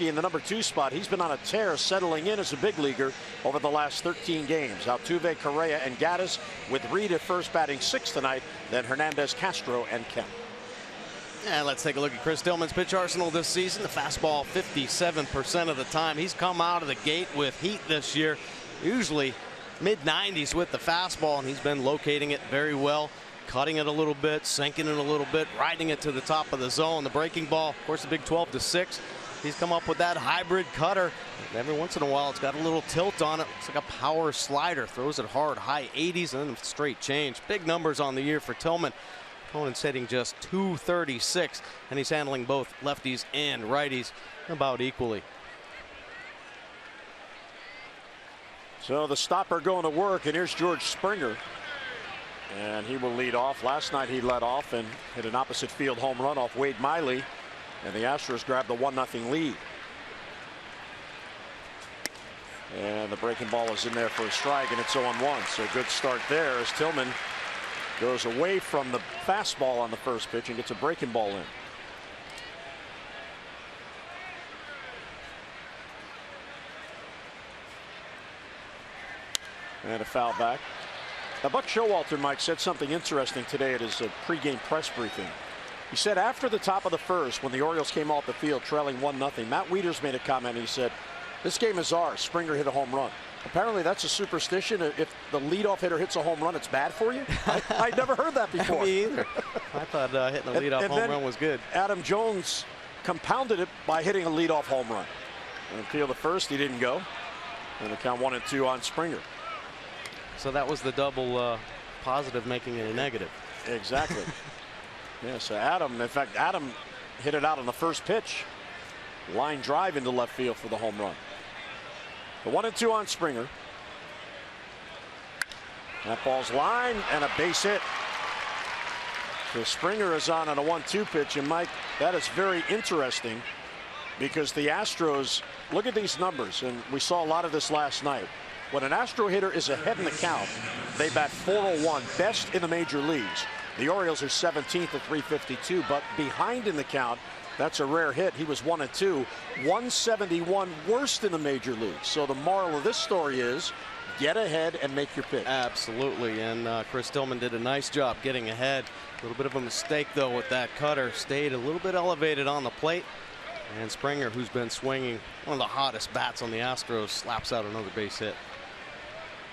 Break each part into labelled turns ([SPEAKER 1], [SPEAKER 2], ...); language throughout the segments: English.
[SPEAKER 1] rookie in the #2 spot. He's been on a tear, settling in as a big leaguer over the last 13 games. Altuve, Correa, and Gaddis, with Reed at first batting 6th tonight. Then Hernandez, Castro, and Kemp.
[SPEAKER 2] And let's take a look at Chris Tillman's pitch arsenal this season. The fastball 57% of the time. He's come out of the gate with heat this year. Usually mid-90s with the fastball, and he's been locating it very well. Cutting it a little bit, sinking it a little bit, riding it to the top of the zone. The breaking ball, of course, the big 12-6. He's come up with that hybrid cutter. And every once in a while, it's got a little tilt on it. It's like a power slider. Throws it hard, high 80s, and then straight change. Big numbers on the year for Tillman. Opponent's hitting just .236, and he's handling both lefties and righties about equally.
[SPEAKER 1] So the stopper going to work, and here's George Springer. And he will lead off. Last night he led off and hit an opposite field home run off Wade Miley. And the Astros grabbed the 1-0 lead. And the breaking ball is in there for a strike, and it's 0-1. So good start there as Tillman goes away from the fastball on the first pitch and gets a breaking ball in. And a foul back. Now, Buck Showalter, Mike, said something interesting today at his pregame press briefing. He said after the top of the first, when the Orioles came off the field trailing 1-0, Matt Wieters made a comment. And he said, "This game is ours. Springer hit a home run." Apparently, that's a superstition. If the leadoff hitter hits a home run, it's bad for you. I'd never heard that before.
[SPEAKER 2] Me either. I thought hitting a leadoff home run was good.
[SPEAKER 1] Adam Jones compounded it by hitting a leadoff home run. And appeal the first, he didn't go. And the count 1-2 on Springer.
[SPEAKER 2] So that was the double positive, making it a negative.
[SPEAKER 1] Exactly. Yeah, so Adam, in fact, Adam hit it out on the first pitch. Line drive into left field for the home run. The 1-2 on Springer. That ball's line and a base hit. So Springer is on a 1-2 pitch, and Mike, that is very interesting because the Astros, look at these numbers, and we saw a lot of this last night. When an Astro hitter is ahead in the count, they bat .401, best in the major leagues. The Orioles are 17th at .352, but behind in the count, that's a rare hit. He was 1-2, 171, worst in the major leagues. So the moral of this story is get ahead and make your pitch.
[SPEAKER 2] Absolutely, and Chris Tillman did a nice job getting ahead. A little bit of a mistake, though, with that cutter. Stayed a little bit elevated on the plate. And Springer, who's been swinging one of the hottest bats on the Astros, slaps out another base hit.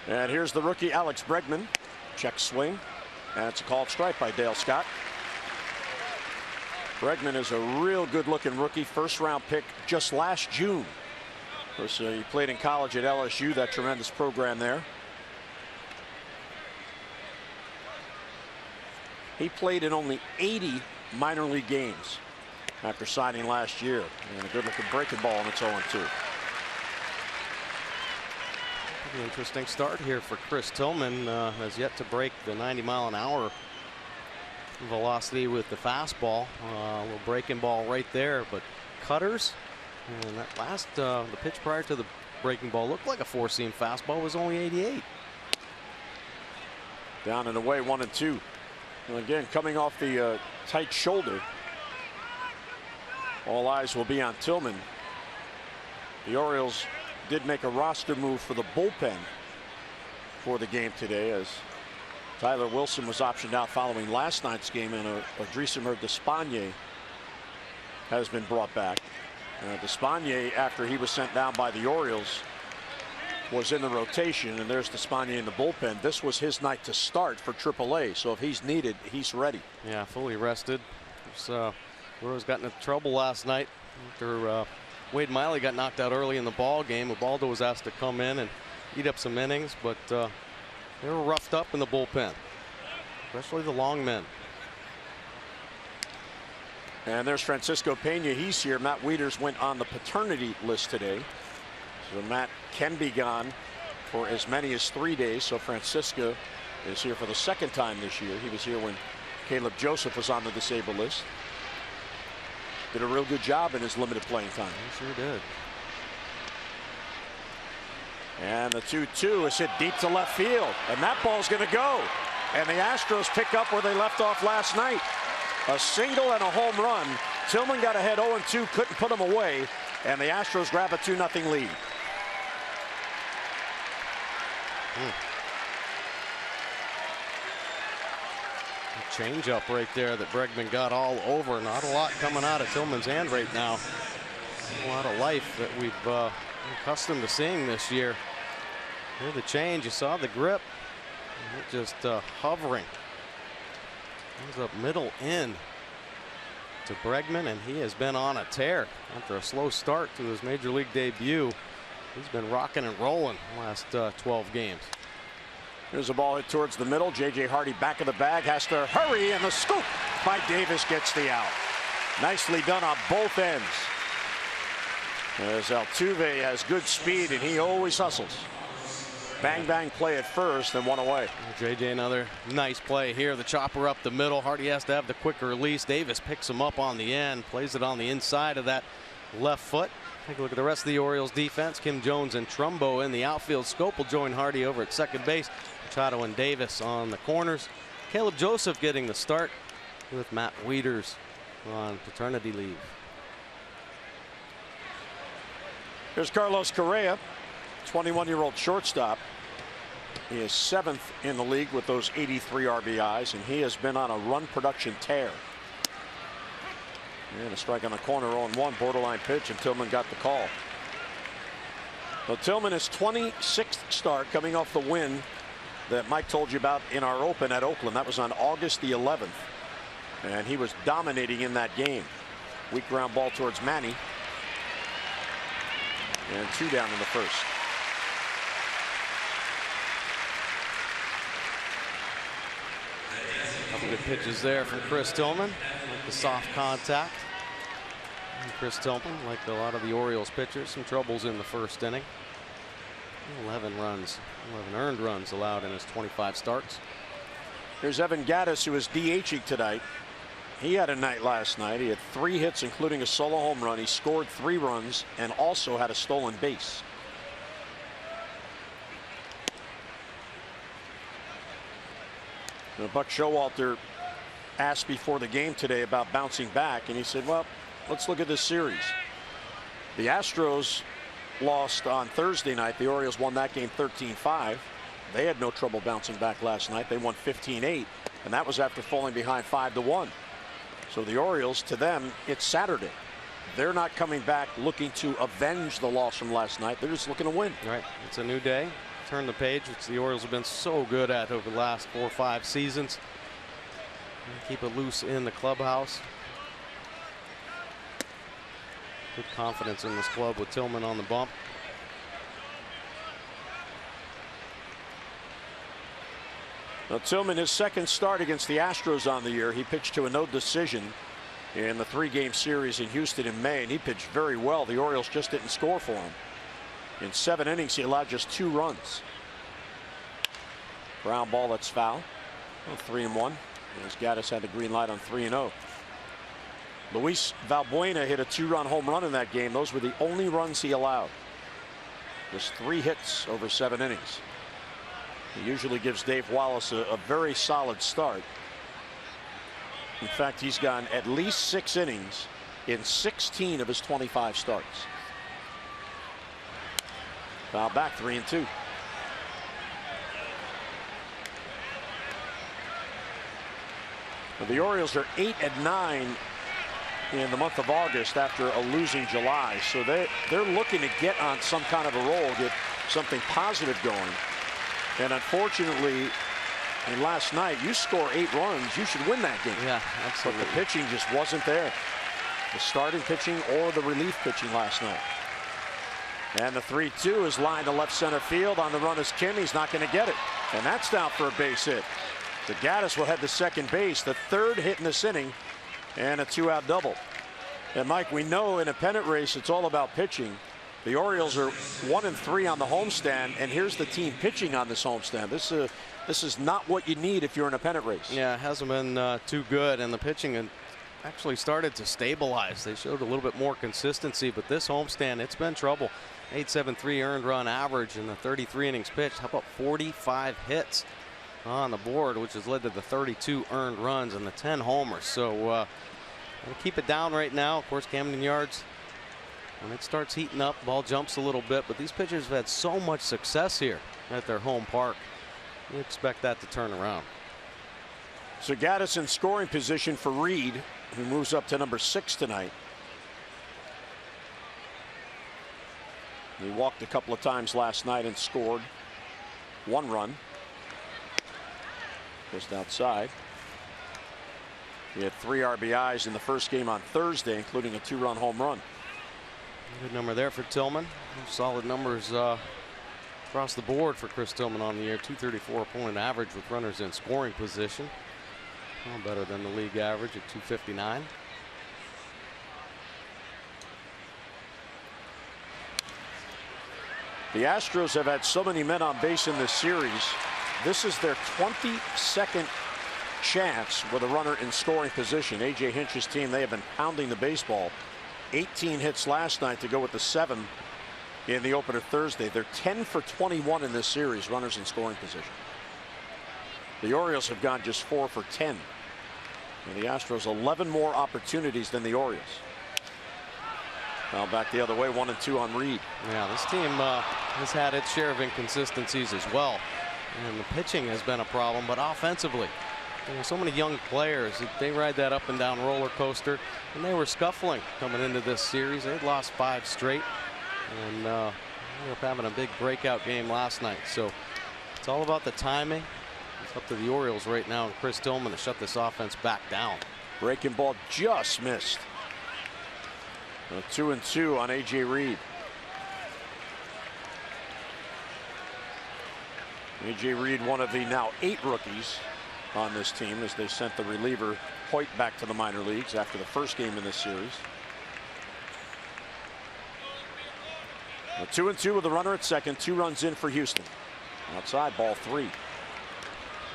[SPEAKER 1] And here's the rookie Alex Bregman. Check swing. And it's a called strike by Dale Scott. Bregman is a real good looking rookie. First round pick just last June. Of course, he played in college at LSU, that tremendous program there. He played in only 80 minor league games after signing last year. And a good looking breaking ball, and it's 0-2.
[SPEAKER 2] Interesting start here for Chris Tillman. Has yet to break the 90-mile-an-hour velocity with the fastball. A little breaking ball right there, but cutters. And that last, the pitch prior to the breaking ball looked like a four-seam fastball. Was only 88.
[SPEAKER 1] Down and away, 1-2. And again, coming off the tight shoulder. All eyes will be on Tillman. The Orioles did make a roster move for the bullpen for the game today, as Tyler Wilson was optioned out following last night's game, and Odrisamer Despaigne has been brought back. Despaigne, after he was sent down by the Orioles, was in the rotation, and there's Despaigne in the bullpen. This was his night to start for AAA, so if he's needed, he's ready.
[SPEAKER 2] Yeah, fully rested. Orioles got into trouble last night after Wade Miley got knocked out early in the ball game. Ubaldo was asked to come in and eat up some innings, but they were roughed up in the bullpen, especially the long men.
[SPEAKER 1] And there's Francisco Pena. He's here. Matt Wieters went on the paternity list today, so Matt can be gone for as many as 3 days. So Francisco is here for the second time this year. He was here when Caleb Joseph was on the disabled list. Did a real good job in his limited playing time.
[SPEAKER 2] He sure did.
[SPEAKER 1] And the 2-2 is hit deep to left field, and that ball's going to go. And the Astros pick up where they left off last night. A single and a home run. Tillman got ahead 0-2, couldn't put him away. and the Astros grab a 2-0 lead.
[SPEAKER 2] Change up right there that Bregman got all over. Not a lot coming out of Tillman's hand right now. A lot of life that we've been accustomed to seeing this year. Here's the change. You saw the grip. Just hovering. Comes up middle in to Bregman, and he has been on a tear after a slow start to his major league debut. He's been rocking and rolling the last 12 games.
[SPEAKER 1] Here's a ball hit towards the middle. J.J. Hardy back of the bag, has to hurry, and the scoop by Davis gets the out. Nicely done on both ends. As Altuve has good speed, and he always hustles. Bang, bang play at first, and one away.
[SPEAKER 2] J.J. another nice play here. The chopper up the middle. Hardy has to have the quicker release. Davis picks him up on the end, plays it on the inside of that left foot. Take a look at the rest of the Orioles defense. Kim Jones and Trumbo in the outfield. Scope will join Hardy over at second base. Machado and Davis on the corners. Caleb Joseph getting the start with Matt Wieters on paternity leave.
[SPEAKER 1] Here's Carlos Correa, 21-year-old shortstop. He is 7th in the league with those 83 RBIs, and he has been on a run production tear. And a strike on the corner, 0-1, borderline pitch, and Tillman got the call. So Tillman is 26th start, coming off the win that Mike told you about in our open at Oakland. That was on August the 11th, and he was dominating in that game. Weak ground ball towards Manny, and 2 down in the first.
[SPEAKER 2] Couple good pitches there from Chris Tillman. Like the soft contact. And Chris Tillman, like a lot of the Orioles pitchers, some troubles in the first inning. 11 runs, 11 earned runs allowed in his 25 starts.
[SPEAKER 1] Here's Evan Gattis, who is DHing tonight. He had a night last night. He had 3 hits, including a solo home run. He scored 3 runs and also had a stolen base. Now, Buck Showalter asked before the game today about bouncing back, and he said, well, let's look at this series. The Astros lost on Thursday night. The Orioles won that game 13-5. They had no trouble bouncing back last night. They won 15-8, and that was after falling behind 5-1. So the Orioles, to them, it's Saturday. They're not coming back looking to avenge the loss from last night. They're just looking to win.
[SPEAKER 2] Right. It's a new day. Turn the page, which the Orioles have been so good at over the last 4 or 5 seasons. Keep it loose in the clubhouse. Good confidence in this club with Tillman on the bump.
[SPEAKER 1] Now, Tillman, his second start against the Astros on the year. He pitched to a no decision in the 3-game series in Houston in May, and he pitched very well. The Orioles just didn't score for him. In 7 innings, he allowed just 2 runs. Ground ball that's foul. Well, 3-1. As Gattis had the green light on 3-0. Luis Valbuena hit a 2-run home run in that game. Those were the only runs he allowed. Just 3 hits over 7 innings. He usually gives Dave Wallace a very solid start. In fact, he's gone at least 6 innings in 16 of his 25 starts. Foul back, 3-2. The Orioles are 8-9 in the month of August after a losing July. So they're looking to get on some kind of a roll, get something positive going. And unfortunately, and last night, you score 8 runs, you should win that game.
[SPEAKER 2] Yeah, absolutely.
[SPEAKER 1] But the pitching just wasn't there. The starting pitching or the relief pitching last night. And the 3-2 is lined to left center field. On the run is Kim. He's not going to get it. And that's down for a base hit. The Gattis will head to second base, the 3rd hit in this inning, and a 2-out double. And Mike, we know in a pennant race it's all about pitching. The Orioles are 1-3 on the homestand, and here's the team pitching on this homestand. This is not what you need if you're in a pennant race.
[SPEAKER 2] Yeah, it hasn't been too good, and the pitching actually started to stabilize. They showed a little bit more consistency, but this homestand, it's been trouble. 8.73 earned run average in the 33 innings pitched. How about 45 hits on the board, which has led to the 32 earned runs and the 10 homers. So keep it down right now. Of course, Camden Yards when it starts heating up, ball jumps a little bit, but these pitchers have had so much success here at their home park. You expect that to turn around.
[SPEAKER 1] So Gaddis in scoring position for Reed, who moves up to number 6 tonight. He walked a couple of times last night and scored 1 run. Just outside. He had 3 RBIs in the first game on Thursday, including a 2-run home run.
[SPEAKER 2] Good number there for Tillman. Solid numbers across the board for Chris Tillman on the year. 234 opponent average with runners in scoring position. Well, better than the league average at 259.
[SPEAKER 1] The Astros have had so many men on base in this series. This is their 22nd chance with a runner in scoring position. A.J. Hinch's team, they have been pounding the baseball. 18 hits last night to go with the 7 in the opener Thursday. They're 10 for 21 in this series, runners in scoring position. The Orioles have gone just 4 for 10. And the Astros 11 more opportunities than the Orioles. Now back the other way, 1 and 2 on Reed.
[SPEAKER 2] Yeah, this team has had its share of inconsistencies as well. And the pitching has been a problem, but offensively, so many young players, they ride that up and down roller coaster, and they were scuffling coming into this series. They'd lost 5 straight, and ended up having a big breakout game last night. So it's all about the timing. It's up to the Orioles right now and Chris Tillman to shut this offense back down.
[SPEAKER 1] Breaking ball just missed. 2 and 2 on A.J. Reed. A.J. Reed, one of the now 8 rookies on this team, as they sent the reliever Hoyt back to the minor leagues after the first game in this series. 2 and 2 with a runner at second, 2 runs in for Houston. Outside, ball 3.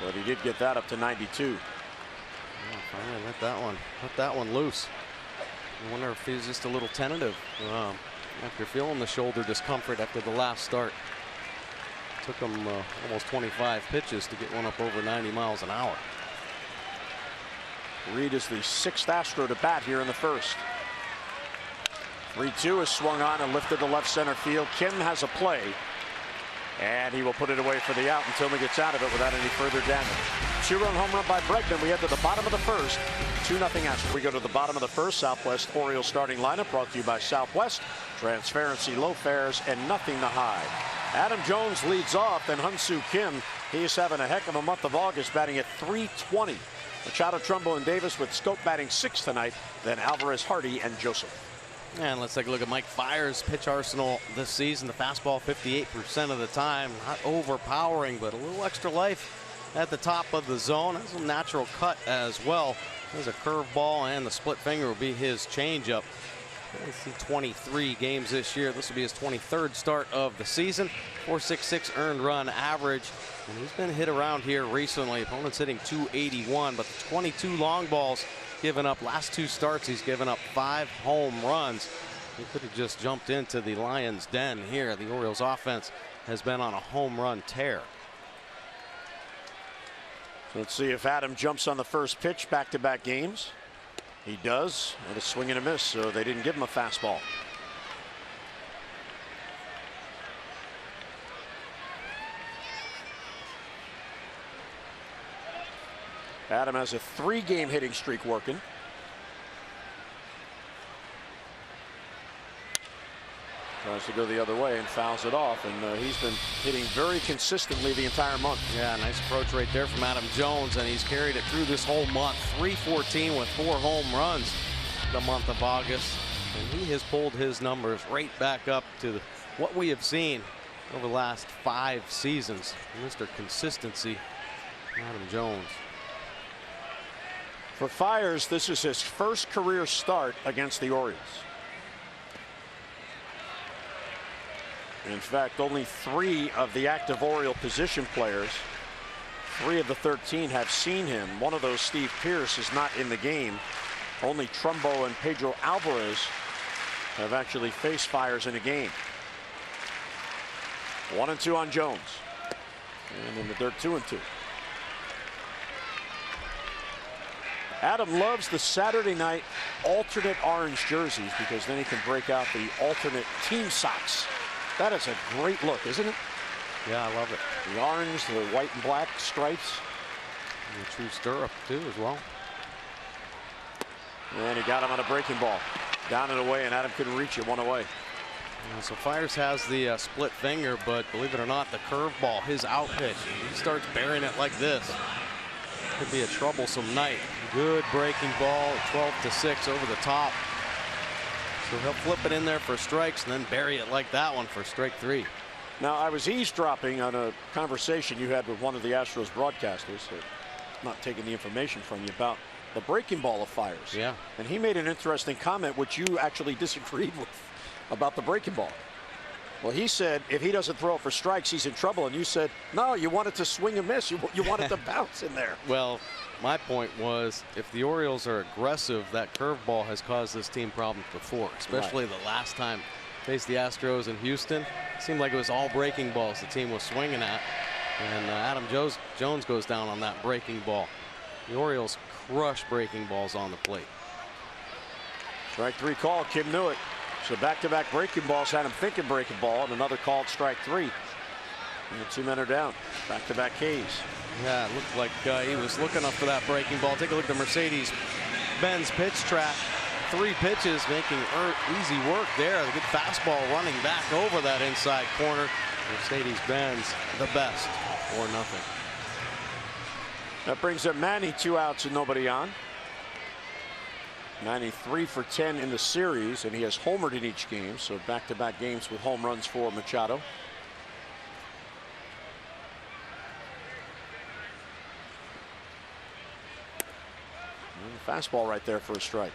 [SPEAKER 1] But he did get that up to 92.
[SPEAKER 2] Yeah, finally let that one loose. I wonder if he's just a little tentative after feeling the shoulder discomfort after the last start. Took him almost 25 pitches to get one up over 90 miles an hour.
[SPEAKER 1] Reed is the 6th Astro to bat here in the first. 3-2 is swung on and lifted to left center field. Kim has a play, and he will put it away for the out until he gets out of it without any further damage. 2-run home run by Bregman. We head to the bottom of the first. 2-0 Astros. We go to the bottom of the first. Southwest Orioles starting lineup brought to you by Southwest. Transparency, low fares, and nothing to hide. Adam Jones leads off, and Hyun-Soo Kim, he's having a heck of a month of August, batting at .320. Machado, Trumbo, and Davis with Scope batting 6th tonight. Then Alvarez, Hardy, and Joseph.
[SPEAKER 2] And let's take a look at Mike Fiers' pitch arsenal this season. The fastball 58% of the time. Not overpowering, but a little extra life at the top of the zone. Has a natural cut as well. There's a curveball, and the split finger will be his changeup. He's 23 games this year. This will be his 23rd start of the season. .466 earned run average. And he's been hit around here recently. Opponents hitting .281, but the 22 long balls given up. Last 2 starts, he's given up 5 home runs. He could have just jumped into the Lions' den here. The Orioles offense has been on a home run tear.
[SPEAKER 1] So let's see if Adam jumps on the first pitch, back-to-back games. He does, and a swing and a miss, so they didn't give him a fastball. Adam has a 3-game hitting streak working. Tries to go the other way and fouls it off, and he's been hitting very consistently the entire month.
[SPEAKER 2] Yeah, nice approach right there from Adam Jones, and he's carried it through this whole month. .314 with 4 home runs the month of August, and he has pulled his numbers right back up to what we have seen over the last 5 seasons. Mr. Consistency, Adam Jones.
[SPEAKER 1] For Fiers, this is his first career start against the Orioles. In fact, only 3 of the active Oriole position players, 3 of the 13, have seen him. One of those, Steve Pearce, is not in the game. Only Trumbo and Pedro Alvarez have actually faced Fiers in a game. 1 and 2 on Jones. And in the dirt, 2 and 2. Adam loves the Saturday night alternate orange jerseys because then he can break out the alternate team socks. That is a great look, isn't it?
[SPEAKER 2] Yeah, I love it.
[SPEAKER 1] The orange, the white and black stripes.
[SPEAKER 2] And the true stirrup, too, as well.
[SPEAKER 1] And he got him on a breaking ball. Down and away, and Adam couldn't reach it. One away.
[SPEAKER 2] Yeah, so Fiers has the split finger, but believe it or not, the curveball, his out pitch, he starts burying it like this. Could be a troublesome night. Good breaking ball, 12-6 over the top. So he'll flip it in there for strikes and then bury it like that one for strike 3.
[SPEAKER 1] Now, I was eavesdropping on a conversation you had with one of the Astros broadcasters, so not taking the information from you, about the breaking ball of Fiers.
[SPEAKER 2] Yeah.
[SPEAKER 1] And he made an interesting comment, which you actually disagreed with, about the breaking ball. Well, he said if he doesn't throw it for strikes, he's in trouble. And you said, no, you want it to swing and miss. You want it to bounce in there.
[SPEAKER 2] Well, my point was if the Orioles are aggressive, that curveball has caused this team problems before, especially the last time faced the Astros in Houston. It seemed like it was all breaking balls the team was swinging at. And Adam Jones goes down on that breaking ball. The Orioles crush breaking balls on the plate.
[SPEAKER 1] Strike 3 call. Kim knew it. So back-to-back breaking balls had him thinking breaking ball, and another called strike 3. And the 2 men are down. Back-to-back Ks.
[SPEAKER 2] Yeah, it looked like he was looking up for that breaking ball. Take a look at the Mercedes-Benz pitch track. 3 pitches, making easy work there. The good fastball running back over that inside corner. Mercedes-Benz, the best, 4-0.
[SPEAKER 1] That brings up Manny, 2 outs and nobody on. Manny 3 for 10 in the series, and he has homered in each game, so back-to-back games with home runs for Machado. And fastball right there for a strike.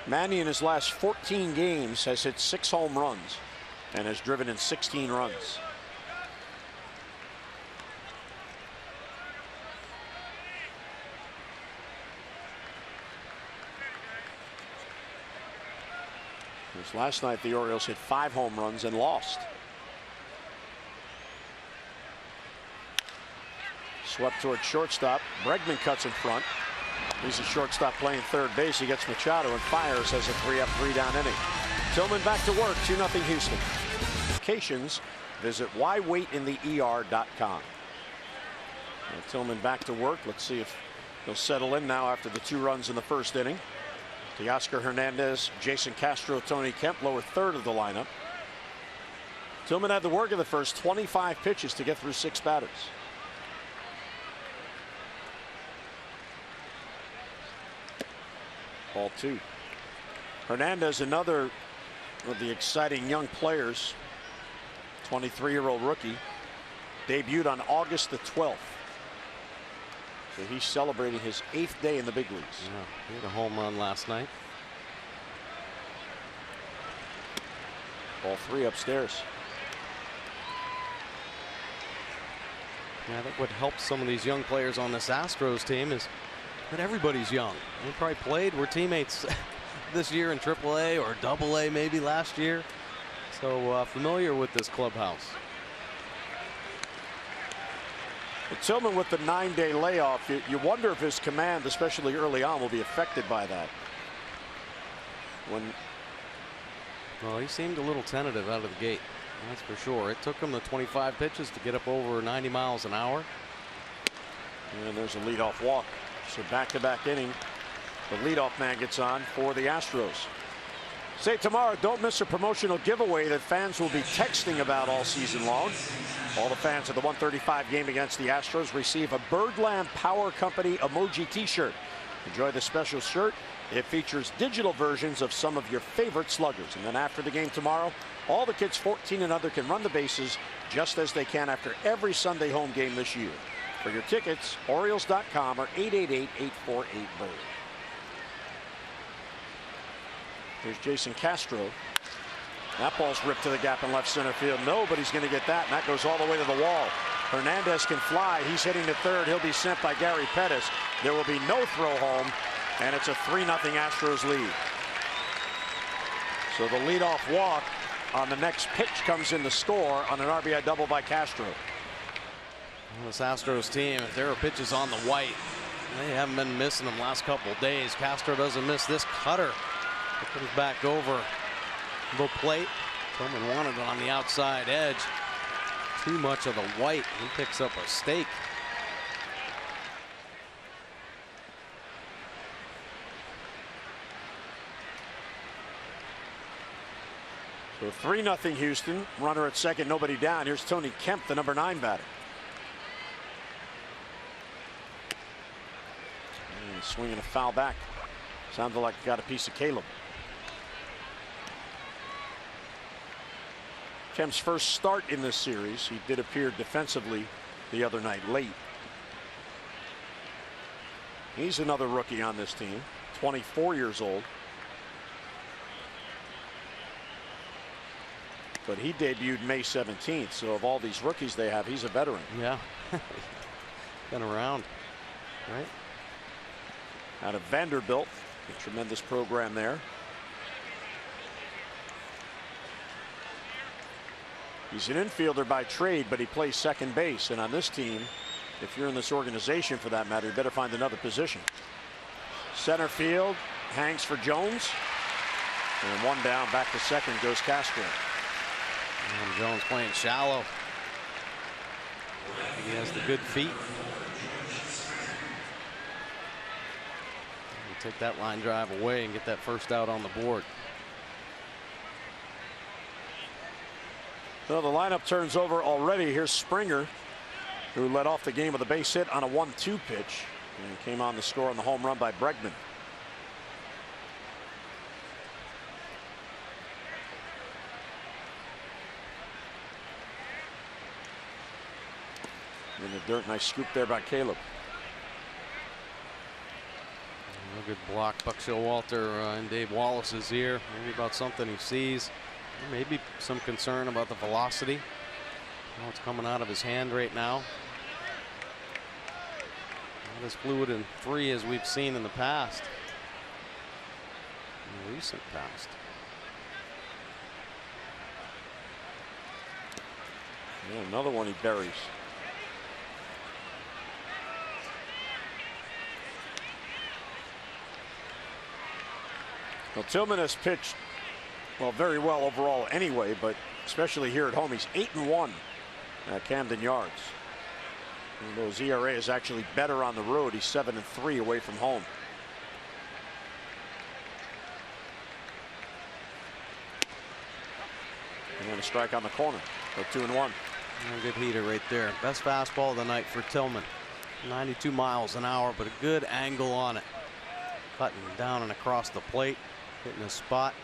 [SPEAKER 1] Manny in his last 14 games has hit 6 home runs and has driven in 16 runs. Last night the Orioles hit 5 home runs and lost. Swept toward shortstop. Bregman cuts in front. He's a shortstop playing third base. He gets Machado and Fiers has a 3-up, 3-down inning. Tillman back to work. 2-0 Houston. Locations, visit whywaitintheer.com. Tillman back to work. Let's see if he'll settle in now after the 2 runs in the first inning. Teoscar Hernandez, Jason Castro, Tony Kemp, lower third of the lineup. Tillman had the work of the first 25 pitches to get through 6 batters. Ball 2. Hernandez, another of the exciting young players, 23-year-old rookie, debuted on August the 12th. So he's celebrating his 8th day in the big leagues.
[SPEAKER 2] Yeah, he had a home run last night.
[SPEAKER 1] Ball 3 upstairs.
[SPEAKER 2] Yeah, that would help some of these young players on this Astros team is that everybody's young. They probably were teammates this year in AAA or AA maybe last year. So familiar with this clubhouse.
[SPEAKER 1] Tillman with the 9-day layoff, you wonder if his command, especially early on, will be affected by that.
[SPEAKER 2] Well, he seemed a little tentative out of the gate, that's for sure. It took him the 25 pitches to get up over 90 miles an hour.
[SPEAKER 1] And there's a leadoff walk. So back-to-back inning. The leadoff man gets on for the Astros. Say tomorrow, don't miss a promotional giveaway that fans will be texting about all season long. All the fans of the 135 game against the Astros receive a Birdland Power Company emoji t-shirt. Enjoy the special shirt. It features digital versions of some of your favorite sluggers. And then after the game tomorrow, all the kids 14 and under can run the bases just as they can after every Sunday home game this year. For your tickets, Orioles.com or 888-848-BIRD. Here's Jason Castro. That ball's ripped to the gap in left center field. Nobody's going to get that, and that goes all the way to the wall. Hernandez can fly. He's hitting to third. He'll be sent by Gary Pettis. There will be no throw home, and it's a 3-0 Astros lead. So the leadoff walk on the next pitch comes in the score on an RBI double by Castro.
[SPEAKER 2] This Astros team, if there are pitches on the white, they haven't been missing them last couple of days. Castro doesn't miss this cutter. It comes back over the plate. Tillman wanted it on the outside edge. Too much of the white. He picks up a steak.
[SPEAKER 1] So 3-0 Houston. Runner at second, nobody down. Here's Tony Kemp, the number 9 batter. And swinging a foul back. Sounded like he got a piece of Caleb. Kemp's first start in this series. He did appear defensively the other night late. He's another rookie on this team, 24 years old. But he debuted May 17th, so of all these rookies they have, he's a veteran.
[SPEAKER 2] Yeah, been around, right?
[SPEAKER 1] Out of Vanderbilt, a tremendous program there. He's an infielder by trade, but he plays second base. And on this team, if you're in this organization for that matter, you better find another position. Center field hangs for Jones. And one down, back to second goes Castro.
[SPEAKER 2] And Jones playing shallow. He has the good feet. Take that line drive away and get that first out on the board.
[SPEAKER 1] So the lineup turns over already. Here's Springer, who led off the game with a base hit on a 1-2 pitch and came on the score on the home run by Bregman. In the dirt, nice scoop there by Caleb.
[SPEAKER 2] A good block. Buck Showalter in Dave Wallace's ear, maybe about something he sees. Maybe some concern about the velocity. Well, it's coming out of his hand right now. Not as fluid and free as we've seen in the past. In the recent past.
[SPEAKER 1] Yeah, another one he buries. Well, Tillman has pitched, well, very well overall anyway, but especially here at home. He's 8-1 at Camden Yards. And though his ERA is actually better on the road, he's 7-3 away from home. And then a strike on the corner. So 2-1.
[SPEAKER 2] A good heater right there. Best fastball of the night for Tillman. 92 miles an hour, but a good angle on it. Cutting down and across the plate. Hitting a spot.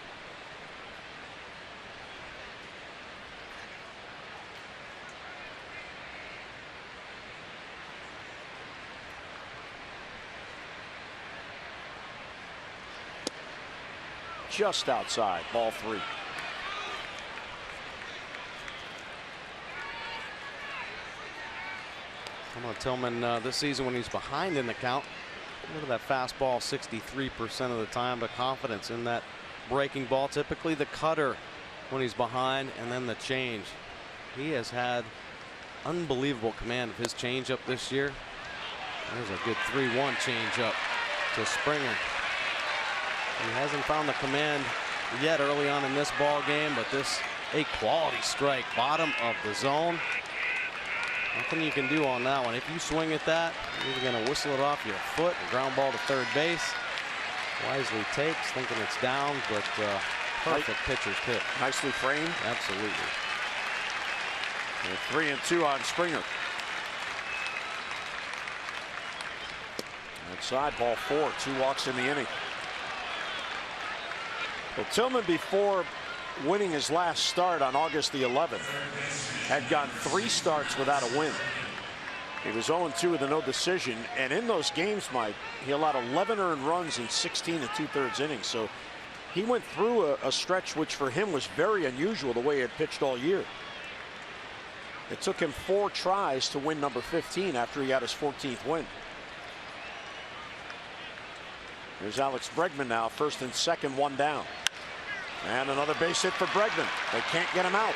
[SPEAKER 1] Just outside, ball 3.
[SPEAKER 2] Come on, Tillman this season when he's behind in the count. Look at that fastball 63% of the time, but confidence in that breaking ball. Typically the cutter when he's behind, and then the change. He has had unbelievable command of his changeup this year. There's a good 3-1 changeup to Springer. He hasn't found the command yet early on in this ball game, but this a quality strike, bottom of the zone. Nothing you can do on that one. If you swing at that, you're going to whistle it off your foot. A ground ball to third base. Wisely takes, thinking it's down, but perfect pitcher's hit.
[SPEAKER 1] Nicely framed.
[SPEAKER 2] Absolutely.
[SPEAKER 1] And 3-2 on Springer. Outside, ball 4. 2 walks in the inning. Well, Tillman, before winning his last start on August the 11th, had gone 3 starts without a win. He was 0-2 with a no decision, and in those games, Mike, he allowed 11 earned runs in 16 2/3 innings. So he went through a stretch which for him was very unusual, the way he had pitched all year. It took him 4 tries to win number 15 after he got his 14th win. Here's Alex Bregman now, first and second, 1 down. And another base hit for Bregman. They can't get him out.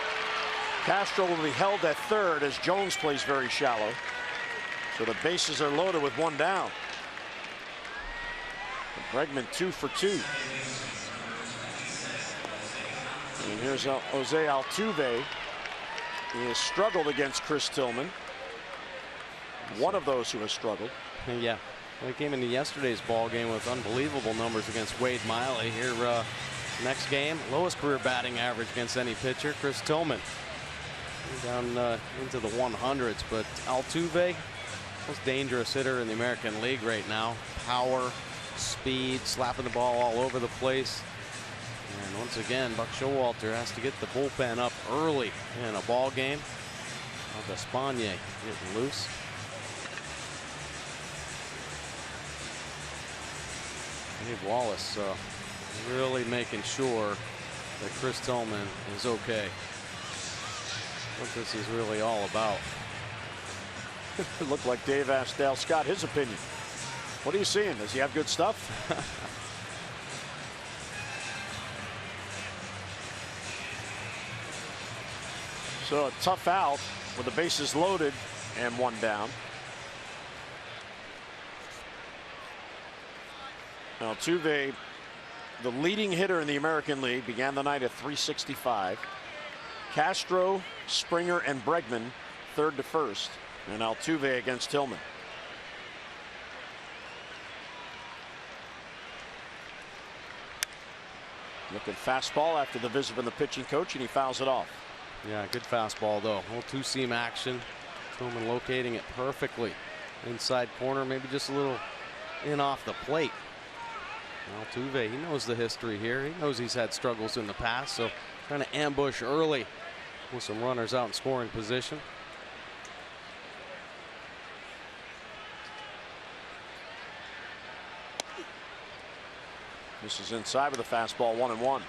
[SPEAKER 1] Castro will be held at third as Jones plays very shallow. So the bases are loaded with one down. Bregman 2 for 2. And here's Jose Altuve. He has struggled against Chris Tillman. One of those who has struggled.
[SPEAKER 2] Yeah. Well, he came into yesterday's ball game with unbelievable numbers against Wade Miley. Here, next game, lowest career batting average against any pitcher, Chris Tillman. Down into the 100s, but Altuve, most dangerous hitter in the American League right now. Power, speed, slapping the ball all over the place. And once again, Buck Showalter has to get the bullpen up early in a ball game. Despaigne getting loose. Dave Wallace really making sure that Chris Tillman is okay. What this is really all about.
[SPEAKER 1] It looked like Dave asked Dale Scott his opinion. What are you seeing? Does he have good stuff? So a tough out with the bases loaded and one down. Now Altuve, the leading hitter in the American League, began the night at 365. Castro, Springer, and Bregman third to first, and Altuve against Tillman. Looking fastball after the visit from the pitching coach, and he fouls it off.
[SPEAKER 2] Yeah, good fastball though. A little two-seam action. Tillman locating it perfectly. Inside corner, maybe just a little in off the plate. Altuve, he knows the history here. He knows he's had struggles in the past, so trying to ambush early with some runners out in scoring position.
[SPEAKER 1] This is inside with a fastball, 1-1.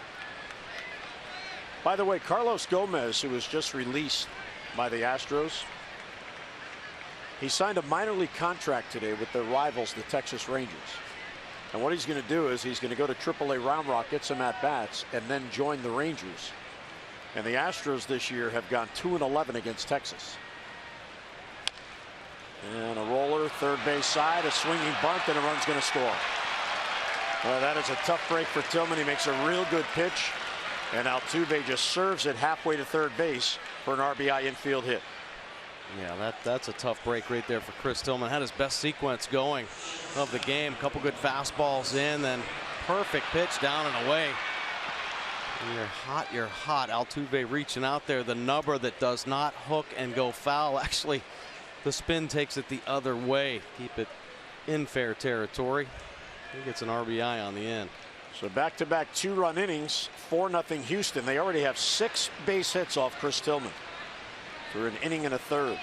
[SPEAKER 1] By the way, Carlos Gomez, who was just released by the Astros, he signed a minor league contract today with their rivals, the Texas Rangers. And what he's going to do is he's going to go to AAA Round Rock, get some at-bats, and then join the Rangers. And the Astros this year have gone 2-11 against Texas. And a roller, third base side, a swinging bunt, and a run's going to score. Well, that is a tough break for Tillman. He makes a real good pitch, and Altuve just serves it halfway to third base for an RBI infield hit.
[SPEAKER 2] Yeah, that's a tough break right there for Chris Tillman. Had his best sequence going of the game. Couple good fastballs in, then perfect pitch down and away. When you're hot, you're hot. Altuve reaching out there. The number that does not hook and go foul. Actually, the spin takes it the other way. Keep it in fair territory. He gets an RBI on the end.
[SPEAKER 1] So back-to-back two-run innings, 4-0 Houston. They already have 6 base hits off Chris Tillman for an inning and a third.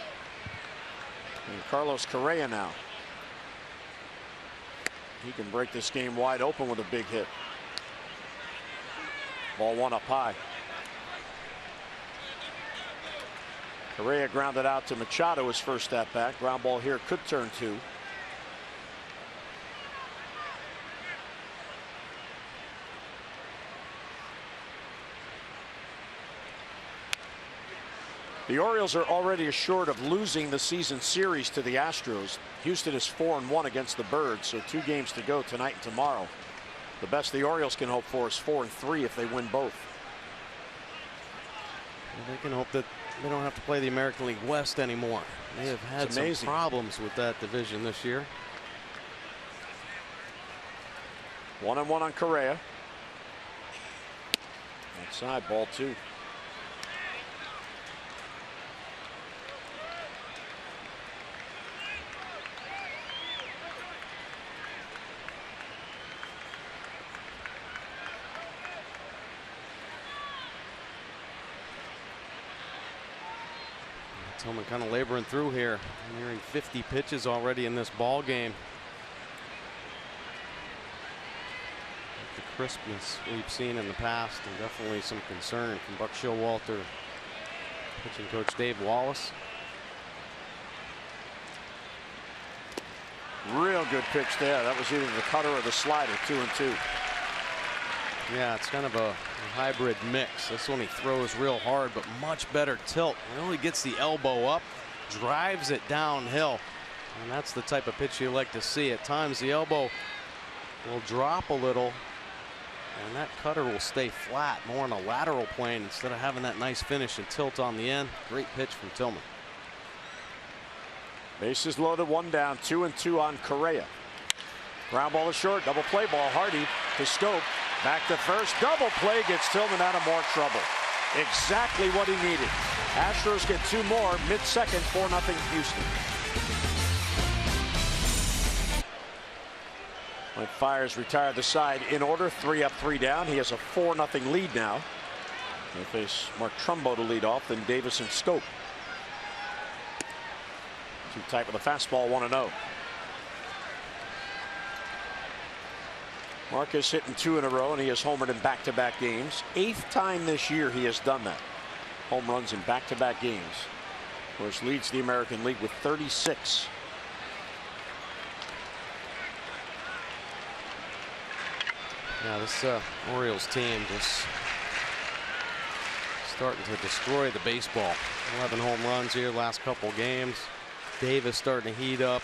[SPEAKER 1] And Carlos Correa now. He can break this game wide open with a big hit. Ball one up high. Correa grounded out to Machado his first at bat. Ground ball here could turn 2. The Orioles are already assured of losing the season series to the Astros. Houston is 4-1 against the Birds, so 2 games to go tonight and tomorrow. The best the Orioles can hope for is 4-3 if they win both.
[SPEAKER 2] Well, they can hope that they don't have to play the American League West anymore. They have had some problems with that division this year.
[SPEAKER 1] 1-1 on Correa. Outside, ball 2.
[SPEAKER 2] Tillman kind of laboring through here, nearing 50 pitches already in this ball game. The crispness we've seen in the past, and definitely some concern from Buck Showalter, pitching coach Dave Wallace.
[SPEAKER 1] Real good pitch there. That was either the cutter or the slider. 2-2.
[SPEAKER 2] Yeah, it's kind of a hybrid mix. This one he throws real hard, but much better tilt. Really gets the elbow up, drives it downhill. And that's the type of pitch you like to see. At times the elbow will drop a little, and that cutter will stay flat, more on a lateral plane instead of having that nice finish and tilt on the end. Great pitch from Tillman.
[SPEAKER 1] Bases loaded, 1 down, 2-2 on Correa. Ground ball is short, double play ball. Hardy to Scope, back to first, double play gets Tillman out of more trouble. Exactly what he needed. Astros get 2 more, mid-second, 4-0 Houston. Mike Fiers retired the side in order, 3 up, 3 down. He has a 4-0 lead now. They face Mark Trumbo to lead off, then Davis and Scope. Too tight with a fastball, 1-0. Marcus hitting 2 in a row, and he has homered in back-to-back games. 8th time this year he has done that. Home runs in back-to-back games. Of course, leads the American League with 36.
[SPEAKER 2] Yeah, this Orioles team just starting to destroy the baseball. 11 home runs here last couple games. Davis starting to heat up.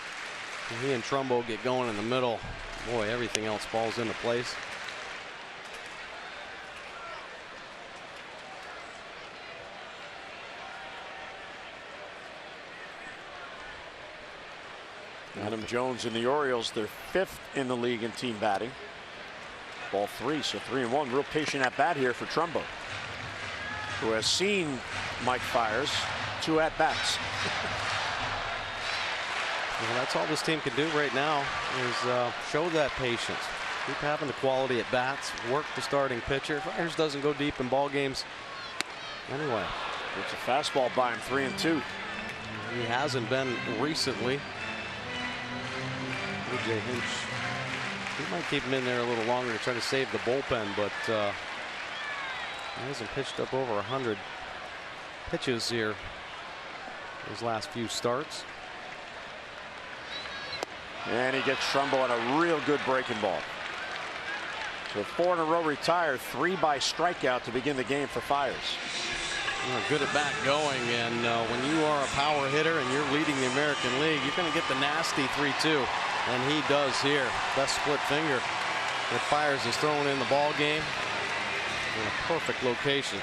[SPEAKER 2] And he and Trumbo get going in the middle. Boy, everything else falls into place.
[SPEAKER 1] Adam Jones and the Orioles, they're 5th in the league in team batting. Ball 3, so 3-1. Real patient at bat here for Trumbo, who has seen Mike Fiers 2 at bats.
[SPEAKER 2] Well, that's all this team can do right now is show that patience. Keep having the quality at bats, work the starting pitcher. Fiers doesn't go deep in ball games anyway.
[SPEAKER 1] It's a fastball by him, 3-2.
[SPEAKER 2] He hasn't been recently. A.J. Hinch, he might keep him in there a little longer to try to save the bullpen, but he hasn't pitched up over 100 pitches here his last few starts.
[SPEAKER 1] And he gets Trumbo on a real good breaking ball. So 4 in a row retired, 3 by strikeout to begin the game for Fiers.
[SPEAKER 2] Good at bat going, and when you are a power hitter and you're leading the American League, you're going to get the nasty 3-2, and he does here. Best split finger that Fiers is throwing in the ball game in a perfect location.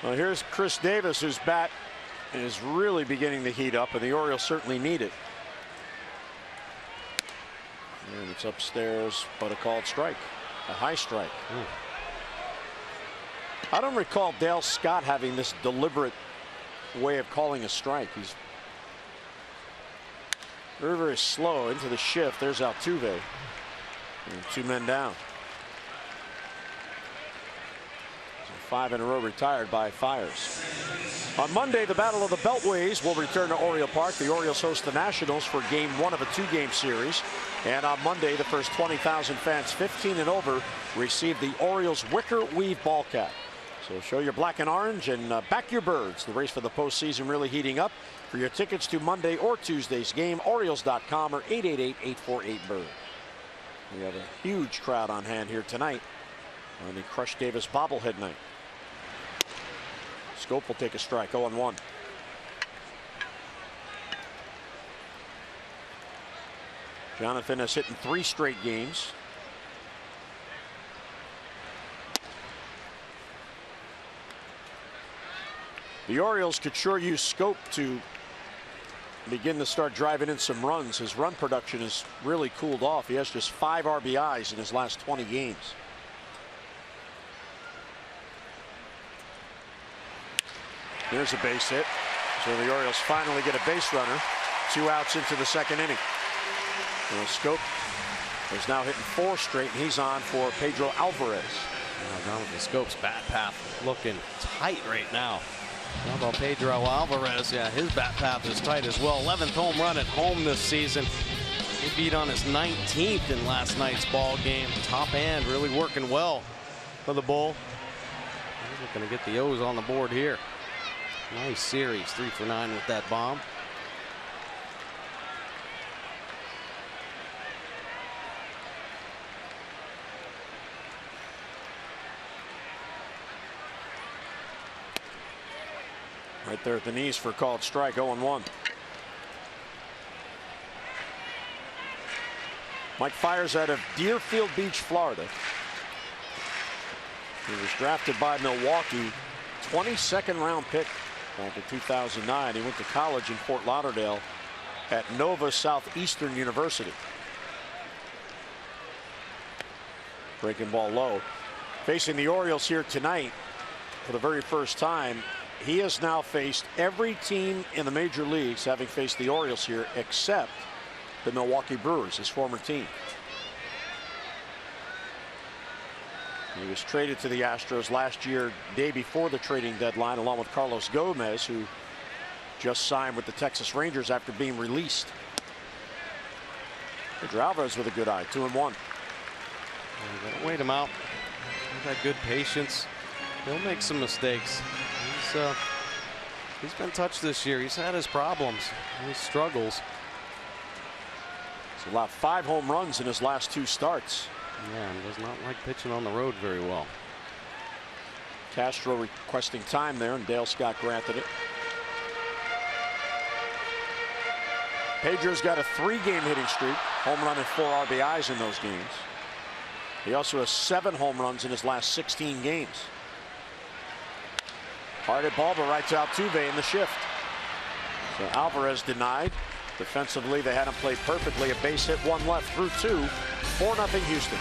[SPEAKER 1] Well, here's Chris Davis, whose bat is really beginning to heat up, and the Orioles certainly need it. And it's upstairs, but a called strike, a high strike. I don't recall Dale Scott having this deliberate way of calling a strike. He's very, very slow into the shift. There's Altuve, and 2 men down. 5 in a row retired by Fiers. On Monday, the Battle of the Beltways will return to Oriole Park. The Orioles host the Nationals for game 1 of a 2-game series. And on Monday, the first 20,000 fans 15 and over receive the Orioles wicker weave ball cap. So show your black and orange and back your birds. The race for the postseason really heating up. For your tickets to Monday or Tuesday's game, Orioles.com or 888-848-BIRD. We have a huge crowd on hand here tonight on the Crush Davis bobblehead night. Scope will take a strike, 0-1. Jonathan has hit in 3 straight games. The Orioles could sure use Scope to begin to start driving in some runs. His run production has really cooled off. He has just 5 RBIs in his last 20 games. There's a base hit. So the Orioles finally get a base runner. 2 outs into the 2nd inning. Well, Scope is now hitting 4 straight, and he's on for Pedro Alvarez.
[SPEAKER 2] Jonathan Scope's bat path looking tight right now. How about Pedro Alvarez? Yeah, his bat path is tight as well. 11th home run at home this season. He beat on his 19th in last night's ball game. Top end really working well for the Bull. He's looking to get the O's on the board here. Nice series, 3 for 9 with that bomb.
[SPEAKER 1] Right there at the knees for a called strike. 0-1. Mike fires out of Deerfield Beach, Florida. He was drafted by Milwaukee, 22nd round pick back in 2009. He went to college in Fort Lauderdale at Nova Southeastern University. Breaking ball low. Facing the Orioles here tonight for the very first time. He has now faced every team in the major leagues having faced the Orioles here except the Milwaukee Brewers, his former team. He was traded to the Astros last year, day before the trading deadline, along with Carlos Gomez, who just signed with the Texas Rangers after being released. Pedro Alvarez with a good eye. 2-1.
[SPEAKER 2] Gotta wait him out. He's got good patience. He'll make some mistakes. He's been touched this year. He's had his problems. He struggles.
[SPEAKER 1] He's allowed 5 home runs in his last 2 starts.
[SPEAKER 2] Yeah, and does not like pitching on the road very well.
[SPEAKER 1] Castro requesting time there, and Dale Scott granted it. Pedro's got a 3-game hitting streak, home run and 4 RBIs in those games. He also has 7 home runs in his last 16 games. Hard hit ball, but right to Altuve in the shift. So Alvarez denied. Defensively, they had him play perfectly. A base hit, 1 left through 2. 4-0 Houston.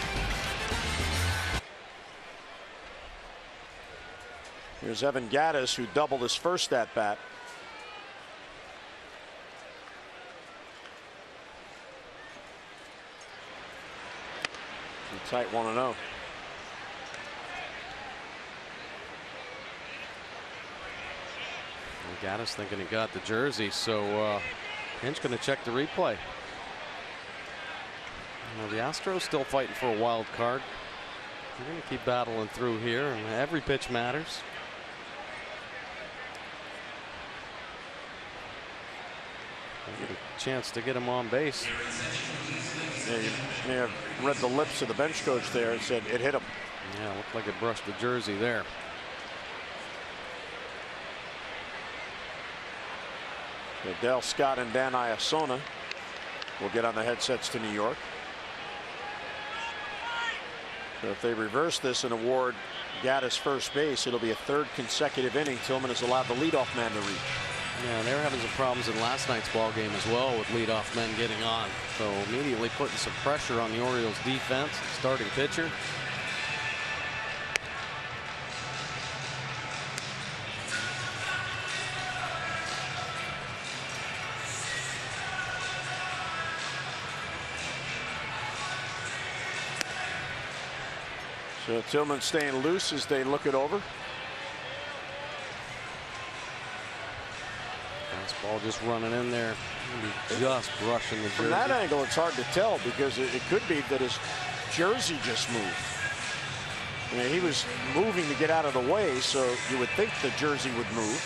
[SPEAKER 1] Here's Evan Gattis, who doubled his first at bat. Tight 1-0.
[SPEAKER 2] Gattis thinking he got the jersey, so Hinch going to check the replay. Well, the Astros still fighting for a wild card. They're going to keep battling through here, and every pitch matters. Get a chance to get him on base.
[SPEAKER 1] Yeah, you may have read the lips of the bench coach there and said it hit him.
[SPEAKER 2] Yeah, looked like it brushed the jersey there.
[SPEAKER 1] So Dale Scott and Dan Iasona will get on the headsets to New York. So if they reverse this and award Gattis first base, it'll be a 3rd consecutive inning Tillman has allowed the leadoff man to reach.
[SPEAKER 2] Yeah, they were having some problems in last night's ball game as well with leadoff men getting on. So immediately putting some pressure on the Orioles defense, starting pitcher.
[SPEAKER 1] So Tillman staying loose as they look it over.
[SPEAKER 2] Fastball just running in there, just brushing the jersey.
[SPEAKER 1] From that angle, it's hard to tell because it could be that his jersey just moved. I mean, he was moving to get out of the way, so you would think the jersey would move.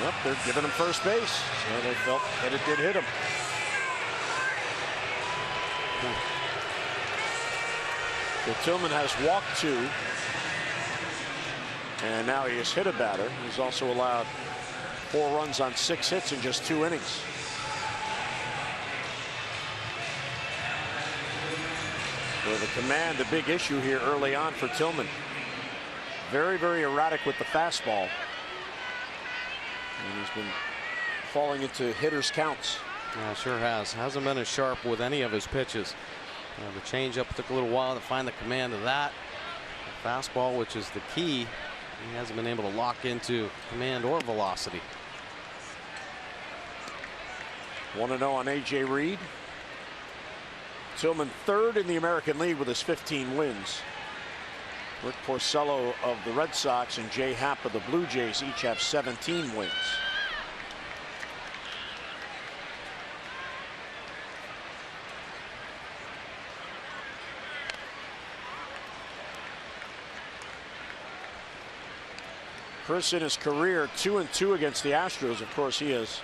[SPEAKER 1] Yep, they're giving him first base, so they felt that it did hit him. So Tillman has walked 2. And now he has hit a batter. He's also allowed 4 runs on 6 hits in just 2 innings. So the command, a big issue here early on for Tillman. Very, very erratic with the fastball. And he's been falling into hitters' counts.
[SPEAKER 2] Yeah, sure has. Hasn't been as sharp with any of his pitches. The changeup took a little while to find the command of that. The fastball, which is the key, he hasn't been able to lock into command or velocity.
[SPEAKER 1] 1-0 on A.J. Reed. Tillman 3rd in the American League with his 15 wins. Rick Porcello of the Red Sox and Jay Happ of the Blue Jays each have 17 wins. Chris in his career 2-2 against the Astros. Of course, he has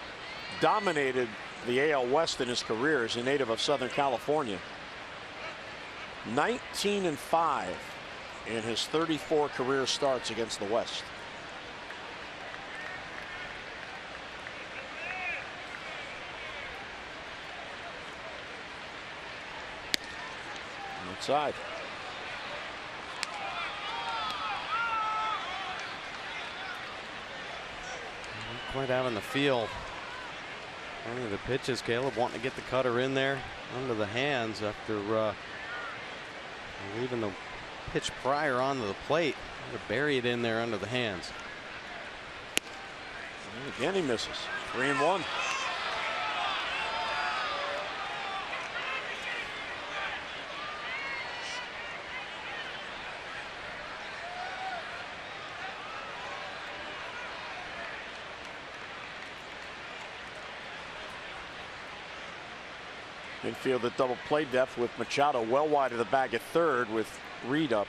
[SPEAKER 1] dominated the AL West in his career as a native of Southern California. 19-5 in his 34 career starts against the West. Outside.
[SPEAKER 2] Not quite out in the field. Only the pitches. Caleb wanting to get the cutter in there under the hands after leaving the pitch prior onto the plate. To bury it in there under the hands.
[SPEAKER 1] And again he misses. 3-1. Infield at double play depth with Machado well wide of the bag at third with Reed up.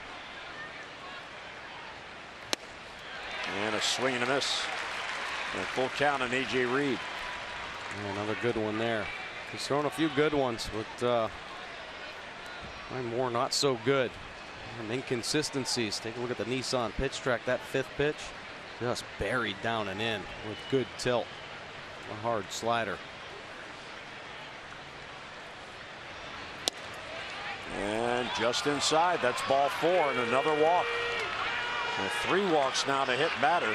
[SPEAKER 1] And a swing and a miss. And a full count on A.J. Reed.
[SPEAKER 2] Yeah, another good one there. He's thrown a few good ones, but more not so good. Some inconsistencies. Take a look at the Nissan pitch track. That fifth pitch just buried down and in with good tilt. A hard slider.
[SPEAKER 1] And just inside. That's ball 4 and another walk. And 3 walks now to hit batter.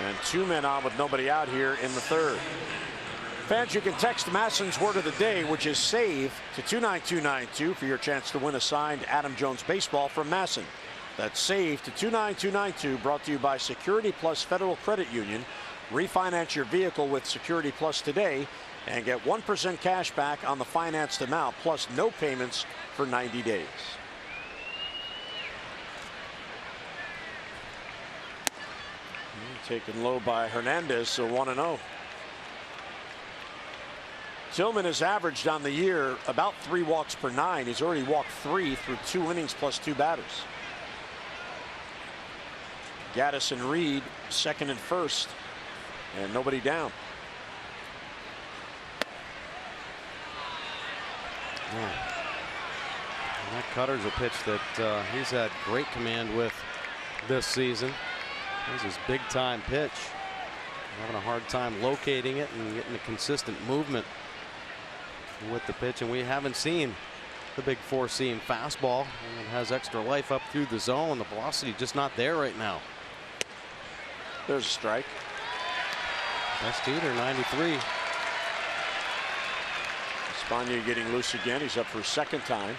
[SPEAKER 1] And 2 men on with nobody out here in the third. Fans, you can text Masson's word of the day, which is save, to 29292 for your chance to win a signed Adam Jones baseball from Masson. That's save to 29292, brought to you by Security Plus Federal Credit Union. Refinance your vehicle with Security Plus today and get 1% cash back on the financed amount, plus no payments for 90 days. Taken low by Hernandez, so 1-0. Tillman has averaged on the year about 3 walks per 9. He's already walked 3 through 2 innings plus 2 batters. Gaddis and Reed second and first, and nobody down.
[SPEAKER 2] And that cutter's a pitch that he's had great command with this season. This is his big time pitch. Having a hard time locating it and getting a consistent movement with the pitch, and we haven't seen the big 4-seam fastball. And it has extra life up through the zone. The velocity just not there right now.
[SPEAKER 1] There's a strike.
[SPEAKER 2] Best eater, 93.
[SPEAKER 1] Espana getting loose again. He's up for a second time.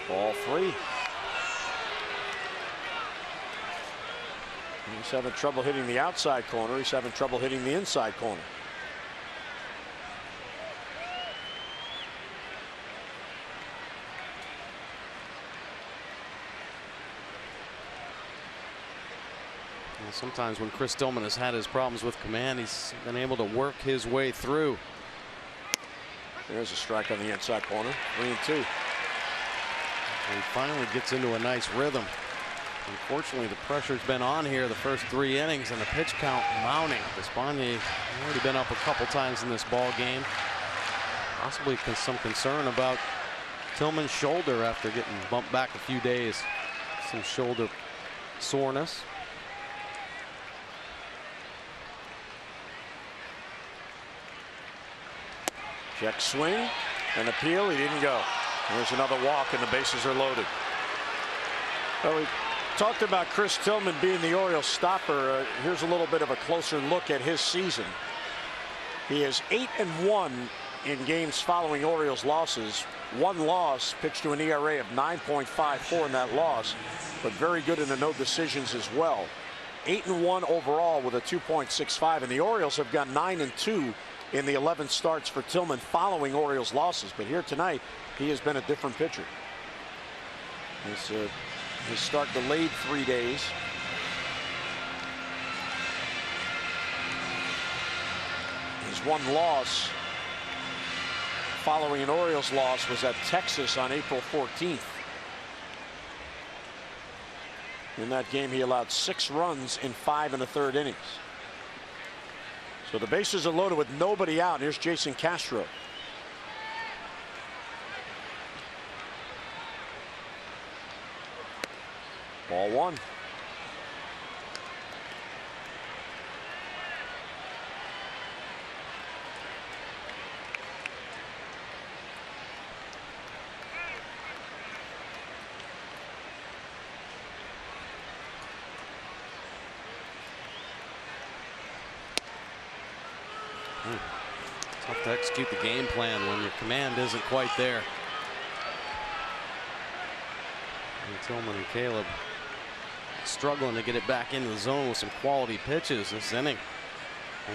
[SPEAKER 1] Ball 3. He's having trouble hitting the outside corner. He's having trouble hitting the inside corner.
[SPEAKER 2] Well, sometimes when Chris Tillman has had his problems with command, he's been able to work his way through.
[SPEAKER 1] There's a strike on the inside corner. 3-2.
[SPEAKER 2] He finally gets into a nice rhythm. Unfortunately, the pressure's been on here the first 3 innings, and the pitch count mounting. Despaigne already been up a couple times in this ball game. Possibly some concern about Tillman's shoulder after getting bumped back a few days. Some shoulder soreness.
[SPEAKER 1] Check swing and appeal. He didn't go. There's another walk, and the bases are loaded. Well, we talked about Chris Tillman being the Orioles stopper. Here's a little bit of a closer look at his season. He is 8-1 in games following Orioles losses. 1 loss, pitched to an ERA of 9.54 in that loss, but very good in the no decisions as well. 8-1 overall with a 2.65, and the Orioles have gone 9-2 in the 11 starts for Tillman following Orioles losses. But here tonight, he has been a different pitcher. His start delayed 3 days. His 1 loss following an Orioles loss was at Texas on April 14th. In that game, he allowed 6 runs in 5 1/3 innings. So the bases are loaded with nobody out. Here's Jason Castro. Ball 1.
[SPEAKER 2] Tough to execute the game plan when your command isn't quite there. And Tillman and Caleb struggling to get it back into the zone with some quality pitches this inning.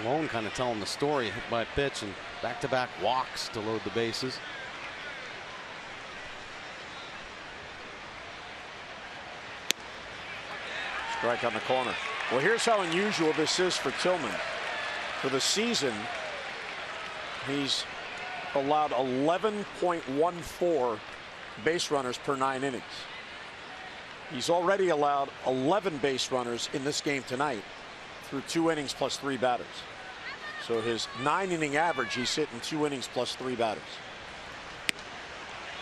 [SPEAKER 2] Alone kind of telling the story, hit by pitch and back-to-back walks to load the bases.
[SPEAKER 1] Strike on the corner. Well, here's how unusual this is for Tillman. For the season, he's allowed 11.14 base runners per 9 innings. He's already allowed 11 base runners in this game tonight through 2 innings plus 3 batters. So his 9-inning average, he's hitting 2 innings plus 3 batters.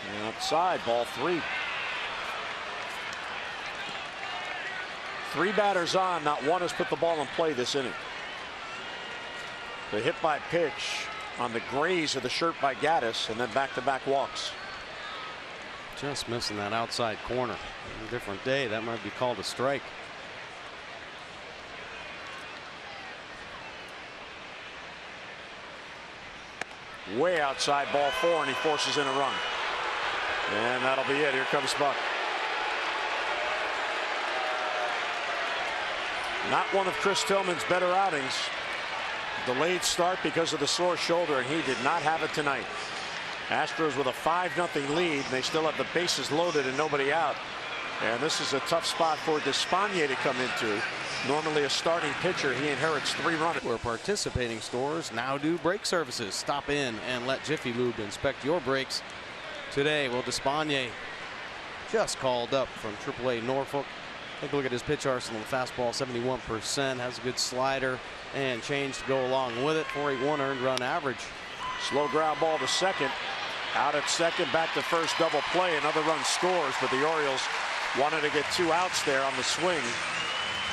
[SPEAKER 1] And outside, ball 3. 3 batters on, not one has put the ball in play this inning. The hit by pitch on the graze of the shirt by Gaddis, and then back-to-back walks.
[SPEAKER 2] Just missing that outside corner. On a different day, that might be called a strike.
[SPEAKER 1] Way outside, ball 4, and he forces in a run. And that'll be it. Here comes Buck. Not one of Chris Tillman's better outings. Delayed start because of the sore shoulder, and he did not have it tonight. Astros with a 5-0 lead, and they still have the bases loaded and nobody out. And this is a tough spot for Despaigne to come into. Normally a starting pitcher, he inherits 3 runners.
[SPEAKER 2] Where participating stores now do brake services. Stop in and let Jiffy Lube inspect your brakes today. Well, Despaigne just called up from AAA Norfolk. Take a look at his pitch arsenal. Fastball 71%, has a good slider and change to go along with it. 4.81 earned run average.
[SPEAKER 1] Slow ground ball to second. Out at second, back to first, double play. Another run scores, but the Orioles wanted to get 2 outs there on the swing.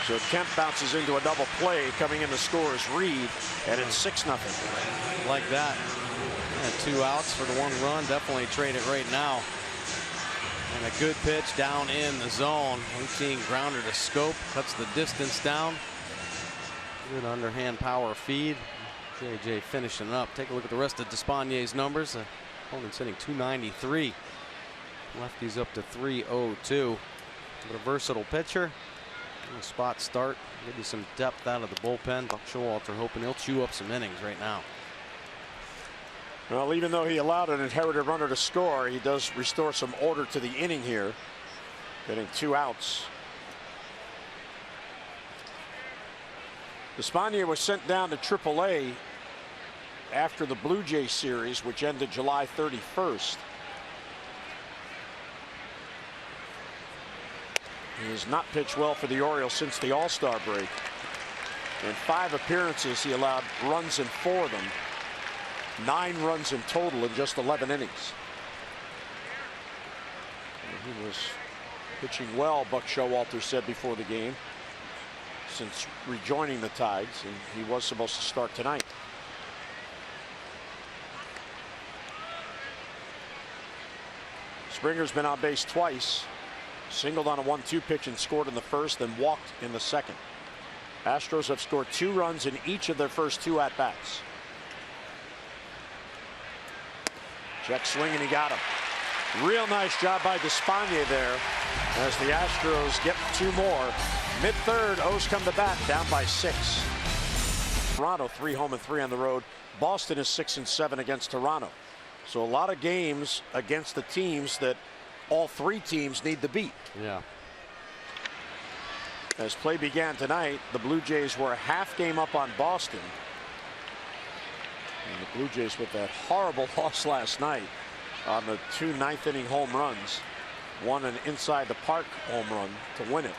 [SPEAKER 1] So Kemp bounces into a double play. Coming in to score is Reed, and it's 6-0.
[SPEAKER 2] Like that. And 2 outs for the 1 run. Definitely trade it right now. And a good pitch down in the zone. Routine grounder to Scope. Cuts the distance down. Good underhand power feed. JJ finishing up. Take a look at the rest of Despaigne's numbers. Opponent's hitting 293. Lefty's up to 302. But a versatile pitcher. A spot start. Give you some depth out of the bullpen. Buck Showalter hoping he'll chew up some innings right now.
[SPEAKER 1] Well, even though he allowed an inherited runner to score, he does restore some order to the inning here. Getting 2 outs. Despaigne was sent down to AAA after the Blue Jay series, which ended July 31st. He has not pitched well for the Orioles since the All-Star break. In 5 appearances, he allowed runs in 4 of them. 9 runs in total in just 11 innings. And he was pitching well, Buck Showalter said before the game, since rejoining the Tides, and he was supposed to start tonight. Springer's been on base twice. Singled on a 1-2 pitch and scored in the first, then walked in the second. Astros have scored 2 runs in each of their first 2 at-bats. Check swing, and he got him. Real nice job by Despaigne there as the Astros get 2 more. Mid-third, O's come to bat, down by 6. Toronto 3 home and 3 on the road. Boston is 6-7 against Toronto. So a lot of games against the teams that all 3 teams need to beat.
[SPEAKER 2] Yeah.
[SPEAKER 1] As play began tonight, the Blue Jays were a half game up on Boston. And the Blue Jays with that horrible loss last night on the 2 ninth-inning home runs. One an inside the park home run to win it.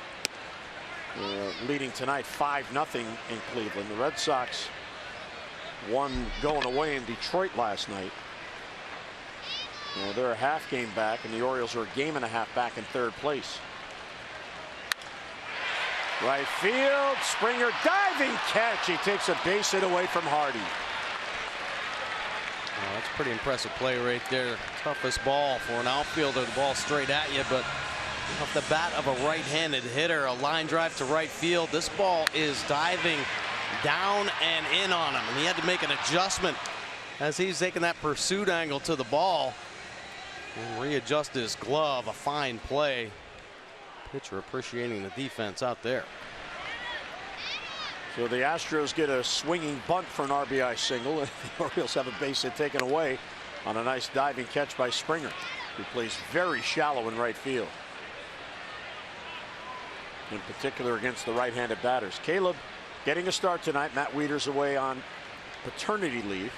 [SPEAKER 1] Leading tonight 5-0 in Cleveland. The Red Sox won going away in Detroit last night. They're a half game back, and the Orioles are a game and a half back in third place. Right field, Springer diving catch. He takes a base hit away from Hardy.
[SPEAKER 2] Well, that's a pretty impressive play right there. Toughest ball for an outfielder. The ball straight at you, but off the bat of a right-handed hitter, a line drive to right field. This ball is diving down and in on him, and he had to make an adjustment as he's taking that pursuit angle to the ball and readjust his glove. A fine play. Pitcher appreciating the defense out there.
[SPEAKER 1] So the Astros get a swinging bunt for an RBI single, and the Orioles have a base hit taken away on a nice diving catch by Springer, who plays very shallow in right field, in particular against the right-handed batters. Caleb getting a start tonight. Matt Wieters away on paternity leave.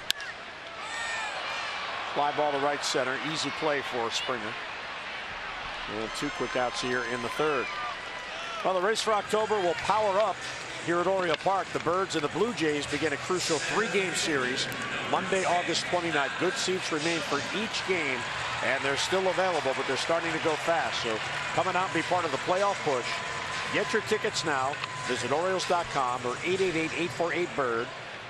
[SPEAKER 1] Fly ball to right center. Easy play for Springer. And 2 quick outs here in the third. Well, the race for October will power up here at Oriole Park. The Birds and the Blue Jays begin a crucial 3-game series Monday, August 29th. Good seats remain for each game, and they're still available, but they're starting to go fast. So coming out and be part of the playoff push. Get your tickets now. Visit Orioles.com or 888-848-BIRD.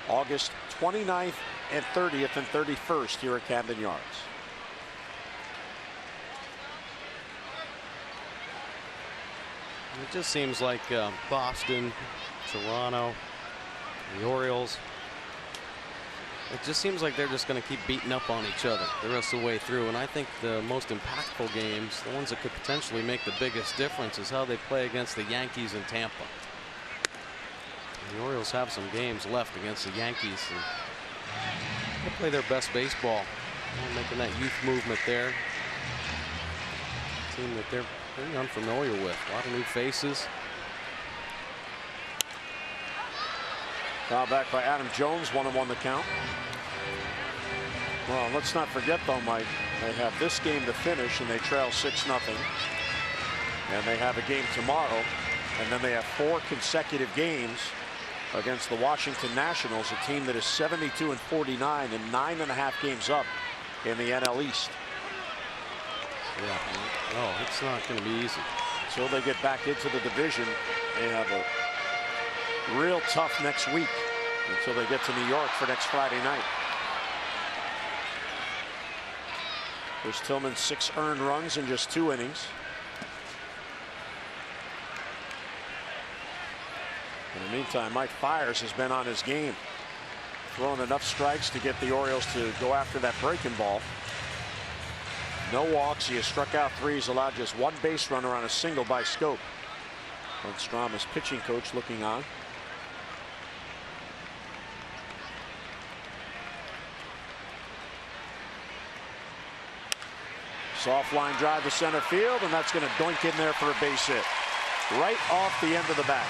[SPEAKER 1] August 29th and 30th and 31st here at Camden Yards.
[SPEAKER 2] It just seems like Boston, Toronto, the Orioles, it just seems like they're just going to keep beating up on each other the rest of the way through. And I think the most impactful games, the ones that could potentially make the biggest difference, is how they play against the Yankees in Tampa. And the Orioles have some games left against the Yankees, and they play their best baseball. Making that youth movement there. A team that they're pretty unfamiliar with. A lot of new faces.
[SPEAKER 1] Foul back by Adam Jones. 1-1 the count. Well, let's not forget though, Mike, they have this game to finish and they trail 6-0. And they have a game tomorrow, and then they have 4 consecutive games against the Washington Nationals, a team that is 72-49 and 9.5 games up in the NL East.
[SPEAKER 2] Yeah. Oh, it's not going to be easy.
[SPEAKER 1] So they get back into the division. They have a real tough next week until they get to New York for next Friday night. There's Tillman, 6 earned runs in just 2 innings. In the meantime, Mike Fiers has been on his game, throwing enough strikes to get the Orioles to go after that breaking ball. No walks. He has struck out 3. He's allowed just 1 base runner on a single by Scope. Brent Strom, his pitching coach, looking on. Soft line drive to center field, and that's going to doink in there for a base hit. Right off the end of the bat.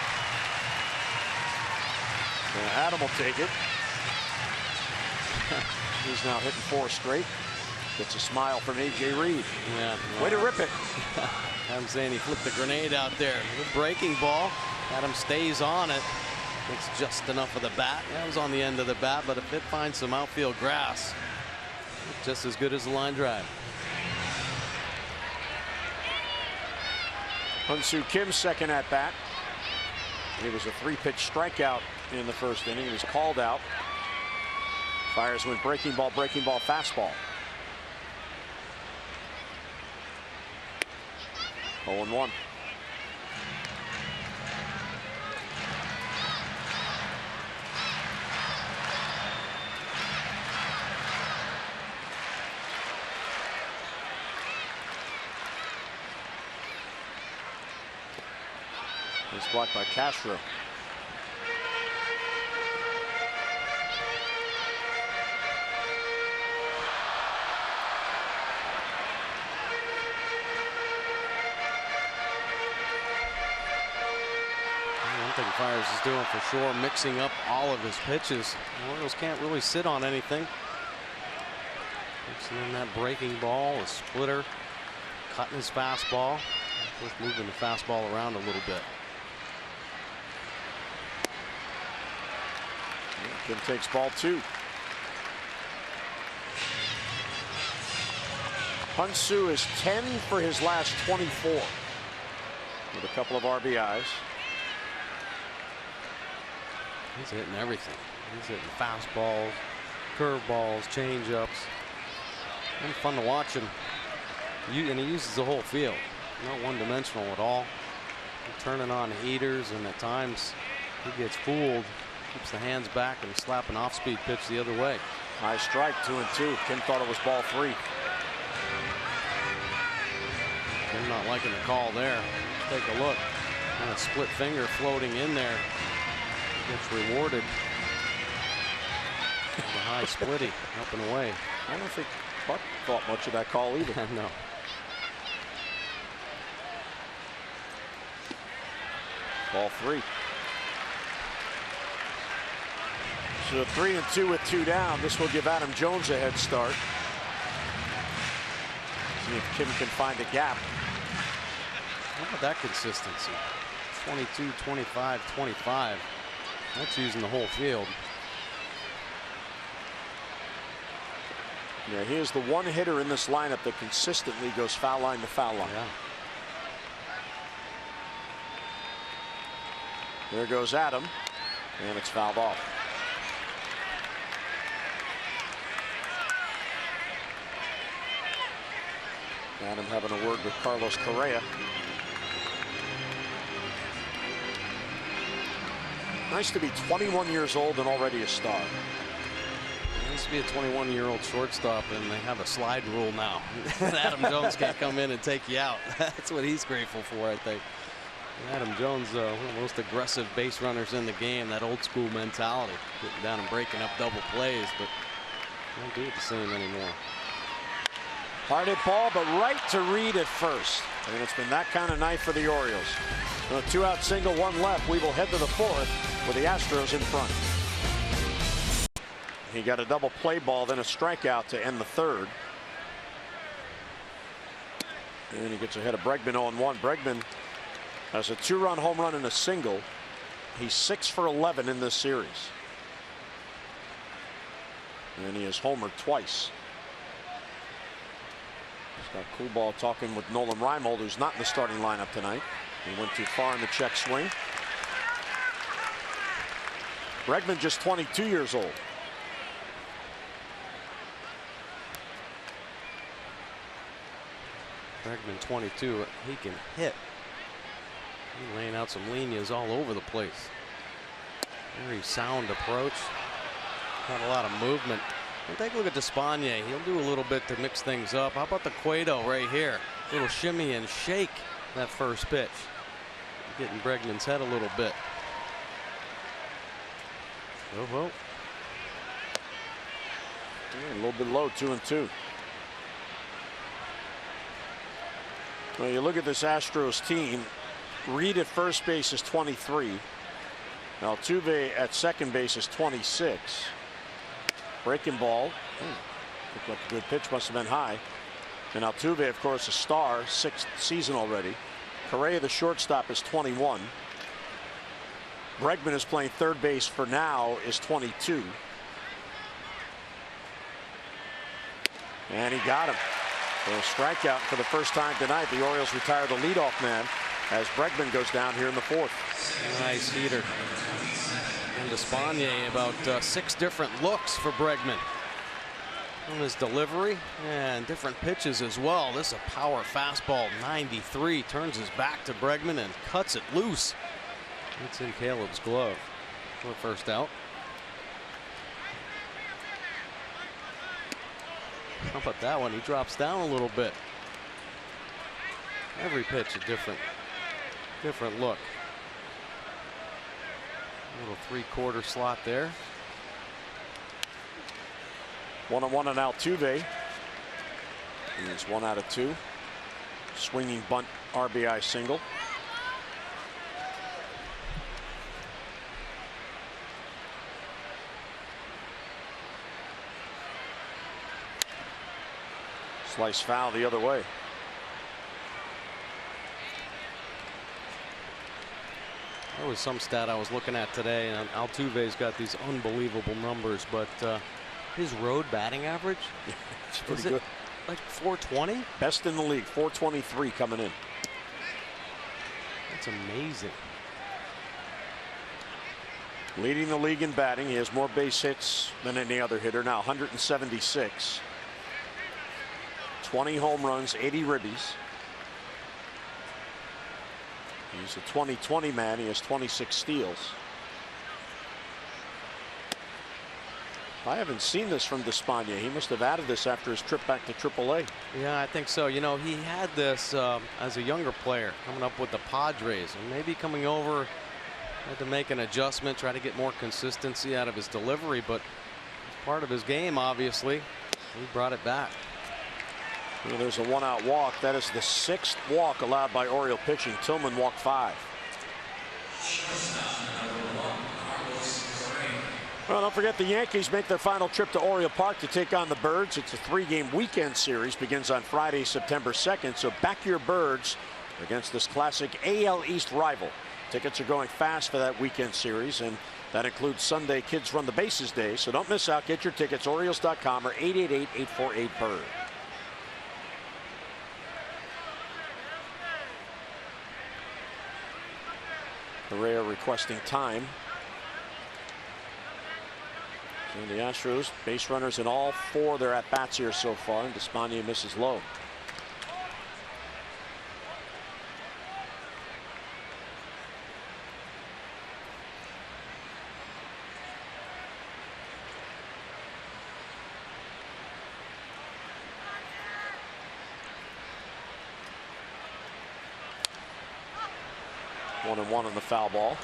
[SPEAKER 1] And Adam will take it. He's now hitting 4 straight. Gets a smile from A.J. Reed.
[SPEAKER 2] Yeah,
[SPEAKER 1] way to rip it.
[SPEAKER 2] I'm saying he flipped the grenade out there. The breaking ball. Adam stays on it. It's just enough of the bat. That was on the end of the bat, but if it finds some outfield grass, it's just as good as the line drive.
[SPEAKER 1] Hyun-Soo Kim's second at bat. It was a 3-pitch strikeout in the first inning. He was called out. Fiers went breaking ball, fastball. 0-1. It's blocked by Castro.
[SPEAKER 2] Something Fiers is doing for sure, mixing up all of his pitches. The Orioles can't really sit on anything. Mixing in that breaking ball, a splitter, cutting his fastball, of course moving the fastball around a little bit.
[SPEAKER 1] Kim takes ball 2. Hyun-Soo is 10 for his last 24 with a couple of RBIs.
[SPEAKER 2] He's hitting everything. He's hitting fastballs, curveballs, changeups. And fun to watch him. And he uses the whole field. Not one-dimensional at all. He's turning on heaters, and at times he gets fooled. Keeps the hands back and slap an off-speed pitch the other way.
[SPEAKER 1] High strike, 2-2. Kim thought it was ball 3.
[SPEAKER 2] Kim not liking the call there. Take a look. And a split finger floating in there. Gets rewarded. The high splitty up and away.
[SPEAKER 1] I don't think Buck thought much of that call either.
[SPEAKER 2] No.
[SPEAKER 1] Ball 3. So 3-2 with 2 down. This will give Adam Jones a head start. See if Kim can find a gap.
[SPEAKER 2] How about that consistency? 22, 25, 25. That's using the whole field.
[SPEAKER 1] Yeah, he is the one hitter in this lineup that consistently goes foul line to foul line.
[SPEAKER 2] Yeah.
[SPEAKER 1] There goes Adam, and it's fouled off. Adam having a word with Carlos Correa. Nice to be 21 years old and already a star.
[SPEAKER 2] He used to be a 21-year-old shortstop, and they have a slide rule now. Adam Jones can't come in and take you out. That's what he's grateful for, I think. Adam Jones, one of the most aggressive base runners in the game, that old school mentality, getting down and breaking up double plays, but don't do it the same anymore.
[SPEAKER 1] Hard hit ball, but right to Reed at first. And it's been that kind of night for the Orioles. A 2-out single, 1 left. We will head to the 4th with the Astros in front. He got a double play ball, then a strikeout to end the 3rd. And he gets ahead of Bregman 0-1. Bregman has a 2-run home run and a single. He's 6 for 11 in this series. And he has homered twice. He's got cool ball talking with Nolan Reimold, who's not in the starting lineup tonight. He went too far in the check swing. Bregman just 22 years old.
[SPEAKER 2] Bregman 22, he can hit. He's laying out some líneas all over the place. Very sound approach. Not a lot of movement. And take a look at Despaigne. He'll do a little bit to mix things up. How about the Cueto right here? Little shimmy and shake that first pitch. Getting Bregman's head a little bit. Oh.
[SPEAKER 1] Yeah, a little bit low, 2-2. Well, you look at this Astros team. Reed at first base is 23. Altuve at second base is 26. Breaking ball. Looked like a good pitch, must have been high. And Altuve, of course, a star, 6th season already. Correa, the shortstop, is 21. Bregman is playing third base for now, is 22. And he got him. So a strikeout for the first time tonight. The Orioles retire the leadoff man as Bregman goes down here in the 4th.
[SPEAKER 2] Nice heater. And Despaigne, about 6 different looks for Bregman. On his delivery and different pitches as well. This is a power fastball, 93. Turns his back to Bregman and cuts it loose. It's in Caleb's glove for the first out. How about that one? He drops down a little bit. Every pitch a different look. A little 3/4 slot there.
[SPEAKER 1] 1-1 on Altuve. He's 1 out of 2. Swinging bunt RBI single. Slice foul the other way.
[SPEAKER 2] There was some stat I was looking at today, and Altuve's got these unbelievable numbers, but his road batting average,
[SPEAKER 1] it's pretty good.
[SPEAKER 2] Like 420?
[SPEAKER 1] Best in the league, 423 coming in.
[SPEAKER 2] That's amazing.
[SPEAKER 1] Leading the league in batting. He has more base hits than any other hitter now, 176. 20 home runs, 80 ribbies. He's a 2020 man. He has 26 steals. I haven't seen this from Despaigne. He must have added this after his trip back to AAA.
[SPEAKER 2] Yeah, I think so. You know, he had this as a younger player coming up with the Padres, and maybe coming over had to make an adjustment, try to get more consistency out of his delivery, but part of his game, obviously. He brought it back.
[SPEAKER 1] Well, there's a 1-out walk. That is the 6th walk allowed by Oriole pitching. Tillman walked 5. Well, don't forget the Yankees make their final trip to Oriole Park to take on the Birds. It's a 3-game weekend series. Begins on Friday, September 2nd. So back your Birds against this classic AL East rival. Tickets are going fast for that weekend series, and that includes Sunday Kids Run the Bases Day. So don't miss out. Get your tickets, Orioles.com or 888-848-BIRD. Correa requesting time. So the Astros base runners in all 4 of their at-bats here so far, and Despaigne misses low. One and one on the foul ball.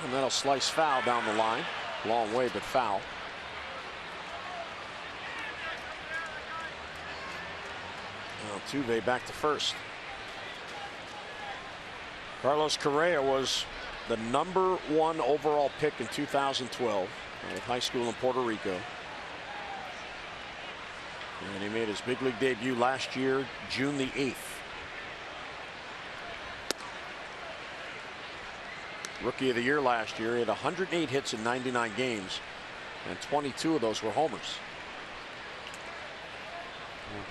[SPEAKER 1] And that'll slice foul down the line. Long way, but foul. Altuve back to first. Carlos Correa was the #1 overall pick in 2012 out of high school in Puerto Rico. And he made his big league debut last year, June the 8th. Rookie of the year last year. He had 108 hits in 99 games, and 22 of those were homers.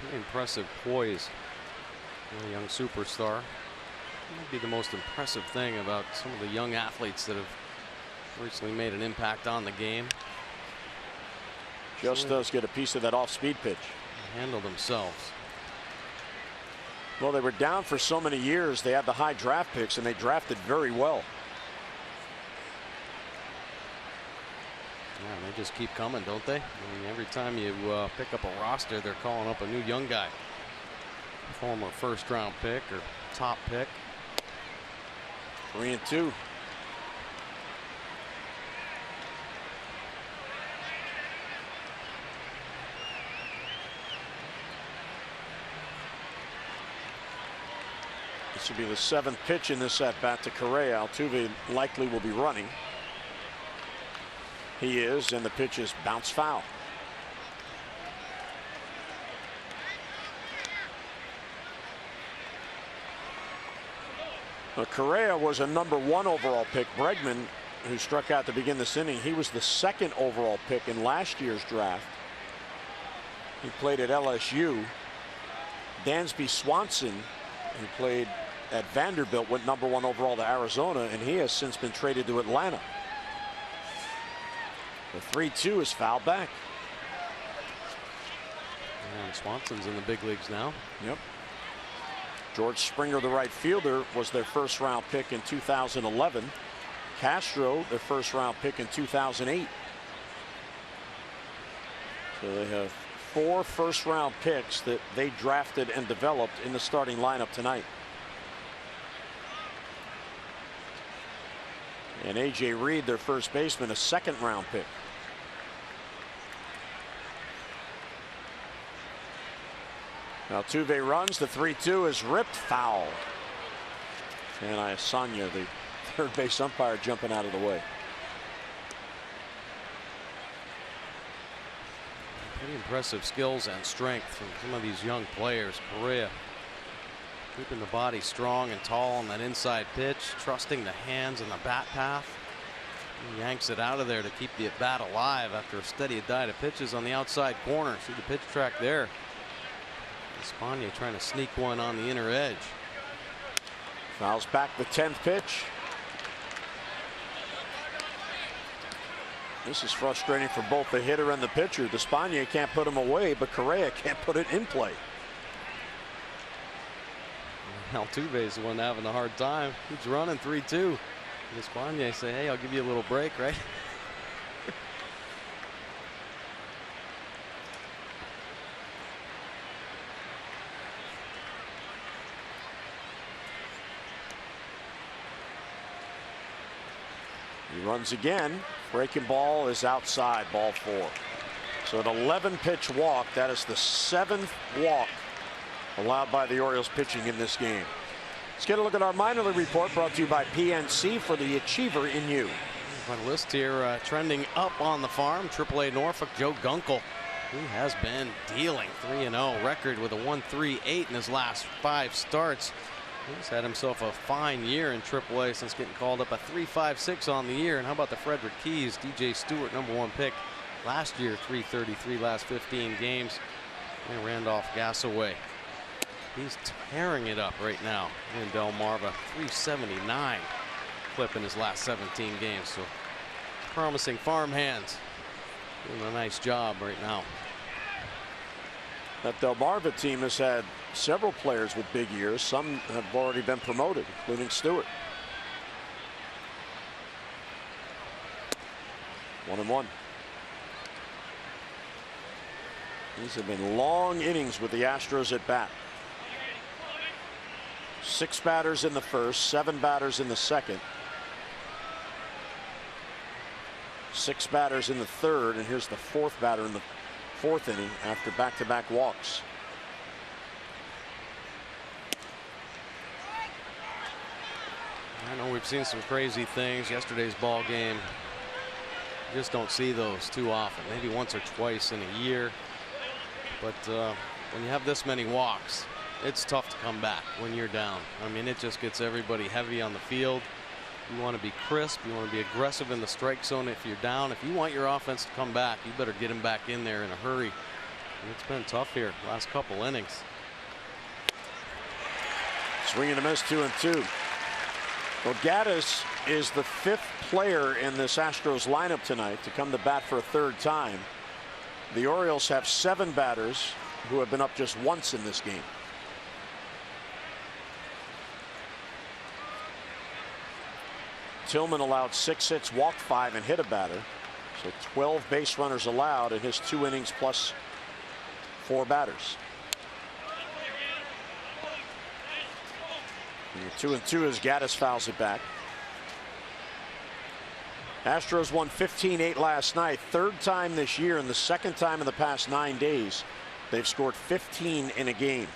[SPEAKER 2] Pretty impressive poise. A young superstar. Might be the most impressive thing about some of the young athletes that have recently made an impact on the game.
[SPEAKER 1] Just does get a piece of that off-speed pitch.
[SPEAKER 2] Handle themselves.
[SPEAKER 1] Well, they were down for so many years. They had the high draft picks, and they drafted very well.
[SPEAKER 2] Yeah, they just keep coming, don't they? I mean, every time you pick up a roster, they're calling up a new young guy. Former first-round pick or top pick.
[SPEAKER 1] 3-2. This will be the 7th pitch in this at-bat to Correa. Altuve likely will be running. He is, and the pitch is bounce foul. Well, Correa was a #1 overall pick. Bregman, who struck out to begin this inning, he was the 2nd overall pick in last year's draft. He played at LSU. Dansby Swanson, who played at Vanderbilt, went #1 overall to Arizona, and he has since been traded to Atlanta. The 3-2 is fouled back.
[SPEAKER 2] And Swanson's in the big leagues now.
[SPEAKER 1] Yep. George Springer, the right fielder, was their first-round pick in 2011. Castro, their first-round pick in 2008. So they have 4 first-round picks that they drafted and developed in the starting lineup tonight. And A.J. Reed, their first baseman, a second-round pick. Altuve runs. The 3-2 is ripped foul. And Isanya, the third base umpire, jumping out of the way.
[SPEAKER 2] Pretty impressive skills and strength from some of these young players. Correa keeping the body strong and tall on that inside pitch, trusting the hands and the bat path. He yanks it out of there to keep the at bat alive after a steady diet of pitches on the outside corner. See the pitch track there. Espana trying to sneak one on the inner edge.
[SPEAKER 1] Fouls back the 10th pitch. This is frustrating for both the hitter and the pitcher. Despaigne can't put him away, but Correa can't put it in play.
[SPEAKER 2] Altuve's the one having a hard time. He's running 3-2. Despaigne say, hey, I'll give you a little break, right?
[SPEAKER 1] He runs again. Breaking ball is outside, ball 4. So an 11-pitch walk. That is the 7th walk allowed by the Orioles pitching in this game. Let's get a look at our minor league report, brought to you by PNC for the achiever in you.
[SPEAKER 2] My list here trending up on the farm. AAA Norfolk, Joe Gunkel. He has been dealing. 3-0 record with a 1.38 in his last 5 starts. He's had himself a fine year in AAA since getting called up, a 3.56 on the year. And how about the Frederick Keys, DJ Stewart, #1 pick last year, 3.33 last 15 games. And Randolph Gassaway. He's tearing it up right now in Delmarva. 3.79 clip in his last 17 games. So promising farm hands. Doing a nice job right now.
[SPEAKER 1] That Delmarva team has had several players with big years. Some have already been promoted, including Stewart. 1-1. These have been long innings with the Astros at bat. 6 batters in the first, 7 batters in the second, 6 batters in the third, and here's the 4th batter in the 4th inning after back-to-back walks.
[SPEAKER 2] I know we've seen some crazy things. Yesterday's ball game, you just don't see those too often. Maybe once or twice in a year. But when you have this many walks, it's tough to come back when you're down. I mean, it just gets everybody heavy on the field. You want to be crisp. You want to be aggressive in the strike zone if you're down. If you want your offense to come back, you better get them back in there in a hurry. And it's been tough here last couple innings.
[SPEAKER 1] Swing and a miss, 2-2. Well, Gaddis is the 5th player in this Astros lineup tonight to come to bat for a 3rd time. The Orioles have 7 batters who have been up just once in this game. Tillman allowed 6 hits, walked 5, and hit a batter. So 12 base runners allowed in his 2 innings plus 4 batters. And 2-2 as Gaddis fouls it back. Astros won 15-8 last night. 3rd time this year and the 2nd time in the past 9 days they've scored 15 in a game.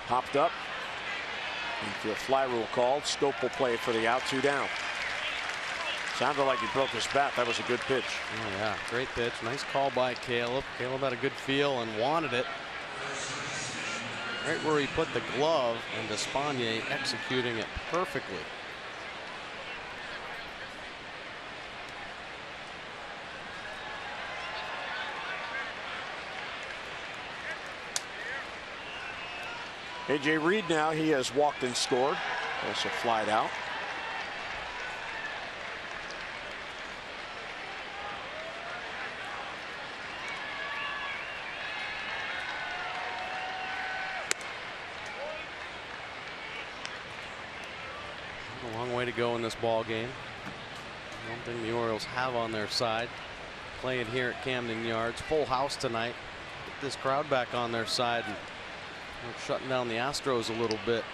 [SPEAKER 1] Popped up into a fly rule called. Scope will play for the out, 2 down. Sounded like he broke his bat. That was a good pitch.
[SPEAKER 2] Oh, yeah, great pitch. Nice call by Caleb. Caleb had a good feel and wanted it. Right where he put the glove, and Despaigne executing it perfectly.
[SPEAKER 1] A.J. Reed now, he has walked and scored. Also flied out.
[SPEAKER 2] A long way to go in this ball game. One thing the Orioles have on their side, playing here at Camden Yards. Full house tonight. Get this crowd back on their side. And we're shutting down the Astros a little bit.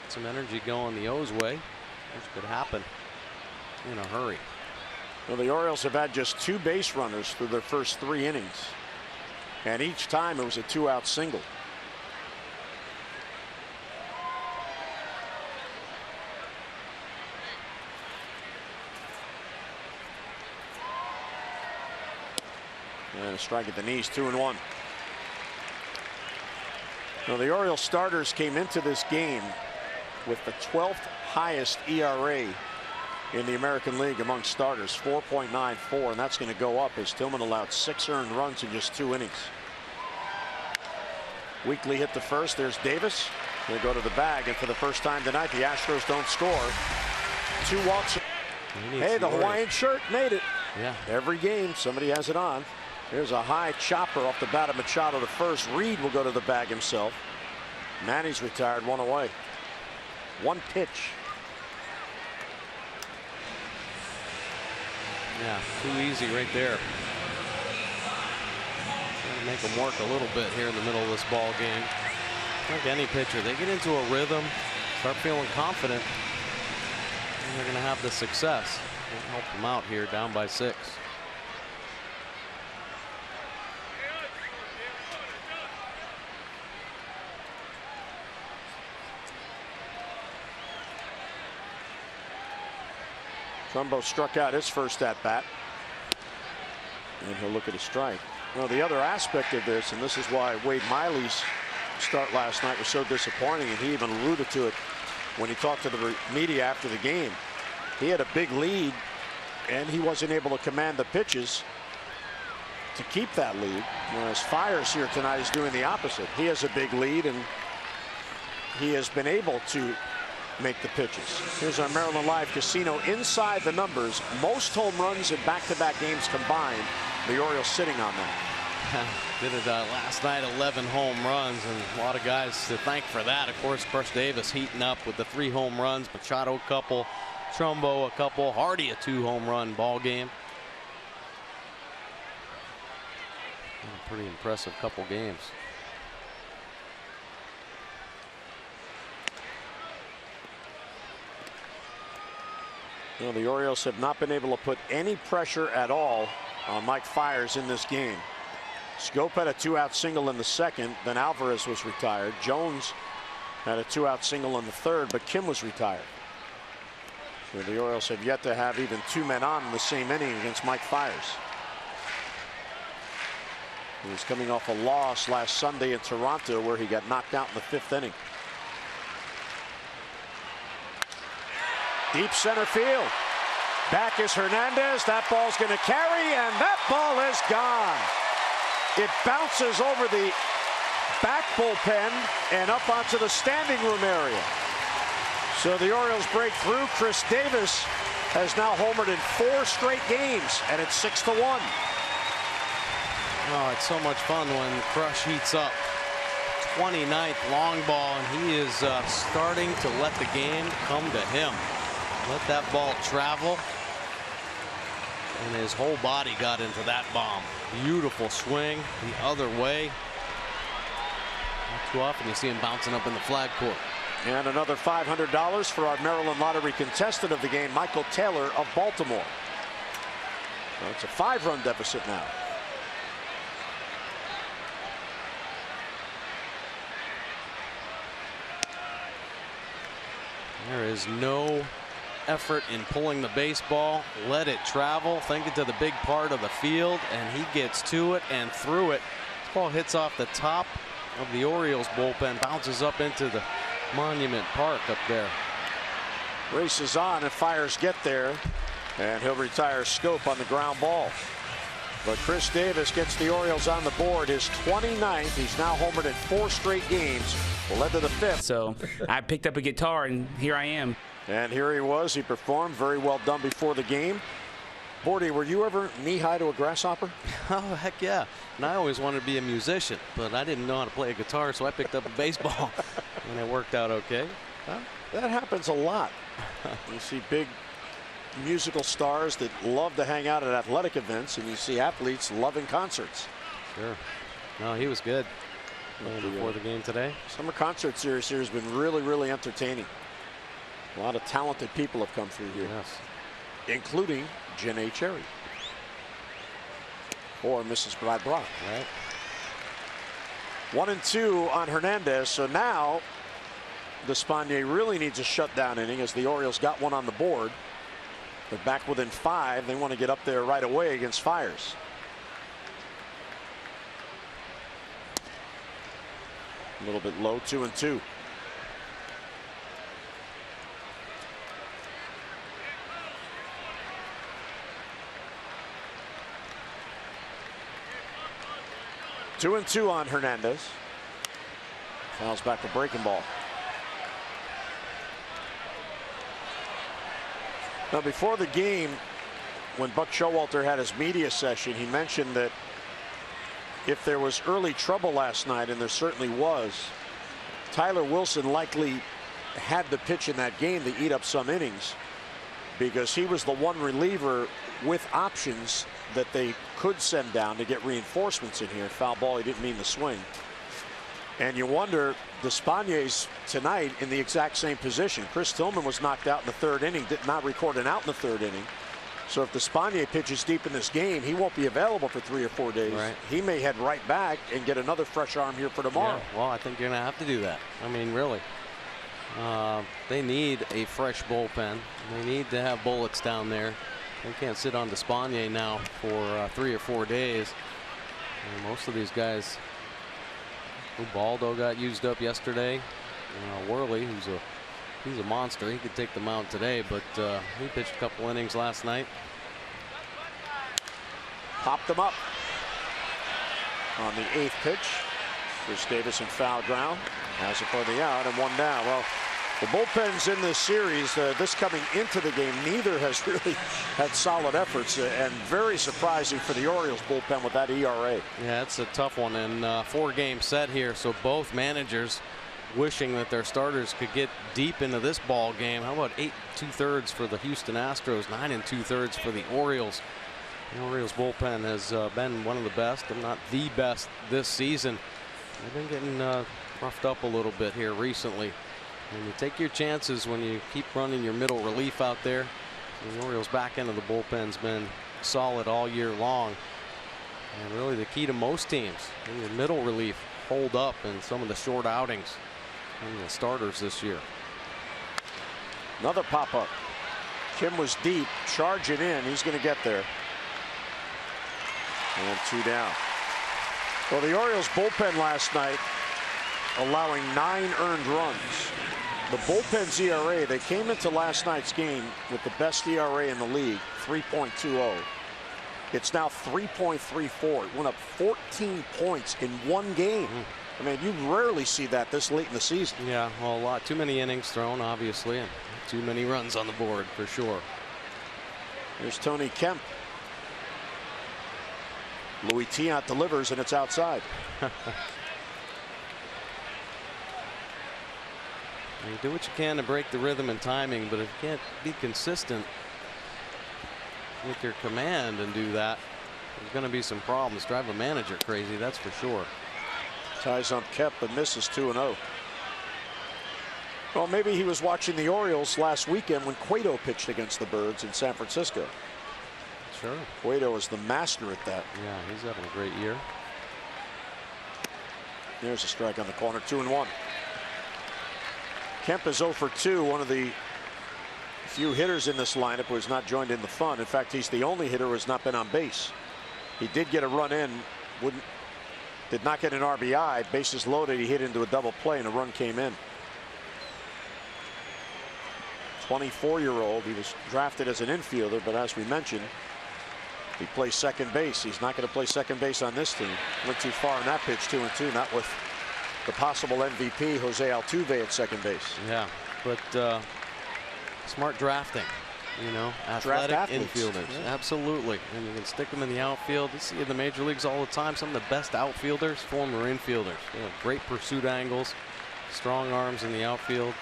[SPEAKER 2] Some energy going the O's way, which could happen in a hurry.
[SPEAKER 1] Well, the Orioles have had just 2 base runners through their first 3 innings. And each time it was a 2-out single. And a strike at the knees, 2-1. Now, the Orioles starters came into this game with the 12th highest ERA in the American League among starters, 4.94, and that's going to go up as Tillman allowed 6 earned runs in just 2 innings. Weekly hit the first. There's Davis. They go to the bag, and for the first time tonight, the Astros don't score. 2 walks. Hey, the Hawaiian shirt made it.
[SPEAKER 2] Yeah.
[SPEAKER 1] Every game, somebody has it on. Here's a high chopper off the bat of Machado to first. Reed will go to the bag himself. Manny's retired, 1 away. 1 pitch.
[SPEAKER 2] Yeah, too easy right there. Trying to make them work a little bit here in the middle of this ball game. Like any pitcher, they get into a rhythm, start feeling confident, and they're going to have the success. It'll help them out here, down by 6.
[SPEAKER 1] Trumbo struck out his first at bat. And he'll look at a strike. Well, the other aspect of this, and this is why Wade Miley's start last night was so disappointing, and he even alluded to it when he talked to the media after the game. He had a big lead, and he wasn't able to command the pitches to keep that lead. Whereas Fiers here tonight is doing the opposite. He has a big lead, and he has been able to make the pitches. Here's our Maryland Live Casino inside the numbers. Most home runs in back-to-back games combined. The Orioles sitting on that.
[SPEAKER 2] Did it last night, 11 home runs, and a lot of guys to thank for that. Of course, Chris Davis heating up with the 3 home runs. Machado a couple, Trumbo a couple, Hardy a 2 home run ball game. A pretty impressive couple games.
[SPEAKER 1] Well, the Orioles have not been able to put any pressure at all on Mike Fiers in this game. Scope had a 2-out single in the second. Then Alvarez was retired. Jones had a 2-out single in the third, but Kim was retired. So the Orioles have yet to have even 2 men on in the same inning against Mike Fiers. He was coming off a loss last Sunday in Toronto where he got knocked out in the 5th inning. Deep center field. Back is Hernandez. That ball's going to carry, and that ball is gone. It bounces over the back bullpen and up onto the standing room area. So the Orioles break through. Chris Davis has now homered in 4 straight games, and it's 6-1.
[SPEAKER 2] Oh, it's so much fun when Crush heats up. 29th long ball, and he is starting to let the game come to him. Let that ball travel, and his whole body got into that bomb. Beautiful swing the other way. Not too often you see him bouncing up in the flag court.
[SPEAKER 1] And another $500 for our Maryland Lottery contestant of the game, Michael Taylor of Baltimore. So it's a 5-run deficit now.
[SPEAKER 2] There is no effort in pulling the baseball. Let it travel, think it to the big part of the field, and he gets to it and through it. This ball hits off the top of the Orioles bullpen, bounces up into the Monument Park up there.
[SPEAKER 1] Races on and Fiers get there, and he'll retire Scope on the ground ball. But Chris Davis gets the Orioles on the board, his 29th. He's now homered in 4 straight games, led to the 5th.
[SPEAKER 3] So I picked up a guitar, and here I am.
[SPEAKER 1] And here he was. He performed very well done before the game. Bordy, were you ever knee-high to a grasshopper?
[SPEAKER 2] Oh, heck yeah. And I always wanted to be a musician, but I didn't know how to play a guitar, so I picked up a baseball, and it worked out okay.
[SPEAKER 1] That happens a lot. You see big musical stars that love to hang out at athletic events, and you see athletes loving concerts.
[SPEAKER 2] Sure. No, he was good before the game today.
[SPEAKER 1] Summer concert series here has been really, really entertaining. A lot of talented people have come through here.
[SPEAKER 2] Yes.
[SPEAKER 1] Including Janae Cherry. Or Mrs. Brad Brock.
[SPEAKER 2] Right.
[SPEAKER 1] 1-2 on Hernandez. So now Despaigne really needs a shutdown inning, as the Orioles got one on the board. They're back within 5. They want to get up there right away against Fires. A little bit low, 2-2. Two and two on Hernandez. Fouls back to breaking ball. Now, before the game, when Buck Showalter had his media session, he mentioned that if there was early trouble last night, and there certainly was, Tyler Wilson likely had to pitch in that game to eat up some innings, because he was the one reliever with options that they could send down to get reinforcements in here. Foul ball, he didn't mean to swing. And you wonder, Despaigne's tonight in the exact same position. Chris Tillman was knocked out in the 3rd inning, did not record an out in the 3rd inning. So if Despaigne pitches deep in this game, he won't be available for 3 or 4 days.
[SPEAKER 2] Right.
[SPEAKER 1] He may head right back and get another fresh arm here for tomorrow.
[SPEAKER 2] Yeah, well, I think you're going to have to do that. I mean, really. They need a fresh bullpen. They need to have bullets down there. They can't sit on Despaigne now for 3 or 4 days. And most of these guys, Ubaldo got used up yesterday. Worley, he's a monster. He could take the mound today, but he pitched a couple innings last night.
[SPEAKER 1] Popped them up on the 8th pitch. Chris Davis in foul ground. Has it for the out and 1 down. Well, the bullpens in this series, this coming into the game, neither has really had solid efforts, and very surprising for the Orioles bullpen with that ERA.
[SPEAKER 2] Yeah, it's a tough one, and 4-game set here, so both managers wishing that their starters could get deep into this ball game. How about 8 2/3 for the Houston Astros, 9 2/3 for the Orioles. The Orioles bullpen has been one of the best, if not the best, this season. They've been getting roughed up a little bit here recently. And you take your chances when you keep running your middle relief out there. The Orioles back end of the bullpen's been solid all year long. And really the key to most teams, your middle relief hold up in some of the short outings and the starters this year.
[SPEAKER 1] Another pop-up. Kim was deep, charging in. He's going to get there. And 2 down. Well, the Orioles bullpen last night allowing 9 earned runs. The bullpen's ERA, they came into last night's game with the best ERA in the league, 3.20. It's now 3.34. It went up 14 points in 1 game. I mean, you rarely see that this late in the season.
[SPEAKER 2] Yeah, well, a lot too many innings thrown, obviously, and too many runs on the board for sure.
[SPEAKER 1] There's Tony Kemp. Louis Tiant delivers, and it's outside.
[SPEAKER 2] You do what you can to break the rhythm and timing, but if you can't be consistent with your command and do that, there's going to be some problems. Drive a manager crazy, that's for sure.
[SPEAKER 1] Ties up Kemp but misses 2-0. Well, maybe he was watching the Orioles last weekend when Cueto pitched against the Birds in San Francisco.
[SPEAKER 2] Sure.
[SPEAKER 1] Cueto is the master at that.
[SPEAKER 2] Yeah, he's having a great year.
[SPEAKER 1] There's a strike on the corner, 2-1. Kemp is 0 for 2, one of the few hitters in this lineup who has not joined in the fun. In fact, he's the only hitter who has not been on base. He did get a run in, did not get an RBI. Bases loaded, he hit into a double play, and a run came in. 24-year-old. He was drafted as an infielder, but as we mentioned, he plays second base. He's not going to play second base on this team. Went too far on that pitch, 2-2, not with the possible MVP Jose Altuve at second base.
[SPEAKER 2] Yeah, but smart drafting, you know, athletic infielders. Yeah. Absolutely. And you can stick them in the outfield. You see in the major leagues all the time, some of the best outfielders, former infielders. They have great pursuit angles, strong arms in the outfield.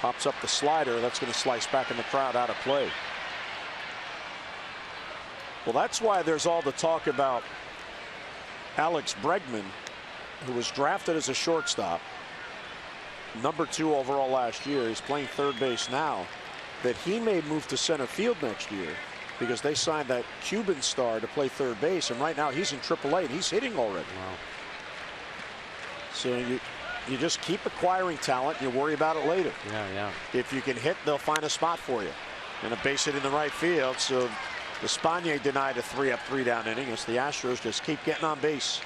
[SPEAKER 1] Pops up the slider. That's going to slice back in the crowd, out of play. Well, that's why there's all the talk about Alex Bregman, who was drafted as a shortstop, #2 overall last year. He's playing third base now. That he may move to center field next year because they signed that Cuban star to play third base, and right now he's in AAA and he's hitting already.
[SPEAKER 2] Wow.
[SPEAKER 1] So you just keep acquiring talent. You worry about it later.
[SPEAKER 2] Yeah.
[SPEAKER 1] If you can hit, they'll find a spot for you and a base hit in the right field. So the Espana denied a 3-up, 3-down inning as the Astros just keep getting on base.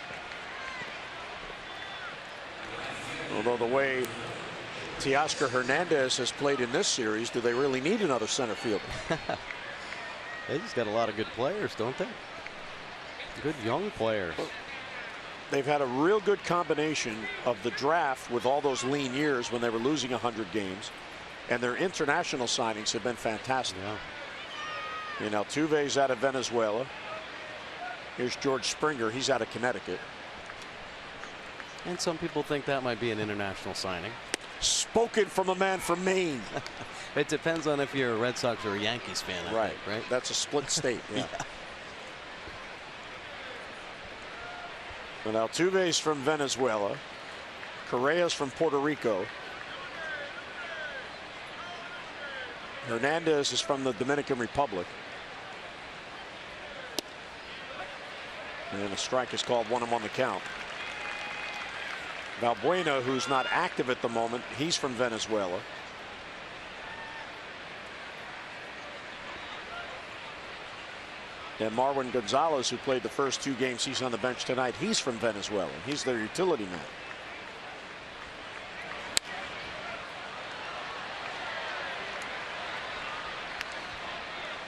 [SPEAKER 1] Although the way Teoscar Hernandez has played in this series, do they really need another center fielder?
[SPEAKER 2] They just got a lot of good players, don't they? Good young players.
[SPEAKER 1] They've had a real good combination of the draft with all those lean years when they were losing 100 games, and their international signings have been fantastic.
[SPEAKER 2] Yeah.
[SPEAKER 1] You know, Altuve's out of Venezuela. Here's George Springer. He's out of Connecticut.
[SPEAKER 2] And some people think that might be an international signing.
[SPEAKER 1] Spoken from a man from Maine.
[SPEAKER 2] It depends on if you're a Red Sox or a Yankees fan. I think, right?
[SPEAKER 1] That's a split state. Yeah. And Altuve's from Venezuela. Correa's from Puerto Rico. Hernandez is from the Dominican Republic. And a strike is called, 1-1 on the count. Valbuena, who's not active at the moment, he's from Venezuela. And Marwin Gonzalez, who played the first 2 games, he's on the bench tonight. He's from Venezuela. He's their utility man.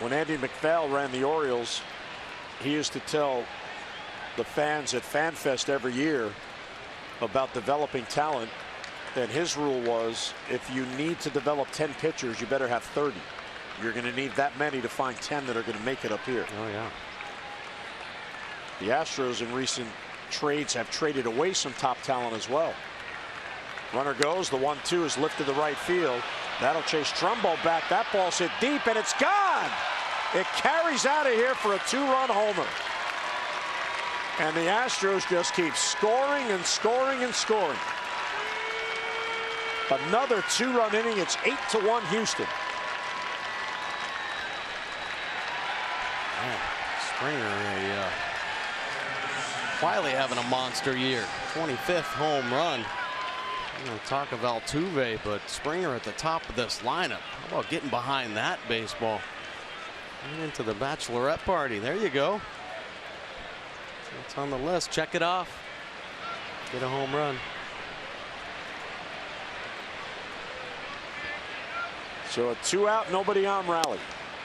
[SPEAKER 1] When Andy McPhail ran the Orioles, he used to tell the fans at FanFest every year about developing talent. And his rule was, if you need to develop 10 pitchers, you better have 30. You're going to need that many to find 10 that are going to make it up here.
[SPEAKER 2] Oh, yeah.
[SPEAKER 1] The Astros in recent trades have traded away some top talent as well. Runner goes. The 1-2 is lifted to right field. That'll chase Trumbo back. That ball's hit deep, and it's gone. It carries out of here for a 2-run homer. And the Astros just keep scoring and scoring and scoring. Another 2-run inning. It's 8-1 Houston.
[SPEAKER 2] Man, Springer quietly having a monster year. 25th home run. I'm going to talk of Altuve, but Springer at the top of this lineup. How about getting behind that baseball? Right into the bachelorette party. There you go. It's on the list. Check it off. Get a home run.
[SPEAKER 1] So a 2-out, nobody on rally.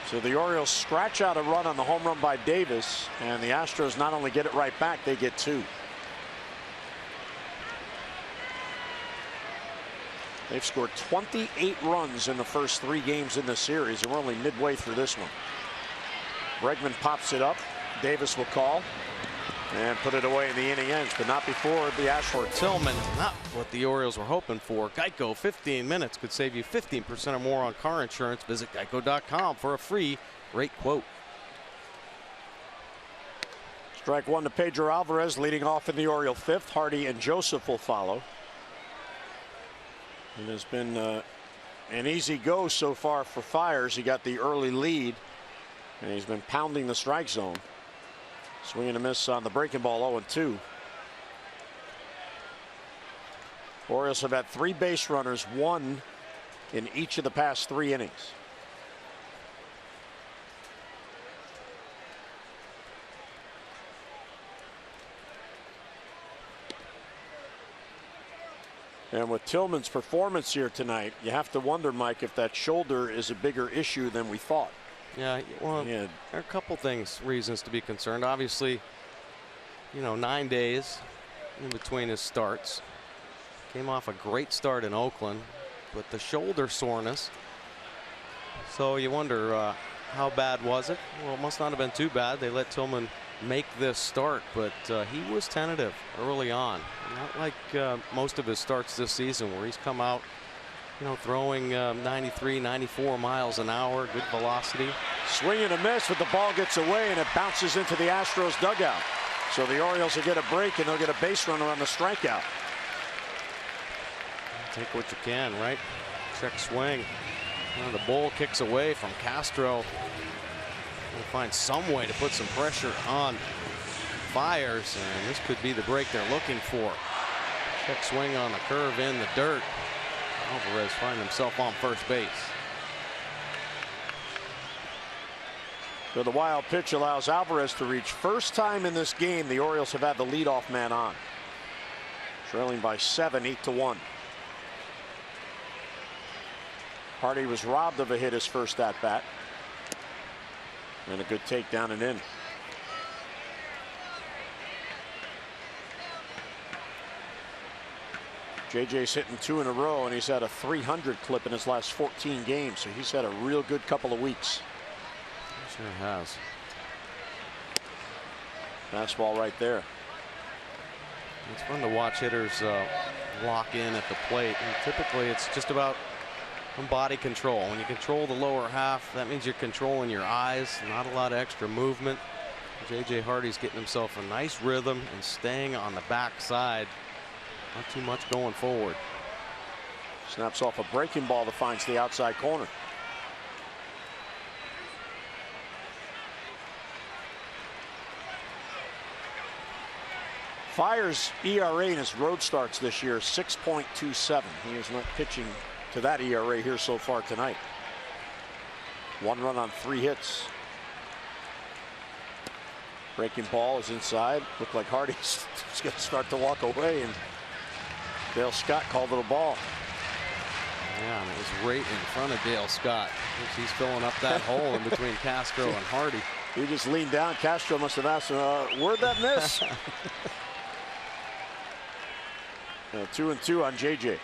[SPEAKER 1] So the Orioles scratch out a run on the home run by Davis, and the Astros not only get it right back, they get 2. They've scored 28 runs in the first 3 games in the series, and we're only midway through this one. Bregman pops it up. Davis will call and put it away in the inning ends, but not before the Astros.
[SPEAKER 2] Tillman, not what the Orioles were hoping for. Geico, 15 minutes could save you 15% or more on car insurance. Visit geico.com for a free rate quote.
[SPEAKER 1] Strike 1 to Pedro Alvarez, leading off in the Oriole 5th. Hardy and Joseph will follow. It has been an easy go so far for Fiers. He got the early lead, and he's been pounding the strike zone. Swing and a miss on the breaking ball, 0-2. Orioles have had 3 base runners, 1 in each of the past 3 innings. And with Tillman's performance here tonight, you have to wonder, Mike, if that shoulder is a bigger issue than we thought.
[SPEAKER 2] Yeah, well, there are a couple reasons to be concerned. Obviously, 9 days in between his starts. Came off a great start in Oakland, but the shoulder soreness. So you wonder, how bad was it? Well, it must not have been too bad. They let Tillman make this start, but he was tentative early on. Not like most of his starts this season, where he's come out You know, throwing 93, 94 miles an hour, good velocity.
[SPEAKER 1] Swing and a miss, but the ball gets away and it bounces into the Astros dugout. So the Orioles will get a break and they'll get a base runner on the strikeout.
[SPEAKER 2] Take what you can, right? Check swing. Well, the bull kicks away from Castro. We'll find some way to put some pressure on Fiers, and this could be the break they're looking for. Check swing on the curve in the dirt. Alvarez finds himself on first base.
[SPEAKER 1] So the wild pitch allows Alvarez to reach. First time in this game the Orioles have had the leadoff man on. Trailing by 7, 8-1. Hardy was robbed of a hit his first at bat. And a good takedown and in. JJ's hitting 2 in a row, and he's had a 300 clip in his last 14 games. So he's had a real good couple of weeks.
[SPEAKER 2] Sure has.
[SPEAKER 1] Fastball right there.
[SPEAKER 2] It's fun to watch hitters lock in at the plate. And typically it's just about body control. When you control the lower half, that means you're controlling your eyes. Not a lot of extra movement. JJ Hardy's getting himself a nice rhythm and staying on the backside. Not too much going forward.
[SPEAKER 1] Snaps off a breaking ball that finds the outside corner. Fiers' ERA in his road starts this year 6.27. He is not pitching to that ERA here so far tonight. 1 run on 3 hits. Breaking ball is inside. Looked like Hardy's going to start to walk away, and Dale Scott called it a ball.
[SPEAKER 2] Yeah, and it was right in front of Dale Scott. He's filling up that hole in between Castro and Hardy.
[SPEAKER 1] He just leaned down. Castro must have asked him, where'd that miss? 2-2 on JJ.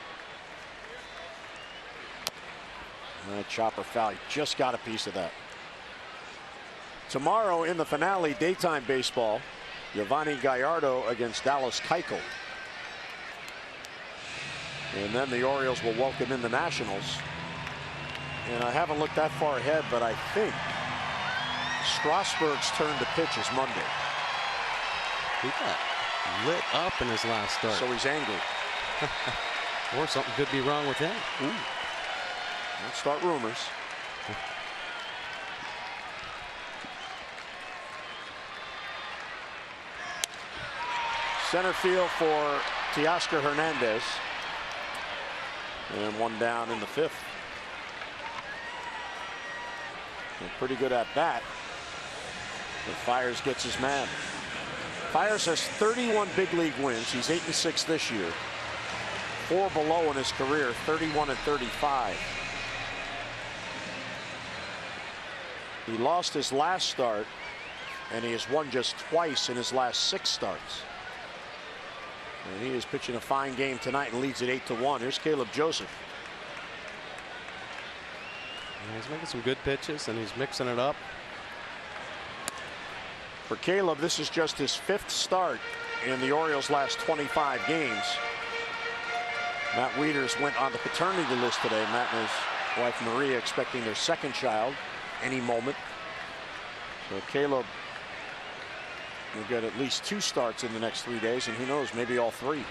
[SPEAKER 1] That chopper foul. He just got a piece of that. Tomorrow in the finale, daytime baseball, Giovanni Gallardo against Dallas Keuchel. And then the Orioles will welcome in the Nationals. And I haven't looked that far ahead, but I think Strasburg's turn to pitch is Monday.
[SPEAKER 2] He got lit up in his last start.
[SPEAKER 1] So he's angry.
[SPEAKER 2] Or something could be wrong with him.
[SPEAKER 1] Ooh. Let's start rumors. Center field for Teoscar Hernandez. And 1 down in the 5th. And pretty good at bat. But Fiers gets his man. Fiers has 31 big league wins. He's 8-6 this year. 4 below in his career, 31-35. He lost his last start, and he has won just twice in his last 6 starts. And he is pitching a fine game tonight and leads at 8-1. Here's Caleb Joseph.
[SPEAKER 2] Yeah, he's making some good pitches, and he's mixing it up.
[SPEAKER 1] For Caleb, this is just his 5th start in the Orioles' last 25 games. Matt Wieters went on the paternity list today. Matt and his wife Maria expecting their 2nd child any moment. So Caleb will get at least 2 starts in the next 3 days, and who knows, maybe all 3.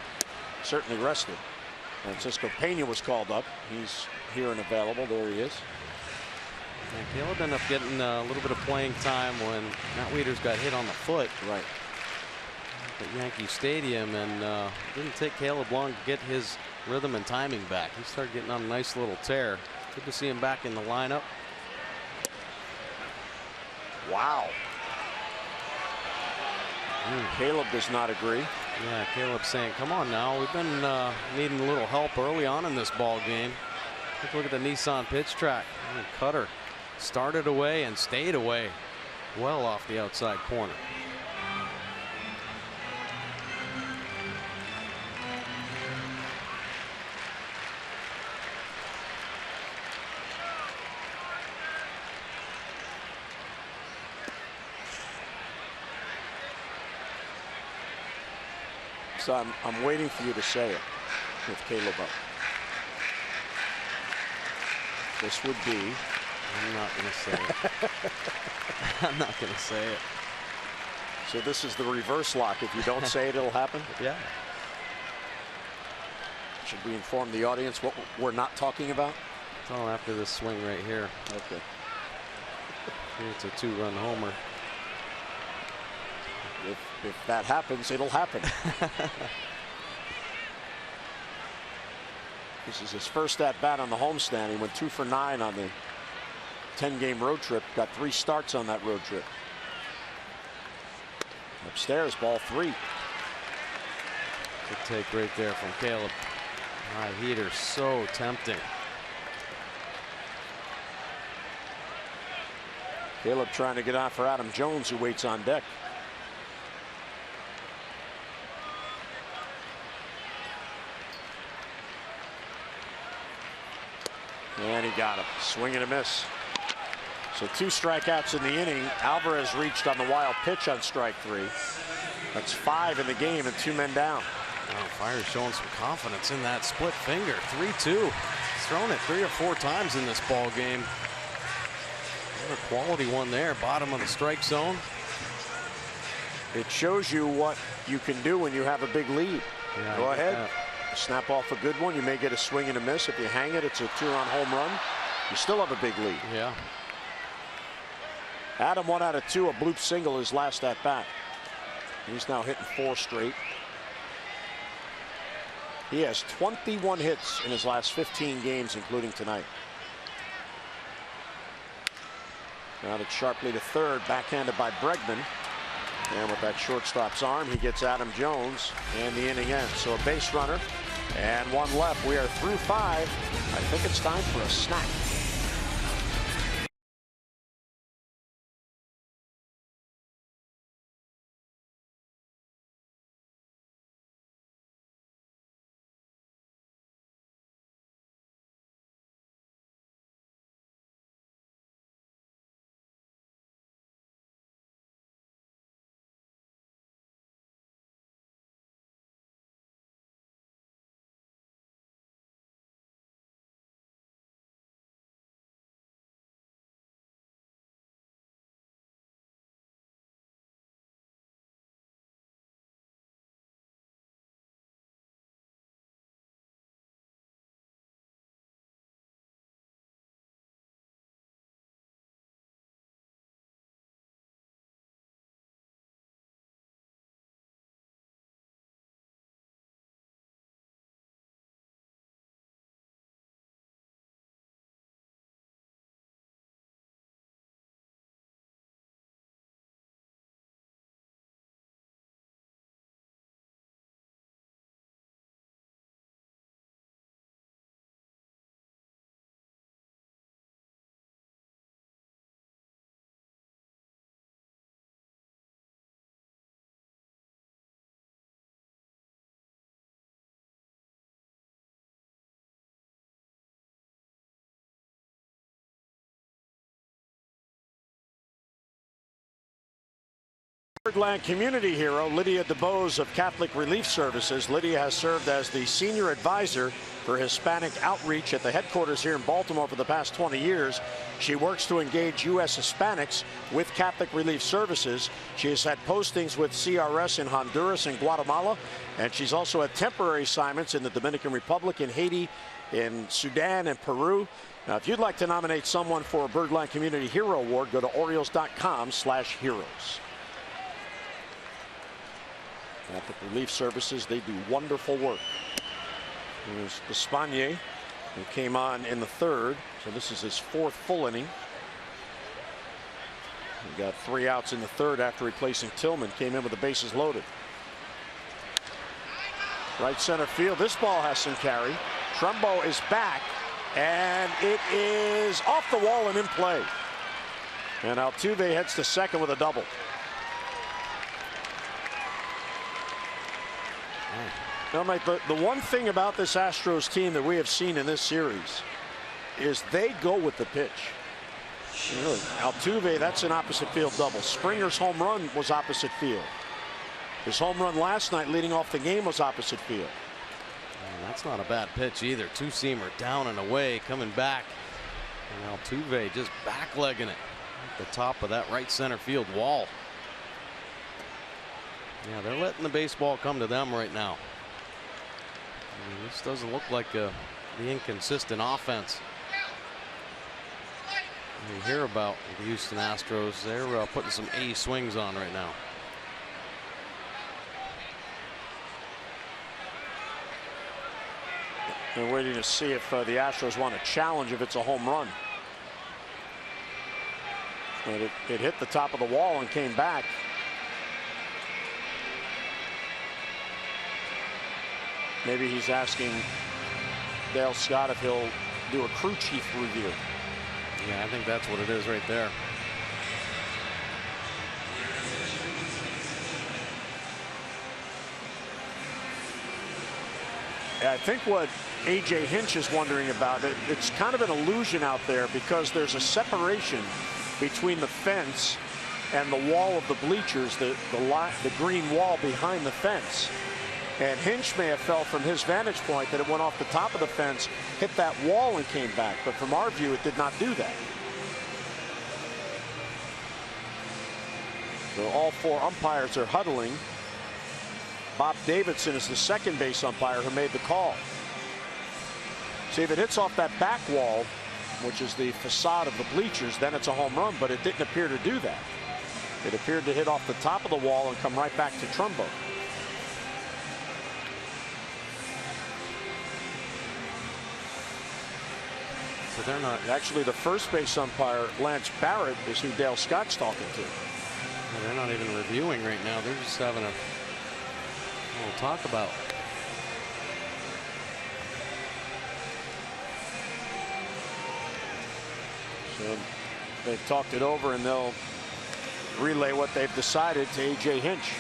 [SPEAKER 1] Certainly rested. Francisco Pena was called up. He's here and available. There he is.
[SPEAKER 2] And Caleb ended up getting a little bit of playing time when Matt Wieters got hit on the foot.
[SPEAKER 1] Right.
[SPEAKER 2] At Yankee Stadium, and it didn't take Caleb long to get his rhythm and timing back. He started getting on a nice little tear. Good to see him back in the lineup.
[SPEAKER 1] Wow. Caleb does not agree.
[SPEAKER 2] Yeah, Caleb saying, come on now, we've been needing a little help early on in this ball game. Take a look at the Nissan pitch track. Cutter started away and stayed away well off the outside corner.
[SPEAKER 1] So I'm waiting for you to say it with Caleb up. This would be.
[SPEAKER 2] I'm not going to say it. I'm not going to say it.
[SPEAKER 1] So this is the reverse lock. If you don't say it, it'll happen?
[SPEAKER 2] Yeah.
[SPEAKER 1] Should we inform the audience what we're not talking about?
[SPEAKER 2] It's all after this swing right here.
[SPEAKER 1] Okay.
[SPEAKER 2] It's a 2-run homer.
[SPEAKER 1] If that happens, it'll happen. This is his first at bat on the homestand. He went 2 for 9 on the 10-game road trip. Got 3 starts on that road trip. Upstairs, ball 3.
[SPEAKER 2] Good take right there from Caleb. High heater, so tempting.
[SPEAKER 1] Caleb trying to get on for Adam Jones, who waits on deck. And he got him. Swing and a miss. So 2 strikeouts in the inning. Alvarez reached on the wild pitch on strike 3. That's 5 in the game and 2 men down.
[SPEAKER 2] Oh, Fire's showing some confidence in that split finger. 3-2. He's thrown it 3 or 4 times in this ball game. Another quality one there, bottom of the strike zone.
[SPEAKER 1] It shows you what you can do when you have a big lead.
[SPEAKER 2] Yeah,
[SPEAKER 1] go ahead. Snap off a good one. You may get a swing and a miss. If you hang it, it's a 2-run home run. You still have a big lead.
[SPEAKER 2] Yeah.
[SPEAKER 1] Adam 1 out of 2, a bloop single his last at bat. He's now hitting 4 straight. He has 21 hits in his last 15 games, including tonight. Grounded sharply to third, backhanded by Bregman. And with that shortstop's arm, he gets Adam Jones, and the inning ends. So a base runner and 1 left. We are through 5. I think it's time for a snack. Birdland community hero Lydia DeBose of Catholic Relief Services. Lydia has served as the senior advisor for Hispanic outreach at the headquarters here in Baltimore for the past 20 years. She works to engage U.S. Hispanics with Catholic Relief Services. She has had postings with CRS in Honduras and Guatemala, and she's also had temporary assignments in the Dominican Republic, in Haiti, in Sudan, and Peru. Now, if you'd like to nominate someone for a Birdland Community Hero Award, go to Orioles.com/heroes. Catholic Relief Services, they do wonderful work. There's Espanier, who came on in the 3rd, so this is his 4th full inning. He got 3 outs in the 3rd after replacing Tillman. Came in with the bases loaded. Right center field. This ball has some carry. Trumbo is back, and it is off the wall and in play. And Altuve heads to second with a double. Now, Mike, the one thing about this Astros team that we have seen in this series is they go with the pitch. Really, Altuve, that's an opposite field double. Springer's home run was opposite field. His home run last night leading off the game was opposite field.
[SPEAKER 2] That's not a bad pitch either. Two-seamer down and away, coming back. And Altuve just backlegging it at the top of that right center field wall. Yeah, they're letting the baseball come to them right now. I mean, this doesn't look like the inconsistent offense you hear about the Houston Astros. They're putting some A swings on right now.
[SPEAKER 1] They're waiting to see if the Astros want to challenge if it's a home run. But it hit the top of the wall and came back. Maybe he's asking Dale Scott if he'll do a crew chief review.
[SPEAKER 2] Yeah, I think that's what it is right there.
[SPEAKER 1] I think what A.J. Hinch is wondering about, it's kind of an illusion out there because there's a separation between the fence and the wall of the bleachers, the green wall behind the fence. And Hinch may have felt from his vantage point that it went off the top of the fence, hit that wall and came back. But from our view, it did not do that. So all four umpires are huddling. Bob Davidson is the second base umpire who made the call. See, if it hits off that back wall, which is the facade of the bleachers, then it's a home run, but it didn't appear to do that. It appeared to hit off the top of the wall and come right back to Trumbo.
[SPEAKER 2] So they're not.
[SPEAKER 1] Actually, the first base umpire, Lance Barrett, is who Dale Scott's talking to.
[SPEAKER 2] Well, they're not even reviewing right now. They're just having a little talk about.
[SPEAKER 1] So they've talked it over and they'll relay what they've decided to A.J. Hinch.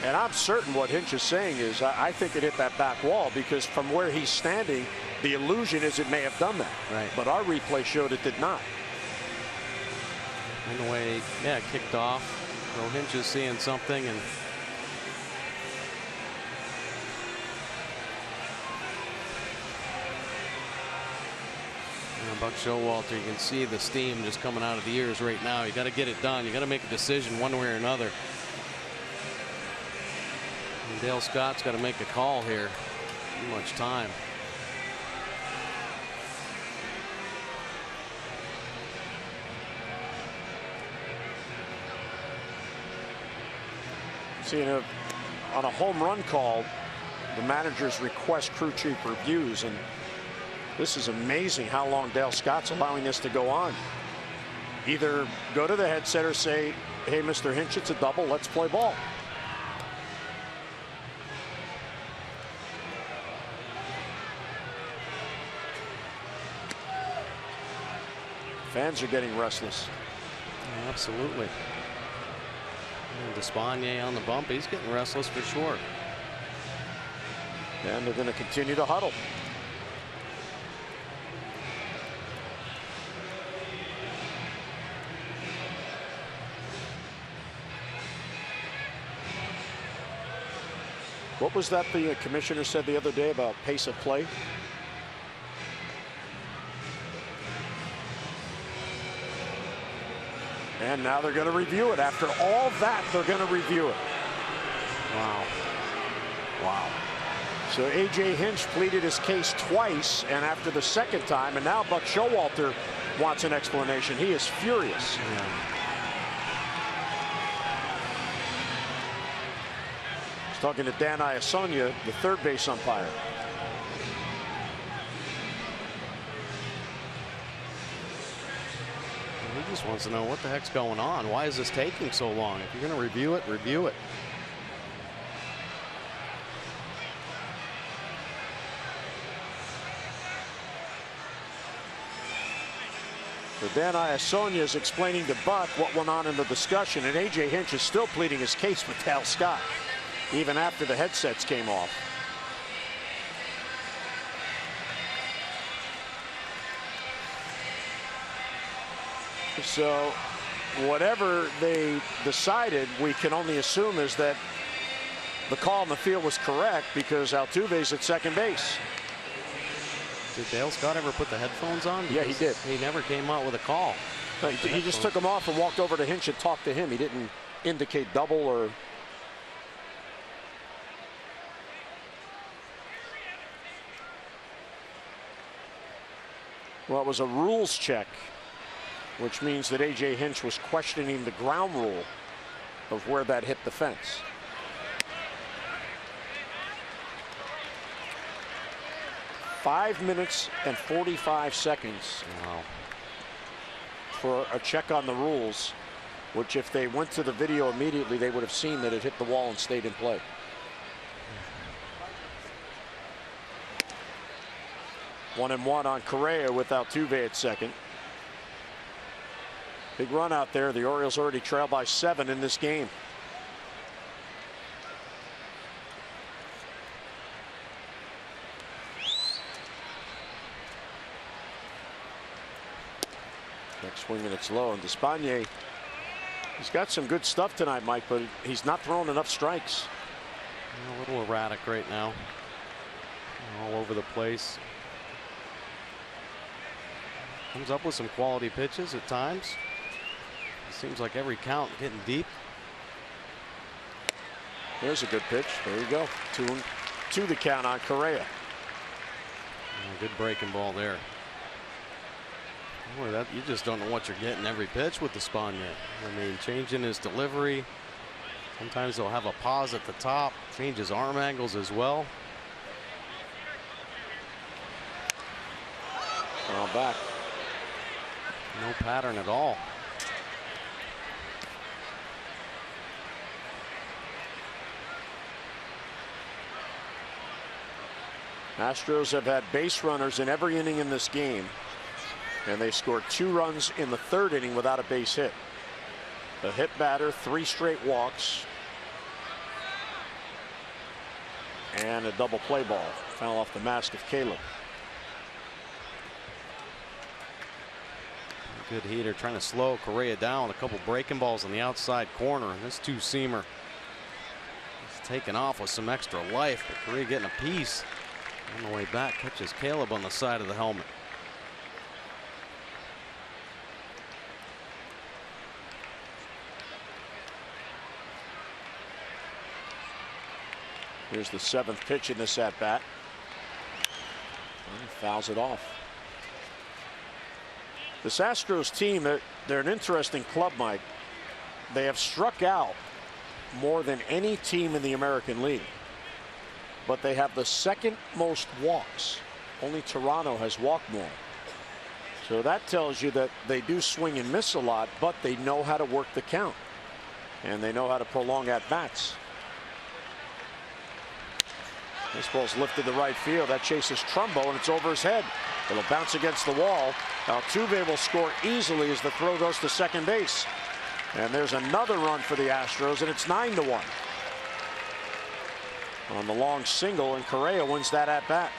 [SPEAKER 1] And I'm certain what Hinch is saying is I think it hit that back wall because from where he's standing, the illusion is it may have done that.
[SPEAKER 2] Right.
[SPEAKER 1] But our replay showed it did not.
[SPEAKER 2] In the way, yeah, it kicked off. So Hinch is seeing something and. Buck Showalter, you can see the steam just coming out of the ears right now. You got to get it done. You got to make a decision one way or another. And Dale Scott's got to make a call here. Too much time.
[SPEAKER 1] See, on a home run call, the managers request crew chief reviews, and this is amazing how long Dale Scott's allowing this to go on. Either go to the headset or say, hey, Mr. Hinch, it's a double, let's play ball. Fans are getting restless.
[SPEAKER 2] Absolutely. And Despaigne on the bump, he's getting restless for sure.
[SPEAKER 1] And they're going to continue to huddle. What was that the commissioner said the other day about pace of play? And now they're going to review it. After all that, they're going to review it.
[SPEAKER 2] Wow.
[SPEAKER 1] Wow. So A.J. Hinch pleaded his case twice, and after the second time, and now Buck Showalter wants an explanation. He is furious.
[SPEAKER 2] Yeah.
[SPEAKER 1] He's talking to Dan Iasonia, the third base umpire.
[SPEAKER 2] He just wants to know what the heck's going on. Why is this taking so long? If you're going to review it, review it.
[SPEAKER 1] So Dan Iasonia is explaining to Buck what went on in the discussion, and A.J. Hinch is still pleading his case with Dale Scott, even after the headsets came off. So whatever they decided, we can only assume is that the call in the field was correct because Altuve's at second base.
[SPEAKER 2] Did Dale Scott ever put the headphones on?
[SPEAKER 1] Yeah, he did.
[SPEAKER 2] He never came out with a call.
[SPEAKER 1] He just took them off and walked over to Hinch and talked to him. He didn't indicate double or. Well, it was a rules check, which means that A.J. Hinch was questioning the ground rule of where that hit the fence. Five minutes and 45 seconds.
[SPEAKER 2] Wow.
[SPEAKER 1] For a check on the rules, which if they went to the video immediately, they would have seen that it hit the wall and stayed in play. 1-1 on Correa with Altuve at second. Big run out there. The Orioles already trail by 7 in this game. Next swing and it's low, and Despaigne, he's got some good stuff tonight, Mike, but he's not throwing enough strikes.
[SPEAKER 2] A little erratic right now. All over the place. Comes up with some quality pitches at times. It seems like every count getting deep.
[SPEAKER 1] There's a good pitch. There you go. 2-2 the count on Correa.
[SPEAKER 2] Good breaking ball there. Boy, that you just don't know what you're getting every pitch with Despaigne. I mean, changing his delivery. Sometimes he'll have a pause at the top, change his arm angles as well.
[SPEAKER 1] Well, back.
[SPEAKER 2] No pattern at all.
[SPEAKER 1] Astros have had base runners in every inning in this game, and they scored 2 runs in the 3rd inning without a base hit. A hit batter, 3 straight walks, and a double play ball. Foul off the mask of Caleb.
[SPEAKER 2] Good heater, trying to slow Correa down with a couple breaking balls on the outside corner. This 2-seamer is taking off with some extra life, but Correa getting a piece. On the way back, catches Caleb on the side of the helmet.
[SPEAKER 1] Here's the 7th pitch in this at bat. And he fouls it off. This Astros team, they're an interesting club, Mike. They have struck out more than any team in the American League, but they have the 2nd most walks. Only Toronto has walked more. So that tells you that they do swing and miss a lot, but they know how to work the count, and they know how to prolong at bats. This ball's lifted to right field. That chases Trumbo, and it's over his head. It'll bounce against the wall. Altuve will score easily as the throw goes to second base. And there's another run for the Astros, and it's 9-1. On the long single, and Correa wins that at bat.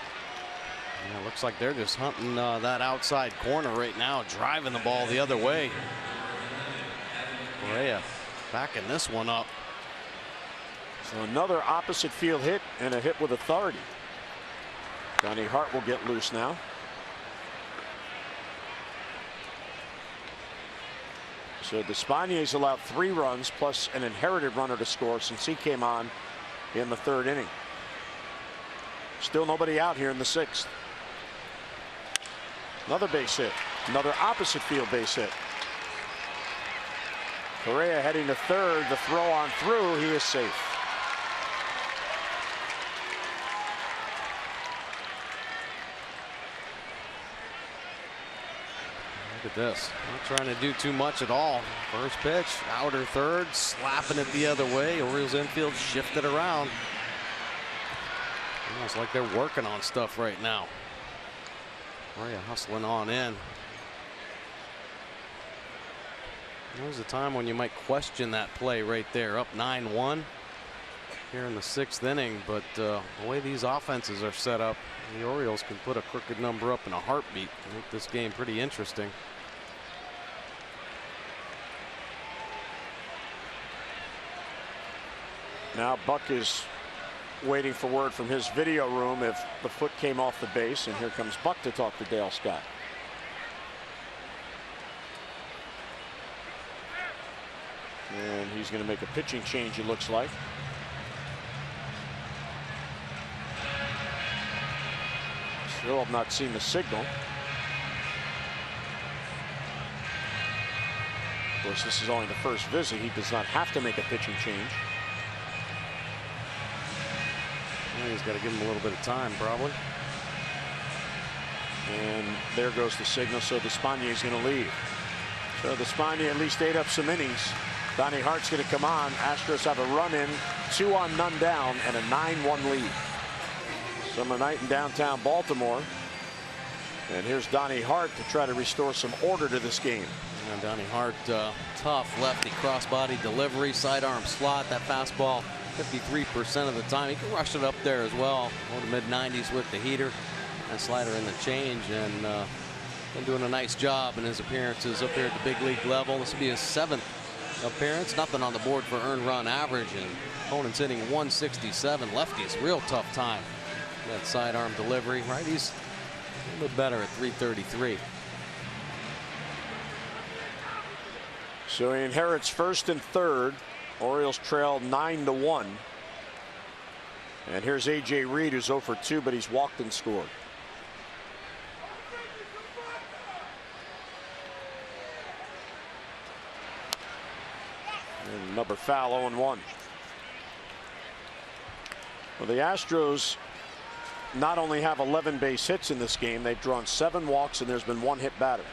[SPEAKER 2] Yeah, looks like they're just hunting that outside corner right now, driving the ball the other way. Correa backing this one up.
[SPEAKER 1] So another opposite field hit, and a hit with authority. Johnny Hart will get loose now. So Despaign's allowed 3 runs plus an inherited runner to score since he came on in the 3rd inning. Still nobody out here in the 6th. Another base hit. Another opposite field base hit. Correa heading to 3rd. The throw on through. He is safe.
[SPEAKER 2] Look at this. Not trying to do too much at all. First pitch, outer 3rd, slapping it the other way. Orioles infield shifted around. Almost like they're working on stuff right now. Correa hustling on in. There's a time when you might question that play right there. Up 9-1 here in the 6th inning, but the way these offenses are set up, the Orioles can put a crooked number up in a heartbeat. Make this game pretty interesting.
[SPEAKER 1] Now Buck is waiting for word from his video room if the foot came off the base. And here comes Buck to talk to Dale Scott. And he's going to make a pitching change, it looks like. Still have not seen the signal. Of course, this is only the first visit. He does not have to make a pitching change.
[SPEAKER 2] Well, he's got to give him a little bit of time, probably.
[SPEAKER 1] And there goes the signal. So Despaigne is going to leave. So Despaigne at least ate up some innings. Donnie Hart's going to come on. Astros have a run in, 2 on, none down, and a 9-1 lead. Summer night in downtown Baltimore. And here's Donnie Hart to try to restore some order to this game.
[SPEAKER 2] And Donnie Hart, tough lefty crossbody delivery, sidearm slot. That fastball 53% of the time. He can rush it up there as well. Over the mid-90s with the heater and slider in the change. And been doing a nice job in his appearances up here at the big league level. This will be his 7th appearance. Nothing on the board for earned run average. And opponent's hitting 167. Lefties, real tough time. That sidearm delivery. Righties a little bit better at 333.
[SPEAKER 1] So he inherits first and third. Orioles trail 9-1. And here's A.J. Reed, who's 0 for 2, but he's walked and scored. And another foul, 0-1. Well, the Astros not only have 11 base hits in this game, they've drawn 7 walks, and there's been 1 hit batter.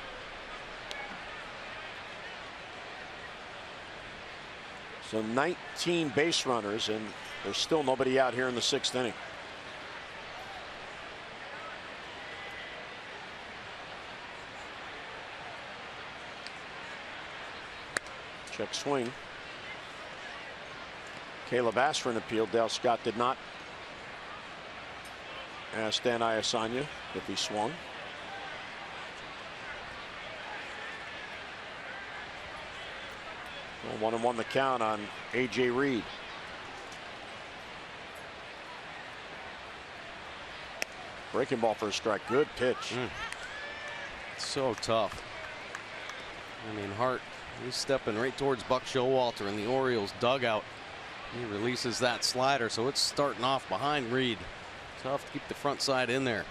[SPEAKER 1] So 19 base runners, and there's still nobody out here in the 6th inning. Check swing. Caleb asked for an appeal. Dale Scott did not. Asked Dan Iasanya if he swung. Well, 1-1 the count on A.J. Reed. Breaking ball for a strike. Good pitch.
[SPEAKER 2] So tough. I mean, Hart, he's stepping right towards Buck Showalter in the Orioles dugout. He releases that slider, so it's starting off behind Reed. Tough to keep the front side in there.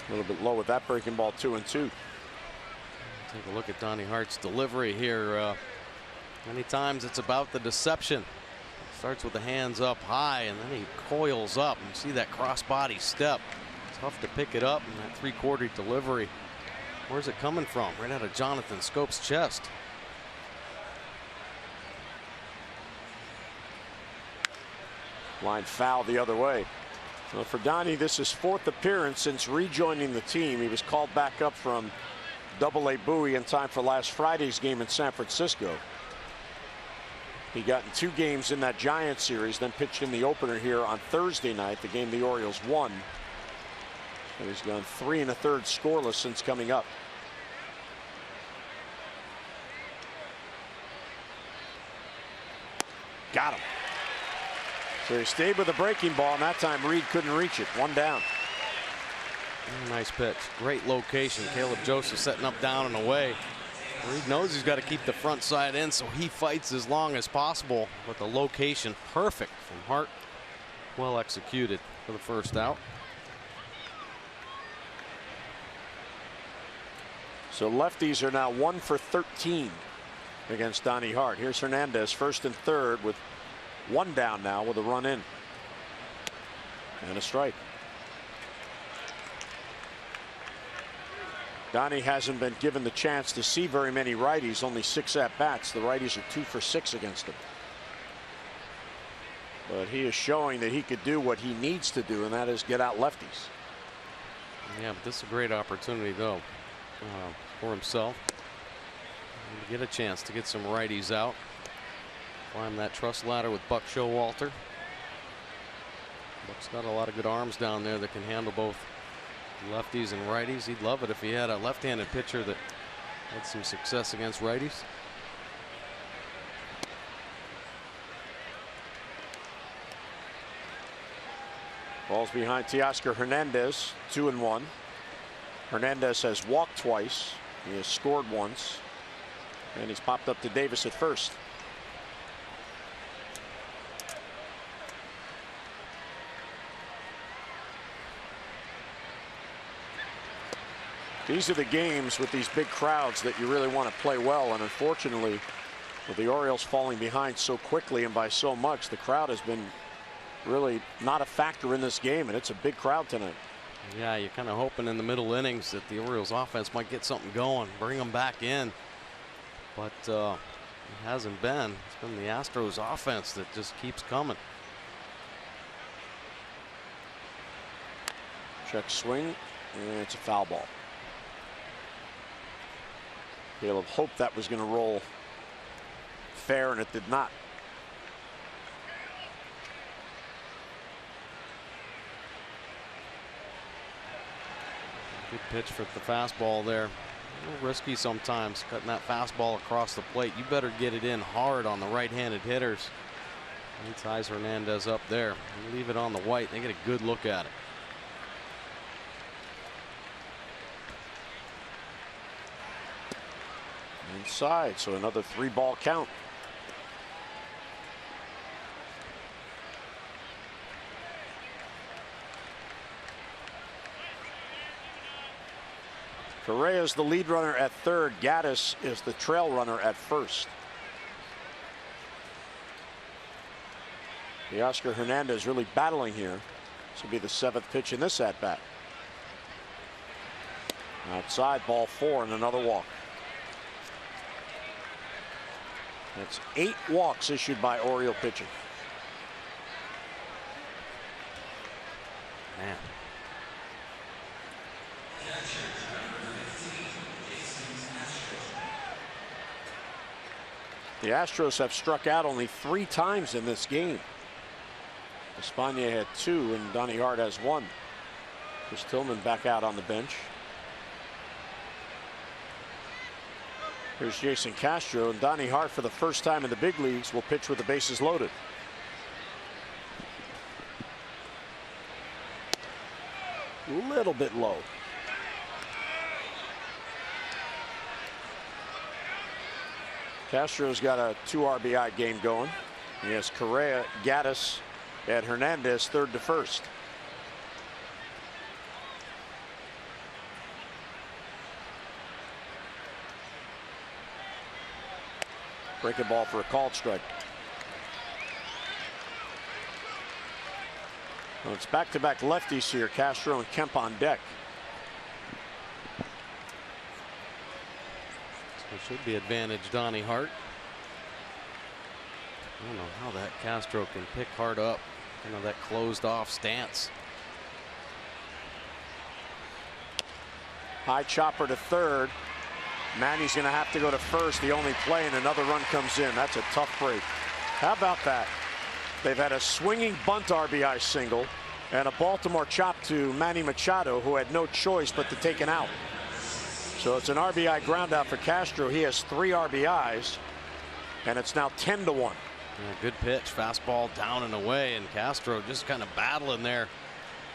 [SPEAKER 1] A little bit low with that breaking ball, 2-2.
[SPEAKER 2] Take a look at Donnie Hart's delivery here. Many times it's about the deception. Starts with the hands up high, and then he coils up. You see that cross-body step. Tough to pick it up, and that 3/4 delivery. Where's it coming from? Right out of Jonathan Scope's chest.
[SPEAKER 1] Line foul the other way. Well, for Donnie, this is 4th appearance since rejoining the team. He was called back up from Double-A Bowie in time for last Friday's game in San Francisco. He got in 2 games in that Giants series, then pitched in the opener here on Thursday night, the game the Orioles won. And he's gone 3 1/3 scoreless since coming up. Got him. So he stayed with the breaking ball, and that time Reed couldn't reach it. 1 down.
[SPEAKER 2] Nice pitch. Great location. Caleb Joseph setting up down and away. Reed knows he's got to keep the front side in, so he fights as long as possible. But the location perfect from Hart. Well executed for the first out.
[SPEAKER 1] So lefties are now 1 for 13 against Donnie Hart. Here's Hernandez, 1st and 3rd, with 1 down now with a run in. And a strike. Donnie hasn't been given the chance to see very many righties, only 6 at-bats. The righties are 2 for 6 against him. But he is showing that he could do what he needs to do, and that is get out lefties.
[SPEAKER 2] Yeah, but this is a great opportunity, though, for himself. To get a chance to get some righties out. Climb that truss ladder with Buck Showalter. Buck's got a lot of good arms down there that can handle both lefties and righties. He'd love it if he had a left-handed pitcher that had some success against righties.
[SPEAKER 1] Ball's behind Teoscar Hernandez, 2-1. Hernandez has walked twice. He has scored once. And he's popped up to Davis at first. These are the games with these big crowds that you really want to play well. And unfortunately, with the Orioles falling behind so quickly and by so much, the crowd has been really not a factor in this game. And it's a big crowd tonight.
[SPEAKER 2] Yeah, you're kind of hoping in the middle innings that the Orioles offense might get something going, bring them back in. But it hasn't been. It's been the Astros offense that just keeps coming.
[SPEAKER 1] Check swing, and it's a foul ball. Caleb hoped that was going to roll fair, and it did not.
[SPEAKER 2] Good pitch for the fastball there. A little risky sometimes cutting that fastball across the plate. You better get it in hard on the right-handed hitters. He ties Hernandez up there. You leave it on the white, they get a good look at it.
[SPEAKER 1] Inside, so another 3-ball count. Correa is the lead runner at third. Gaddis is the trail runner at first. Teoscar Hernandez really battling here. This will be the 7th pitch in this at bat. Outside, ball 4 and another walk. That's 8 walks issued by Oriole pitching.
[SPEAKER 2] Man.
[SPEAKER 1] The Astros have struck out only 3 times in this game. Espana had 2 and Donnie Hart has 1. Chris Tillman back out on the bench. Here's Jason Castro, and Donnie Hart for the first time in the big leagues will pitch with the bases loaded. A little bit low. Castro's got a 2 RBI game going. He has Correa, Gaddis, and Hernandez third to first. Breaking ball for a called strike. Well, it's back-to-back lefties here. Castro and Kemp on deck.
[SPEAKER 2] So it should be advantage Donnie Hart. I don't know how that Castro can pick Hart up. You know, that closed off stance.
[SPEAKER 1] High chopper to third. Manny's going to have to go to first. The only play, and another run comes in. That's a tough break. How about that? They've had a swinging bunt RBI single and a Baltimore chop to Manny Machado, who had no choice but to take an out. So it's an RBI ground out for Castro. He has 3 RBIs, and it's now 10-1.
[SPEAKER 2] Yeah, good pitch, fastball down and away, and Castro just kind of battling there,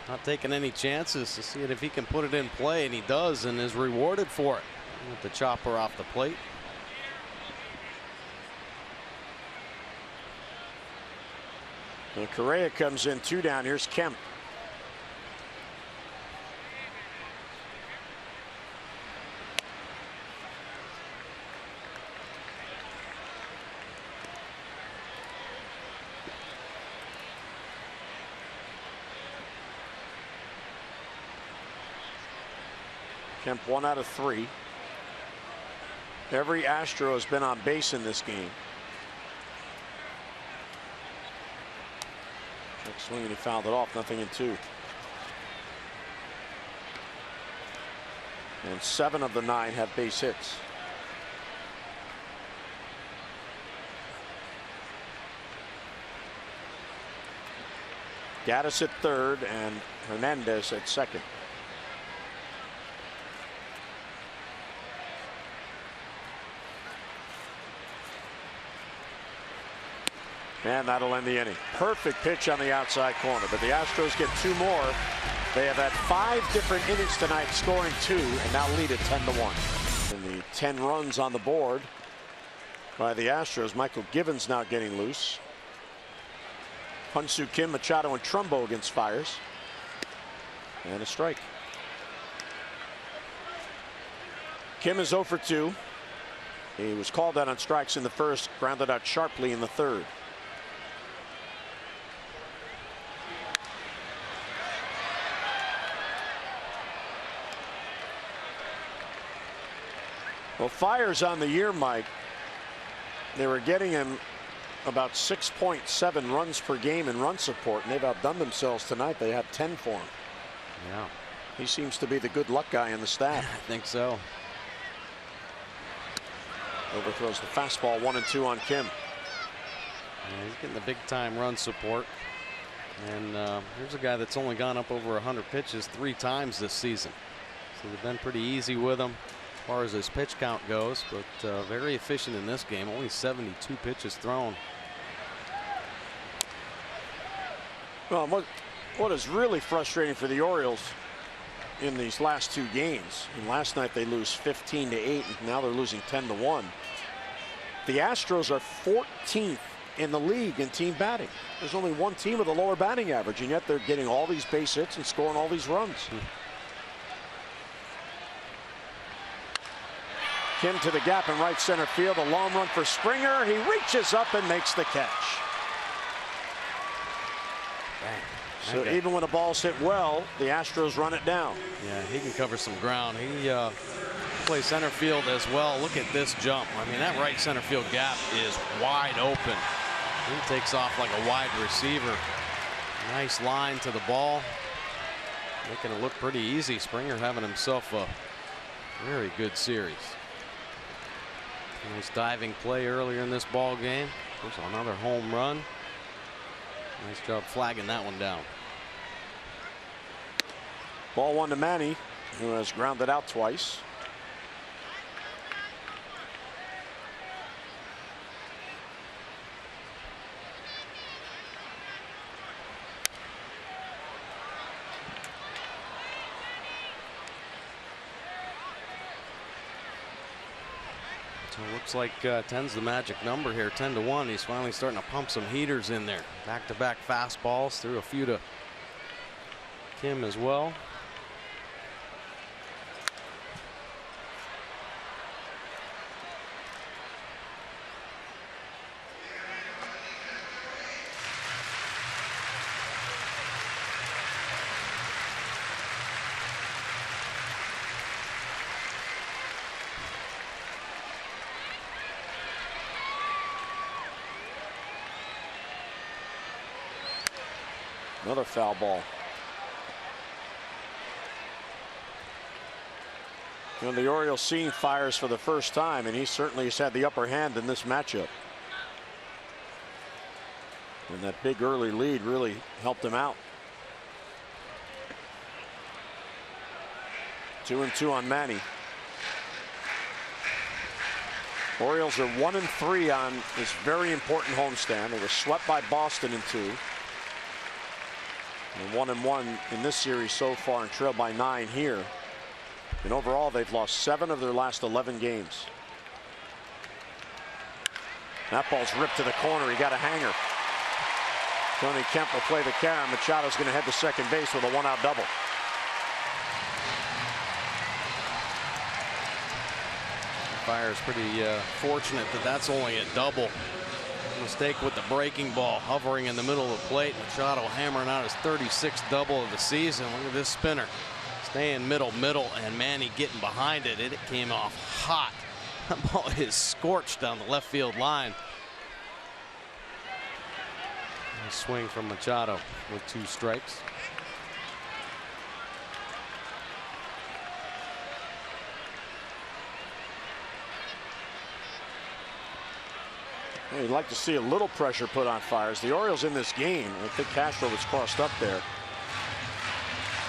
[SPEAKER 2] not taking any chances to see if he can put it in play, and he does, and is rewarded for it with the chopper off the plate.
[SPEAKER 1] And Correa comes in 2 down. Here's Kemp. Kemp 1 out of 3. Every Astro has been on base in this game. Check swing, and he fouled it off. Nothing in 2. And 7 of the 9 have base hits. Gaddis at third and Hernandez at second. And that'll end the inning. Perfect pitch on the outside corner, but the Astros get 2 more. They have had 5 different innings tonight, scoring 2, and now lead it 10-1. And the 10 runs on the board by the Astros. Michael Givens now getting loose. Hyun-Soo Kim, Machado, and Trumbo against Fiers. And a strike. Kim is 0 for 2. He was called out on strikes in the first, grounded out sharply in the third. Well, Fiers on the year, Mike, they were getting him about 6.7 runs per game in run support, and they've outdone themselves tonight. They have 10 for him.
[SPEAKER 2] Yeah.
[SPEAKER 1] He seems to be the good luck guy in the staff.
[SPEAKER 2] I think so.
[SPEAKER 1] Overthrows the fastball, 1-2 on Kim.
[SPEAKER 2] Yeah, he's getting the big time run support. And here's a guy that's only gone up over 100 pitches 3 times this season. So they've been pretty easy with him as far as his pitch count goes, but very efficient in this game. Only 72 pitches thrown.
[SPEAKER 1] Well, what is really frustrating for the Orioles in these last 2 games, and last night they lose 15-8, and now they're losing 10-1. The Astros are 14th in the league in team batting. There's only one team with a lower batting average, and yet they're getting all these base hits and scoring all these runs. Kim to the gap in right center field. A long run for Springer. He reaches up and makes the catch. So even when the ball's hit well, the Astros run it down.
[SPEAKER 2] Yeah, he can cover some ground. He plays center field as well. Look at this jump. I mean, that right center field gap is wide open. He takes off like a wide receiver. Nice line to the ball, making it look pretty easy. Springer having himself a very good series. Nice diving play earlier in this ball game. There's another home run. Nice job flagging that one down.
[SPEAKER 1] Ball 1 to Manny, who has grounded out twice.
[SPEAKER 2] So it looks like 10's the magic number here. 10-1. He's finally starting to pump some heaters in there. Back-to-back fastballs. Threw a few to Kim as well.
[SPEAKER 1] Another foul ball. You know, the Orioles seeing Fiers for the first time, and he certainly has had the upper hand in this matchup. And that big early lead really helped him out. 2-2 on Manny. Orioles are 1-3 on this very important homestand. They were swept by Boston in 2. And 1-1 in this series so far, and trailed by 9 here. And overall, they've lost 7 of their last 11 games. That ball's ripped to the corner. He got a hanger. Tony Kemp will play the carry. Machado's going to head to second base with a 1-out double.
[SPEAKER 2] Fiers pretty fortunate that that's only a double. Mistake with the breaking ball, hovering in the middle of the plate. Machado hammering out his 36th double of the season. Look at this spinner. Staying middle, and Manny getting behind it. It came off hot. That ball is scorched down the left field line. Nice swing from Machado with 2 strikes.
[SPEAKER 1] You'd like to see a little pressure put on Fiers. The Orioles in this game, I think Castro was crossed up there.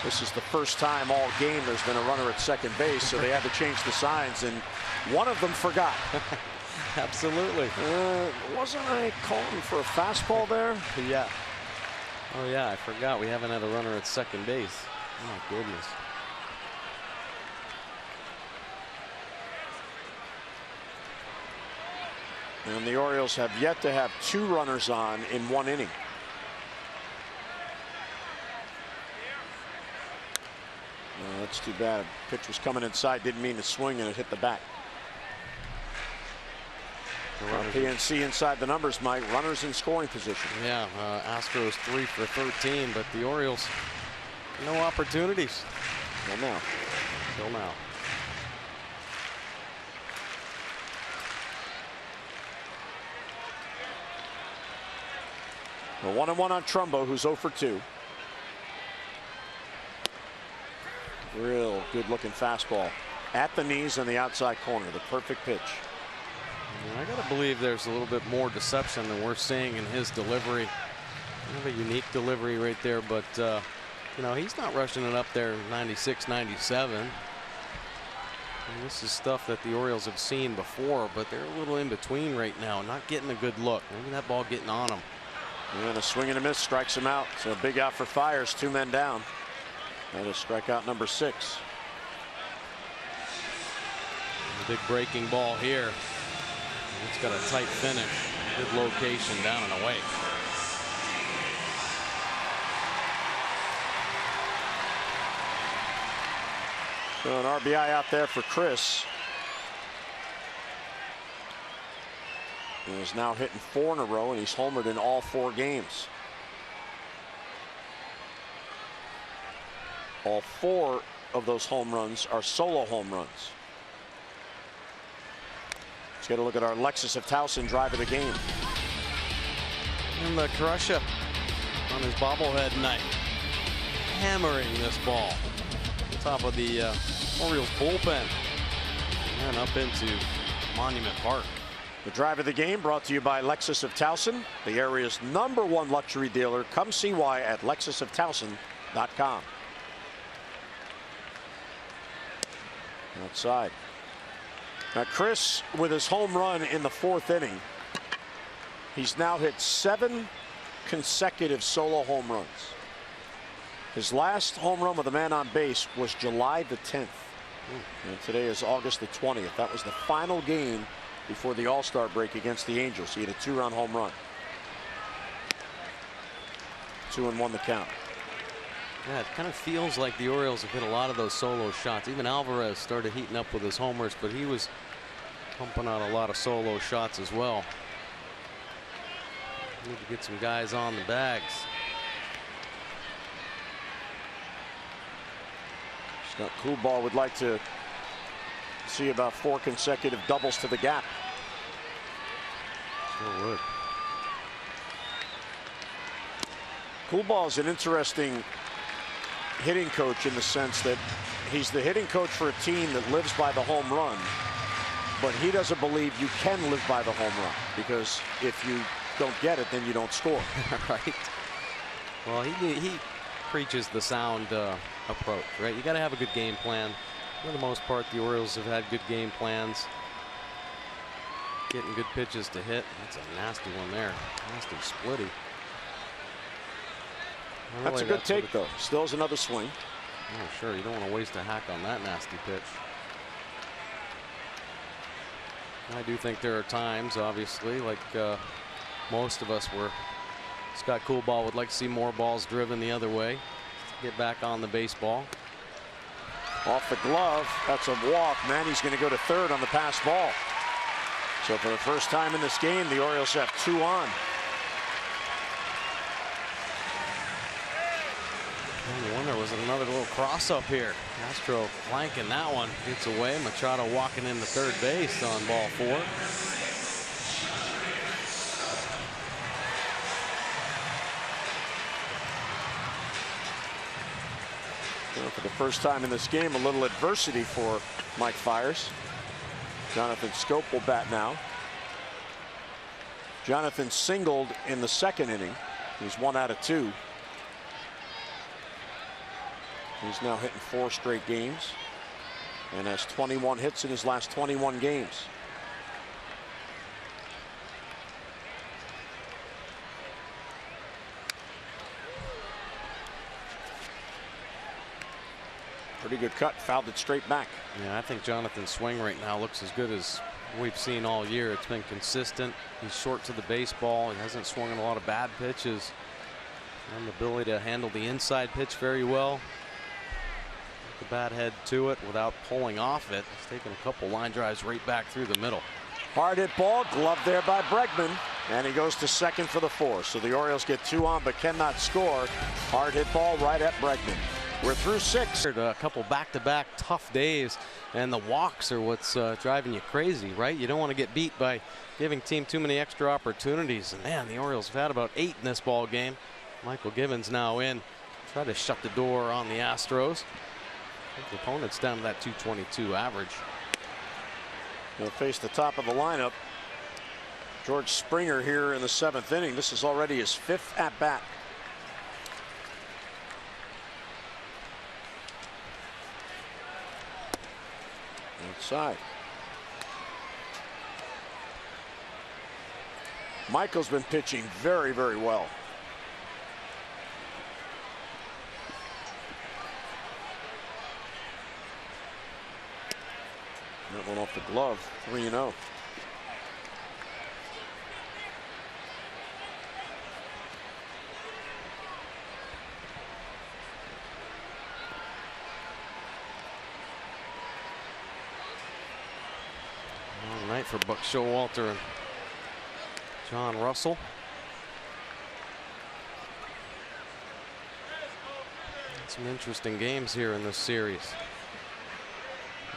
[SPEAKER 1] This is the first time all game there's been a runner at second base, so they had to change the signs, and one of them forgot.
[SPEAKER 2] Absolutely.
[SPEAKER 1] Wasn't I calling for a fastball there?
[SPEAKER 2] Yeah. Oh, yeah, I forgot. We haven't had a runner at second base. Oh, my goodness.
[SPEAKER 1] And the Orioles have yet to have 2 runners on in 1 inning. That's too bad. Pitch was coming inside, didn't mean to swing, and it hit the bat. PNC inside the numbers, Mike. Runners in scoring position.
[SPEAKER 2] Yeah, Astros 3 for 13, but the Orioles, no opportunities.
[SPEAKER 1] Well, now.
[SPEAKER 2] Till now.
[SPEAKER 1] Well, 1-1 on Trumbo, who's 0 for 2. Real good looking fastball at the knees on the outside corner. The perfect pitch.
[SPEAKER 2] I gotta believe there's a little bit more deception than we're seeing in his delivery. Kind of a unique delivery right there, but you know, he's not rushing it up there 96, 97. And this is stuff that the Orioles have seen before, but they're a little in between right now, not getting a good look. Maybe that ball getting on him.
[SPEAKER 1] And a swing and a miss strikes him out. So a big out for Fiers, 2 men down. That is strikeout number 6.
[SPEAKER 2] A big breaking ball here. It's got a tight finish. Good location down and away.
[SPEAKER 1] So an RBI out there for Chris. He's now hitting 4 in a row, and he's homered in all 4 games. All 4 of those home runs are solo home runs. Let's get a look at our Lexus of Towson drive of the game.
[SPEAKER 2] And the Crusher on his bobblehead night, hammering this ball on top of the Orioles bullpen and up into Monument Park.
[SPEAKER 1] The drive of the game brought to you by Lexus of Towson, the area's #1 luxury dealer. Come see why at lexusoftowson.com. Outside. Now Chris, with his home run in the 4th inning, he's now hit 7 consecutive solo home runs. His last home run with a man on base was July the 10th. And today is August the 20th. That was the final game before the All-Star break against the Angels. He had a 2-run home run. 2-1 the count.
[SPEAKER 2] Yeah, it kind of feels like the Orioles have hit a lot of those solo shots. Even Alvarez started heating up with his homers, but he was pumping out a lot of solo shots as well. Need to get some guys on the bags.
[SPEAKER 1] Scott Coolball would like to see about 4 consecutive doubles to the gap.
[SPEAKER 2] Sure would.
[SPEAKER 1] Coolball is an interesting hitting coach in the sense that he's the hitting coach for a team that lives by the home run, but he doesn't believe you can live by the home run, because if you don't get it, then you don't score.
[SPEAKER 2] Right. Well, he preaches the sound approach, right? You got to have a good game plan. For the most part, the Orioles have had good game plans, getting good pitches to hit. That's a nasty one there. Nasty splitty.
[SPEAKER 1] That's a good take, though. Still is another swing.
[SPEAKER 2] Oh, sure. You don't want to waste a hack on that nasty pitch. I do think there are times, obviously, like most of us, where Scott Coolball would like to see more balls driven the other way. Get back on the baseball.
[SPEAKER 1] Off the glove. That's a walk. Manny's going to go to third on the pass ball. So for the first time in this game, the Orioles have 2 on.
[SPEAKER 2] There was another little cross up here. Castro flanking that one. Gets away. Machado walking into third base on ball 4.
[SPEAKER 1] Well, for the first time in this game, a little adversity for Mike Fiers. Jonathan Scope will bat now. Jonathan singled in the 2nd inning. He's 1 out of 2. He's now hitting 4 straight games and has 21 hits in his last 21 games. Pretty good cut, fouled it straight back.
[SPEAKER 2] Yeah, I think Jonathan's swing right now looks as good as we've seen all year. It's been consistent. He's short to the baseball. He hasn't swung in a lot of bad pitches. And the ability to handle the inside pitch very well. The bat head to it without pulling off it. He's taken a couple line drives right back through the middle.
[SPEAKER 1] Hard hit ball, glove there by Bregman, and he goes to second for the 4th. So the Orioles get 2 on but cannot score. Hard hit ball right at Bregman. We're through 6.
[SPEAKER 2] A couple back-to-back tough days, and the walks are what's driving you crazy, right? You don't want to get beat by giving team too many extra opportunities. And man, the Orioles have had about 8 in this ball game. Michael Gibbons now in, try to shut the door on the Astros. The opponent's down to that 222 average.
[SPEAKER 1] He'll face the top of the lineup. George Springer here in the 7th inning. This is already his 5th at bat. Outside. Michael's been pitching very, very well. That one off the glove, 3-0.
[SPEAKER 2] All night for Buck Showalter and John Russell. Some interesting games here in this series.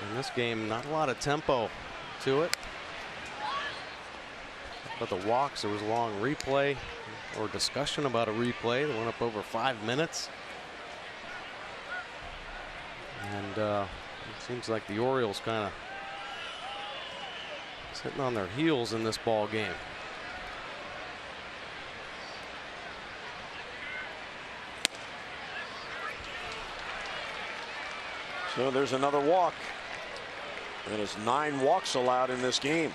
[SPEAKER 2] In this game, not a lot of tempo to it. But the walks, there was a long replay or discussion about a replay that went up over 5 minutes. And it seems like the Orioles kind of sitting on their heels in this ball game.
[SPEAKER 1] So there's another walk. That is 9 walks allowed in this game.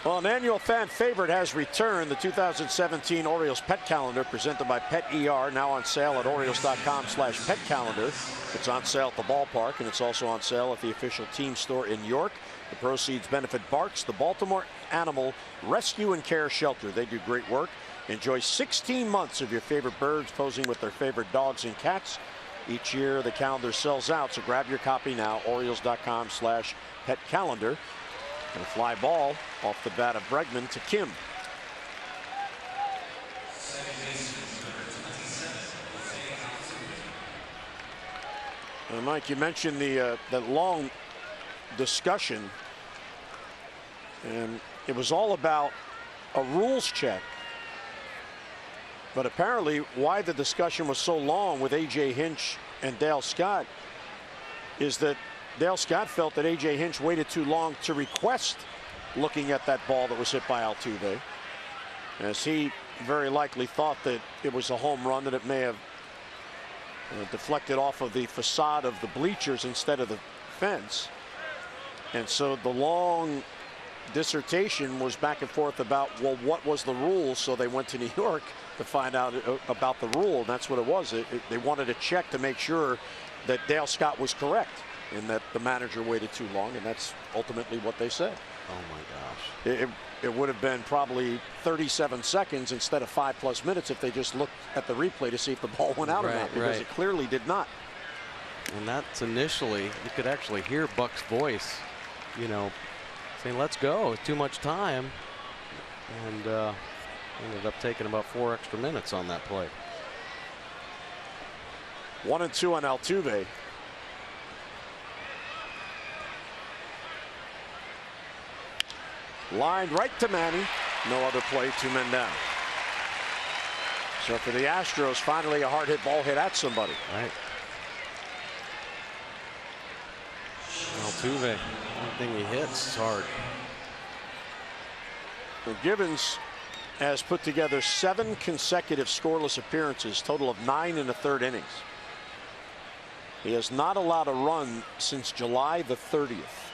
[SPEAKER 1] Well, an annual fan favorite has returned. The 2017 Orioles Pet Calendar, presented by Pet ER, now on sale at Orioles.com/pet calendar. It's on sale at the ballpark, and it's also on sale at the official team store in York. The proceeds benefit Barks, the Baltimore Animal Rescue and Care Shelter. They do great work. Enjoy 16 months of your favorite birds posing with their favorite dogs and cats. Each year the calendar sells out, so grab your copy now. Orioles.com/pet calendar. And a fly ball off the bat of Bregman to Kim. Mike, you mentioned that long discussion, and it was all about a rules check. But apparently why the discussion was so long with A.J. Hinch and Dale Scott is that Dale Scott felt that A.J. Hinch waited too long to request looking at that ball that was hit by Altuve, as he very likely thought that it was a home run, that it may have deflected off of the facade of the bleachers instead of the fence. And so the long dissertation was back and forth about, well, what was the rule? So they went to New York to find out about the rule, and that's what it was. They wanted a check to make sure that Dale Scott was correct and that the manager waited too long, and that's ultimately what they said.
[SPEAKER 2] Oh my gosh.
[SPEAKER 1] It would have been probably 37 seconds instead of 5+ minutes if they just looked at the replay to see if the ball went out or not, because it clearly did not.
[SPEAKER 2] And that's initially, you could actually hear Buck's voice, you know, saying, let's go, too much time. And ended up taking about 4 extra minutes on that play.
[SPEAKER 1] 1-2 on Altuve. Lined right to Manny. No other play, 2 men down. So for the Astros, finally a hard hit ball hit at somebody.
[SPEAKER 2] Right. Altuve, anything he hits is hard.
[SPEAKER 1] Well, Gibbons has put together 7 consecutive scoreless appearances, total of 9 in the 3rd innings. He has not allowed a run since July the 30th.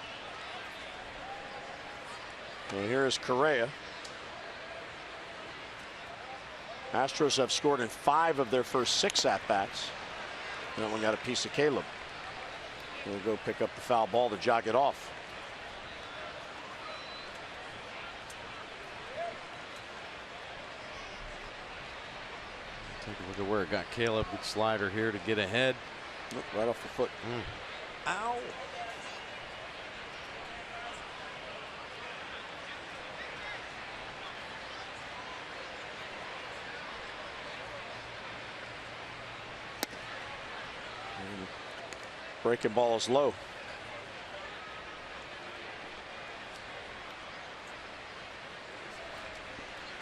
[SPEAKER 1] Well, here is Correa. Astros have scored in 5 of their first 6 at-bats. That one got a piece of Caleb. He'll go pick up the foul ball to jog it off.
[SPEAKER 2] Take a look at where it got Caleb. Good slider here to get ahead.
[SPEAKER 1] Right off the foot. Ow. Breaking ball is low.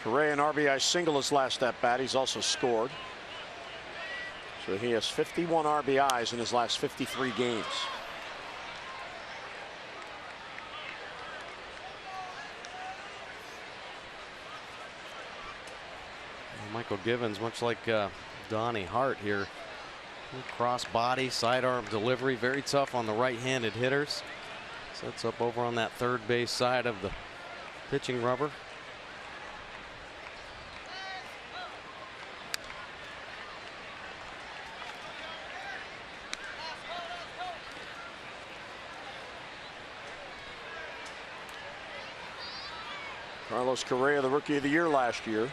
[SPEAKER 1] Correa, an RBI single his last at bat. He's also scored. So he has 51 RBIs in his last 53 games.
[SPEAKER 2] Michael Givens, much like Donnie Hart here. Cross body, sidearm delivery, very tough on the right-handed hitters. Sets up over on that third base side of the pitching rubber.
[SPEAKER 1] Carlos Correa, the Rookie of the Year last year.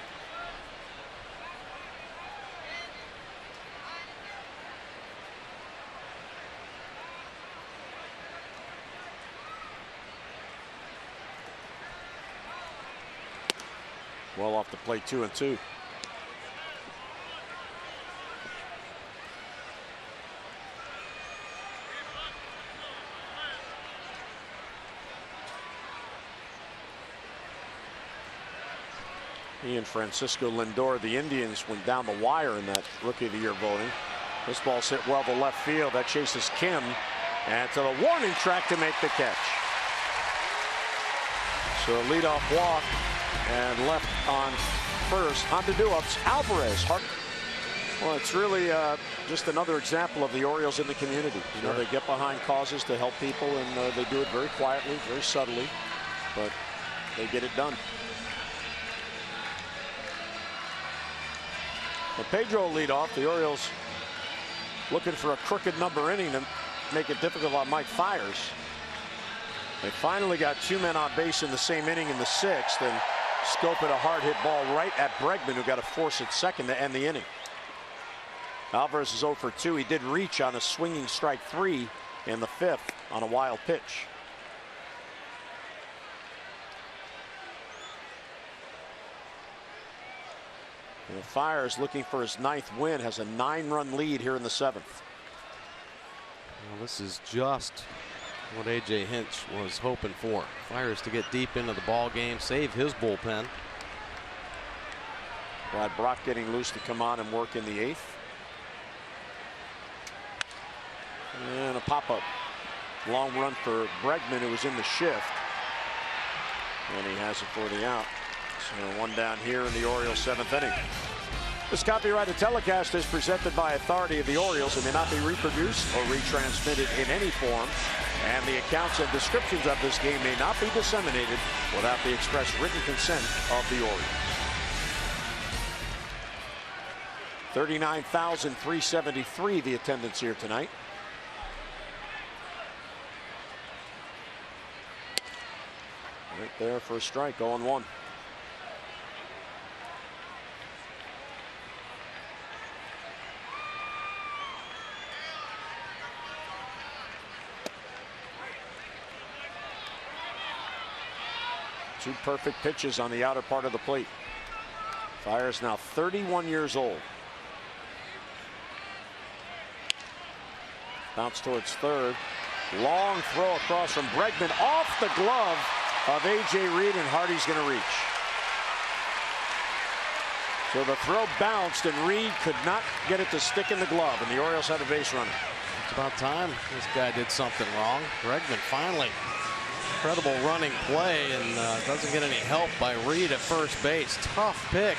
[SPEAKER 1] Well off the plate, 2-2. He and Francisco Lindor, the Indians, went down the wire in that Rookie of the Year voting. This ball's hit well to left field. That chases Kim, and to the warning track to make the catch. So a leadoff walk, and left on first. On to do-ups, Alvarez. Well, it's really just another example of the Orioles in the community. You know, they get behind causes to help people, and they do it very quietly, very subtly, but they get it done. The Pedro lead off. The Orioles looking for a crooked number inning to make it difficult on Mike Fiers. They finally got 2 men on base in the same inning in the 6th, and scoping a hard hit ball right at Bregman, who got to force it second to end the inning. Alvarez is 0 for 2. He did reach on a swinging strike 3 in the 5th on a wild pitch. And Fiers, looking for his 9th win, has a 9-run lead here in the 7th.
[SPEAKER 2] Well, this is just what A.J. Hinch was hoping for. Fiers to get deep into the ball game, save his bullpen.
[SPEAKER 1] Brad Brock getting loose to come on and work in the 8th. And a pop-up. Long run for Bregman, who was in the shift. And he has it for the out. So 1 down here in the Orioles' 7th inning. This copyrighted telecast is presented by authority of the Orioles and may not be reproduced or retransmitted in any form. And the accounts and descriptions of this game may not be disseminated without the express written consent of the Orioles. 39,373 the attendance here tonight. Right there for a strike, 0-1. Two perfect pitches on the outer part of the plate. Fiers now 31 years old. Bounce towards third. Long throw across from Bregman, off the glove of A.J. Reed, and Hardy's going to reach. So the throw bounced, and Reed could not get it to stick in the glove, and the Orioles had a base runner.
[SPEAKER 2] It's about time this guy did something wrong. Bregman finally. Incredible running play, and doesn't get any help by Reed at first base. Tough pick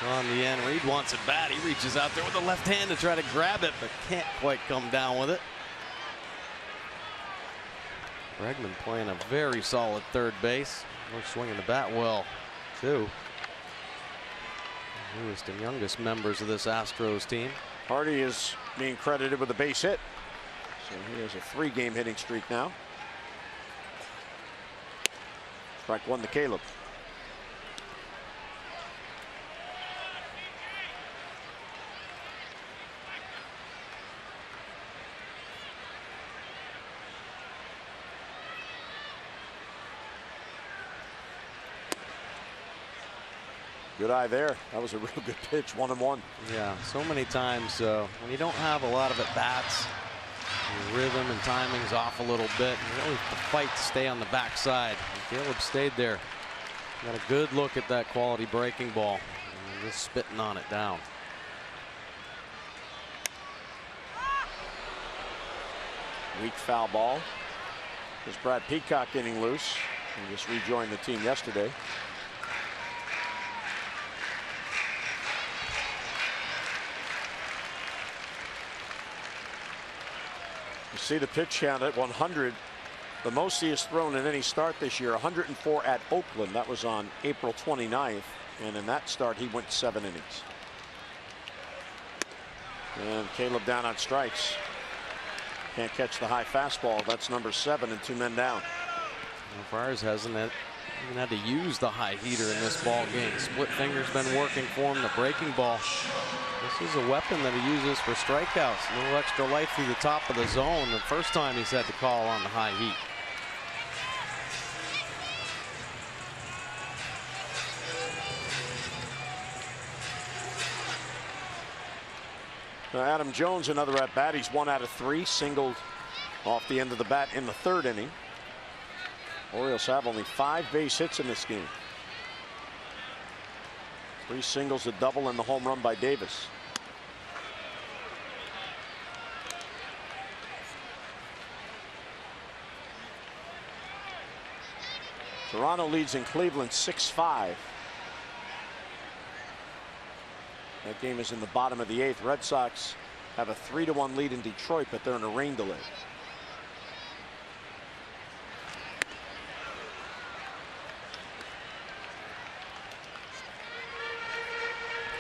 [SPEAKER 2] on the end. Reed wants it bad. He reaches out there with the left hand to try to grab it, but can't quite come down with it. Bregman playing a very solid third base. We're swinging the bat well, too. Newest and youngest members of this Astros team.
[SPEAKER 1] Hardy is being credited with a base hit. So he has a 3-game hitting streak now. Strike 1 to Caleb. Good eye there. That was a real good pitch. 1-1.
[SPEAKER 2] Yeah, so many times when you don't have a lot of at-bats, your rhythm and timing's off a little bit. You really have to fight to stay on the backside. Caleb stayed there. Got a good look at that quality breaking ball. And just spitting on it down.
[SPEAKER 1] Weak foul ball. There's Brad Peacock getting loose. He just rejoined the team yesterday. You see the pitch count at 100. The most he has thrown in any start this year, 104 at Oakland. That was on April 29th. And in that start, he went 7 innings. And Caleb down on strikes. Can't catch the high fastball. That's number 7 and 2 men down.
[SPEAKER 2] Well, Friars hasn't even had to use the high heater in this ball game. Split finger's been working for him. The breaking ball. This is a weapon that he uses for strikeouts. A little extra life through the top of the zone. The first time he's had to call on the high heat.
[SPEAKER 1] Now Adam Jones, another at bat. He's 1 out of 3, singled off the end of the bat in the 3rd inning. Orioles have only 5 base hits in this game. 3 singles, a double, and the home run by Davis. Toronto leads in Cleveland 6-5. That game is in the bottom of the 8th. Red Sox have a 3-1 lead in Detroit, but they're in a rain delay.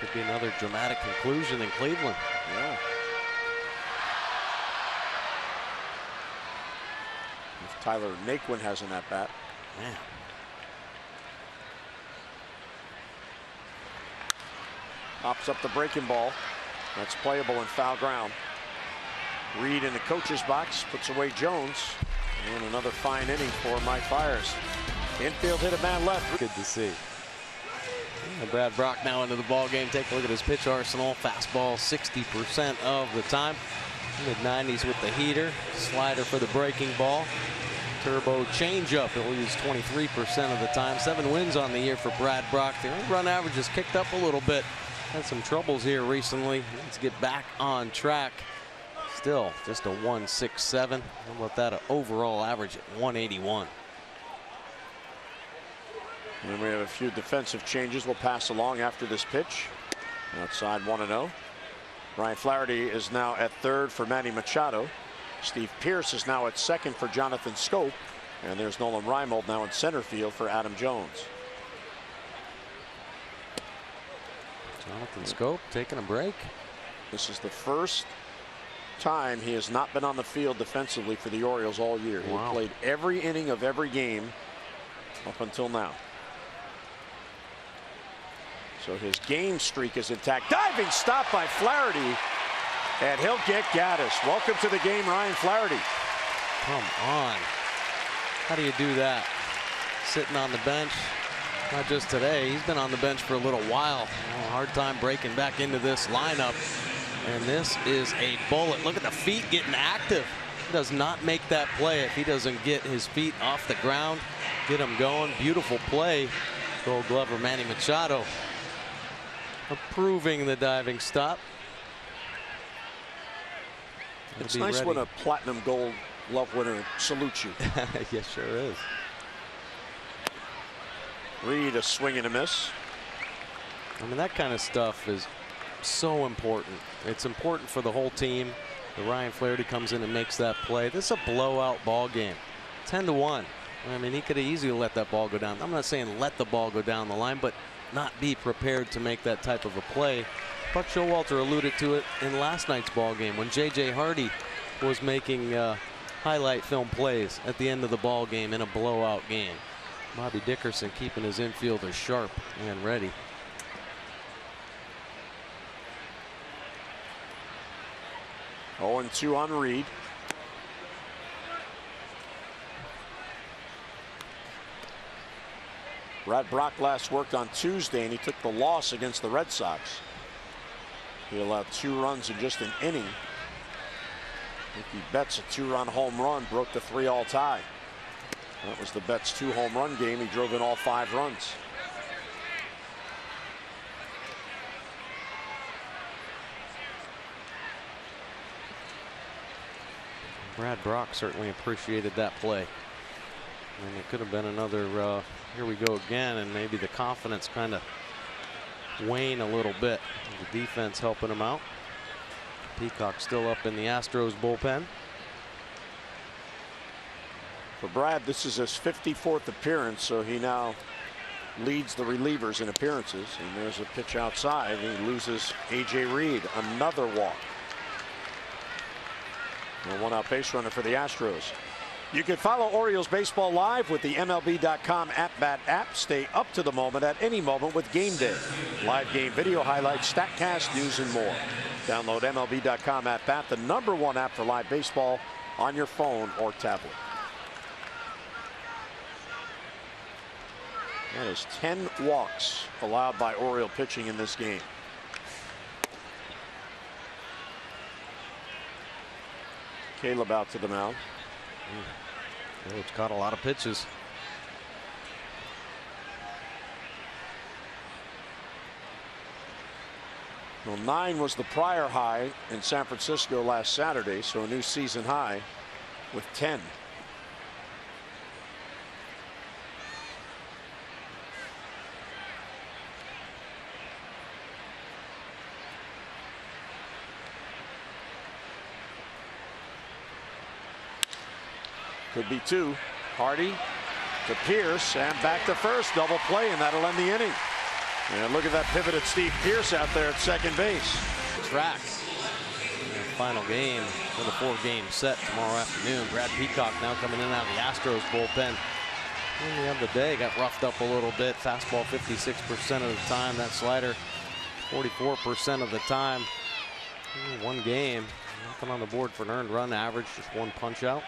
[SPEAKER 2] Could be another dramatic conclusion in Cleveland.
[SPEAKER 1] Yeah. If Tyler Naquin has an at bat.
[SPEAKER 2] Man.
[SPEAKER 1] Pops up the breaking ball. That's playable in foul ground. Reed in the coach's box puts away Jones. And another fine inning for my Fires. Infield hit, a man left.
[SPEAKER 2] Good to see. And Brad Brock now into the ball game. Take a look at his pitch arsenal. Fastball 60% of the time. Mid-90s with the heater. Slider for the breaking ball. Turbo changeup. He'll use 23% of the time. 7 wins on the year for Brad Brock. The earned run average has kicked up a little bit. Had some troubles here recently. Let's get back on track. Still just a 1.67. How about that? An overall average at 181.
[SPEAKER 1] And we have a few defensive changes we'll pass along after this pitch. Outside 1-0. Ryan Flaherty is now at 3rd for Manny Machado. Steve Pearce is now at 2nd for Jonathan Scope. And there's Nolan Reimold now in center field for Adam Jones.
[SPEAKER 2] Jonathan Scope taking a break.
[SPEAKER 1] This is the first time he has not been on the field defensively for the Orioles all year.
[SPEAKER 2] Wow.
[SPEAKER 1] He played every inning of every game up until now. So his game streak is intact. Diving stop by Flaherty. And he'll get Gaddis. Welcome to the game, Ryan Flaherty.
[SPEAKER 2] Come on. How do you do that? Sitting on the bench. Not just today. He's been on the bench for a little while. Hard time breaking back into this lineup. And this is a bullet. Look at the feet getting active. He does not make that play if he doesn't get his feet off the ground. Get him going. Beautiful play. Gold Glover Manny Machado approving the diving stop.
[SPEAKER 1] It's nice
[SPEAKER 2] ready
[SPEAKER 1] when a platinum gold glove winner salutes you.
[SPEAKER 2] Yes, sure is.
[SPEAKER 1] Reed a swing and a miss.
[SPEAKER 2] I mean, that kind of stuff is so important. It's important for the whole team. The Ryan Flaherty comes in and makes that play. This is a blowout ball game. 10-1. I mean, he could have easily let that ball go down. I'm not saying let the ball go down the line, but not be prepared to make that type of a play. Buck Showalter alluded to it in last night's ball game when J.J. Hardy was making highlight film plays at the end of the ball game in a blowout game. Bobby Dickerson keeping his infielders sharp and ready.
[SPEAKER 1] Oh, and 2 on Reed. Brad Brock last worked on Tuesday, and he took the loss against the Red Sox. He allowed 2 runs in just an inning. Mookie Betts, a 2-run home run, broke the 3-all tie. That was the Betts 2-home run game. He drove in all 5 runs.
[SPEAKER 2] Brad Brock certainly appreciated that play. And it could have been another here we go again, and maybe the confidence kind of wane a little bit. The defense helping him out. Peacock still up in the Astros bullpen.
[SPEAKER 1] For Brad, this is his 54th appearance, so he now leads the relievers in appearances. And there's a pitch outside. He loses A.J. Reed, another walk. A 1-out base runner for the Astros. You can follow Orioles baseball live with the MLB.com at-bat app. Stay up to the moment at any moment with Game Day. Live game video highlights, StatCast, news, and more. Download MLB.com at-bat, the #1 app for live baseball on your phone or tablet. That is 10 walks allowed by Oriole pitching in this game. Caleb out to the mound.
[SPEAKER 2] Oh, it's caught a lot of pitches.
[SPEAKER 1] Well, 9 was the prior high in San Francisco last Saturday, so a new season high with 10. Could be 2. Hardy to Pierce and back to first. Double play, and that'll end the inning. And look at that pivot at Steve Pierce out there at second base.
[SPEAKER 2] Track. Final game for the 4-game set tomorrow afternoon. Brad Peacock now coming in out of the Astros bullpen. And the other day got roughed up a little bit. Fastball 56% of the time. That slider 44% of the time. 1 game. Nothing on the board for an earned run average. Just 1 punch out.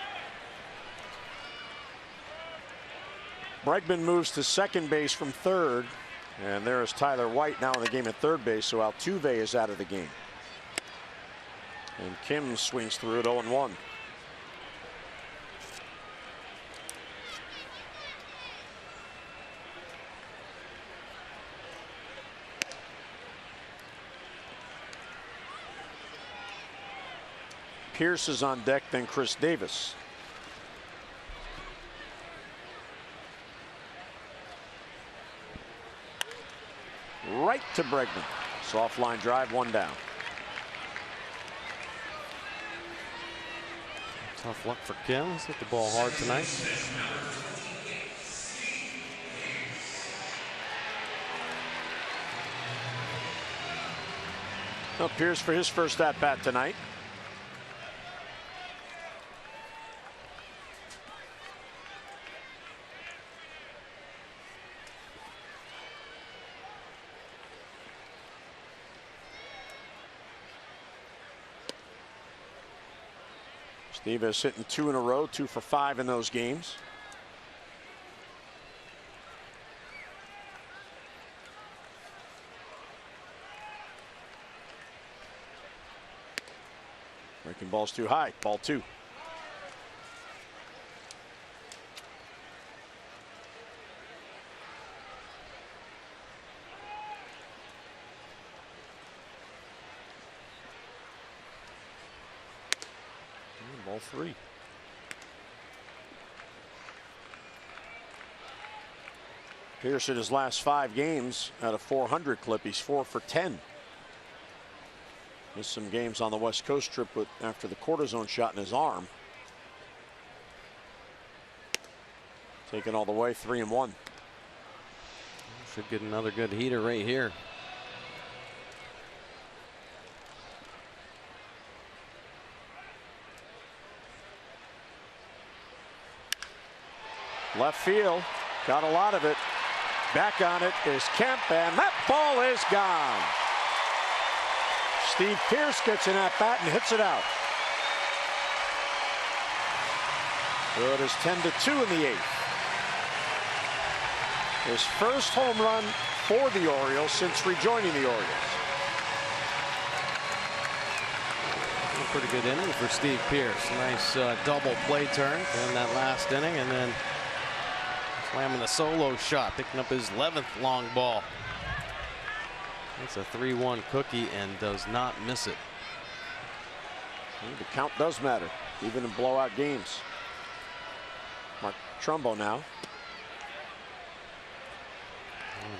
[SPEAKER 1] Bregman moves to second base from third. And there is Tyler White now in the game at third base. So Altuve is out of the game. And Kim swings through it 0-1. Pierce is on deck, then Chris Davis. Right to Bregman. Soft line drive, 1 down.
[SPEAKER 2] Tough luck for Kim. He's hit the ball hard tonight.
[SPEAKER 1] Well, Pierce for his first at bat tonight. Steve is hitting 2 in a row, 2 for 5 in those games. Breaking ball's too high. Ball 2. Ball 3. Pierce in his last 5 games at a 400 clip. He's 4 for 10. Missed some games on the West Coast trip after the cortisone shot in his arm. Taken all the way, 3-1.
[SPEAKER 2] Should get another good heater right here.
[SPEAKER 1] Left field, got a lot of it. Back on it is Kemp, and that ball is gone. Steve Pearce gets an at-bat and hits it out. So it is 10-2 in the 8th. His first home run for the Orioles since rejoining the Orioles.
[SPEAKER 2] A pretty good inning for Steve Pearce. Nice double play turn in that last inning, and then slamming the solo shot, picking up his 11th long ball. It's a 3-1 cookie and does not miss it.
[SPEAKER 1] The count does matter, even in blowout games. Mark Trumbo now.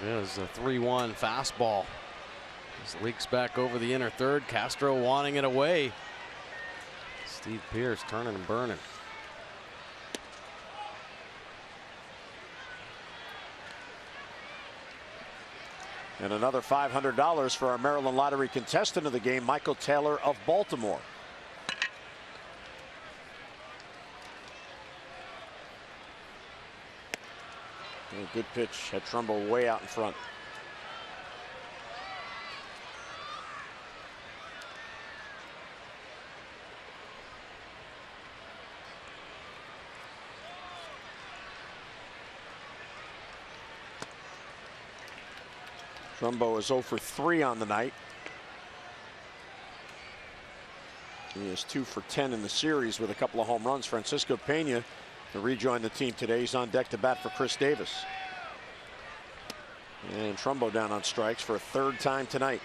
[SPEAKER 2] It is a 3-1 fastball. This leaks back over the inner third. Castro wanting it away. Steve Pearce turning and burning.
[SPEAKER 1] And another $500 for our Maryland Lottery contestant of the game, Michael Taylor of Baltimore. A good pitch, had Trumbo way out in front. Trumbo is 0 for 3 on the night. He is 2 for 10 in the series with a couple of home runs. Francisco Pena to rejoin the team today. He's on deck to bat for Chris Davis. And Trumbo down on strikes for a 3rd time tonight.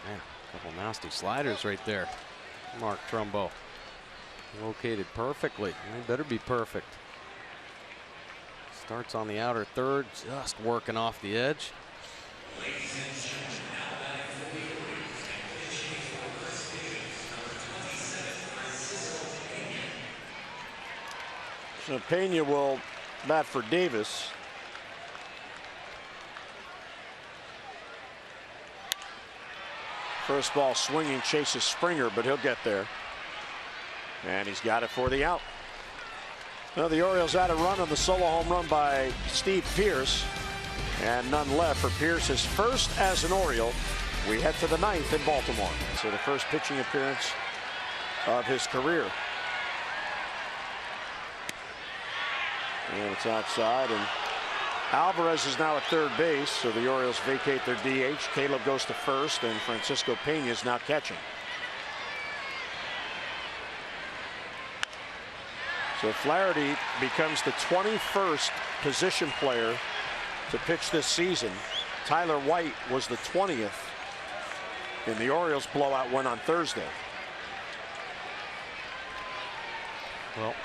[SPEAKER 2] Man, a couple nasty sliders right there. Mark Trumbo. Located perfectly. They better be perfect. Starts on the outer third, just working off the edge.
[SPEAKER 1] So Pena will bat for Davis. First ball swinging, chases Springer, but he'll get there. And he's got it for the out. Well, the Orioles had a run on the solo home run by Steve Pearce, and none left for Pearce, his first as an Oriole. We head to the 9th in Baltimore. So the first pitching appearance of his career. And it's outside, and Alvarez is now at third base, so the Orioles vacate their DH. Caleb goes to first, and Francisco Pena is now catching. So Flaherty becomes the 21st position player to pitch this season. Tyler White was the 20th in the Orioles blowout win on Thursday.
[SPEAKER 2] Well,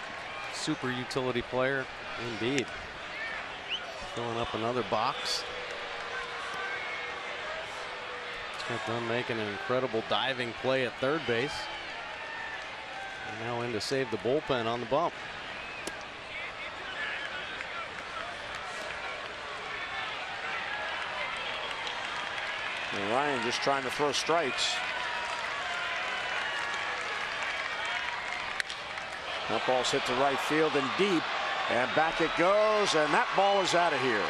[SPEAKER 2] super utility player indeed. Filling up another box. Got done making an incredible diving play at third base. And now in to save the bullpen on the bump.
[SPEAKER 1] And Ryan just trying to throw strikes. That ball's hit to right field and deep, and back it goes, and that ball is out of here.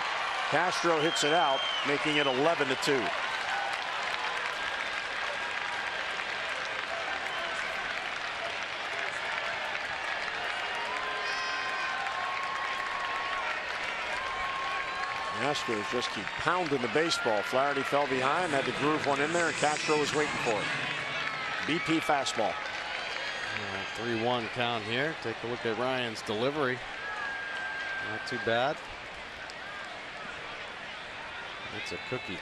[SPEAKER 1] Castro hits it out, making it 11-2. The Astros just keep pounding the baseball. Flaherty fell behind, had to groove one in there, and Castro was waiting for it. BP fastball.
[SPEAKER 2] 3-1 count here. Take a look at Ryan's delivery. Not too bad. It's a cookie.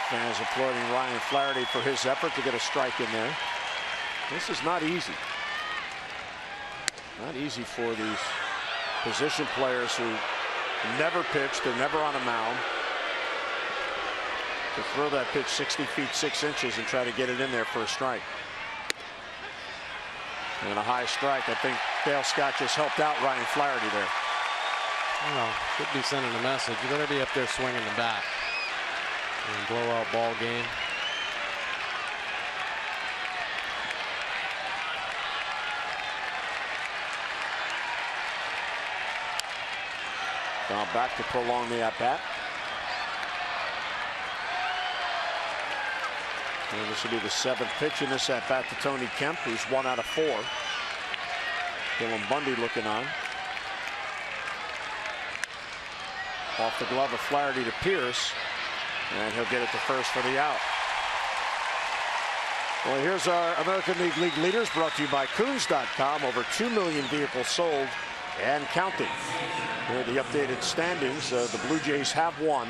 [SPEAKER 1] Fans applauding Ryan Flaherty for his effort to get a strike in there. This is not easy. Not easy for these position players who never pitched, they're never on a mound. to throw that pitch 60 feet 6 inches and try to get it in there for a strike. And a high strike. I think Dale Scott just helped out Ryan Flaherty there.
[SPEAKER 2] Well, could be sending a message. You better be up there swinging the bat. And blowout ball game.
[SPEAKER 1] Now back to prolong the at-bat. And this will be the 7th pitch in this at-bat to Tony Kemp, who's 1 out of 4. Dylan Bundy looking on. Off the glove of Flaherty to Pierce, and he'll get it to first for the out. Well, here's our American League leaders, brought to you by Coons.com. Over 2 million vehicles sold and counting. Here are the updated standings. The Blue Jays have 1.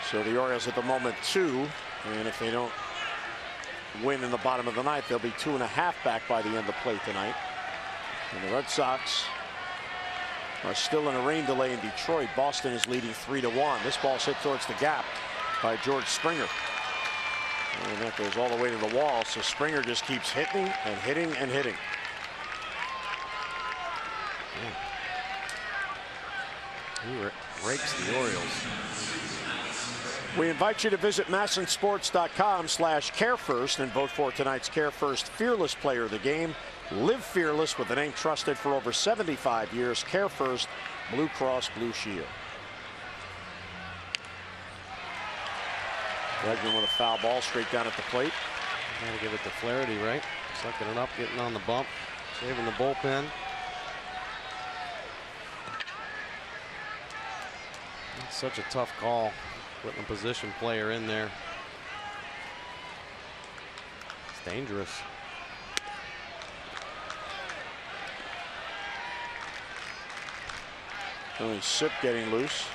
[SPEAKER 1] So the Orioles at the moment 2. And if they don't win in the bottom of the ninth, they'll be 2.5 back by the end of play tonight. And the Red Sox are still in a rain delay in Detroit. Boston is leading 3-1. This ball's hit towards the gap by George Springer. And that goes all the way to the wall. So Springer just keeps hitting and hitting and hitting.
[SPEAKER 2] He rakes the Orioles.
[SPEAKER 1] We invite you to visit MASNsports.com/CareFirst and vote for tonight's CareFirst Fearless Player of the Game. Live fearless with a name trusted for over 75 years. CareFirst, Blue Cross Blue Shield. Bregman with a foul ball straight down at the plate.
[SPEAKER 2] Gotta give it to Flaherty, right? Sucking it up, getting on the bump, saving the bullpen. It's such a tough call, putting a position player in there. It's dangerous.
[SPEAKER 1] Only Sip getting loose.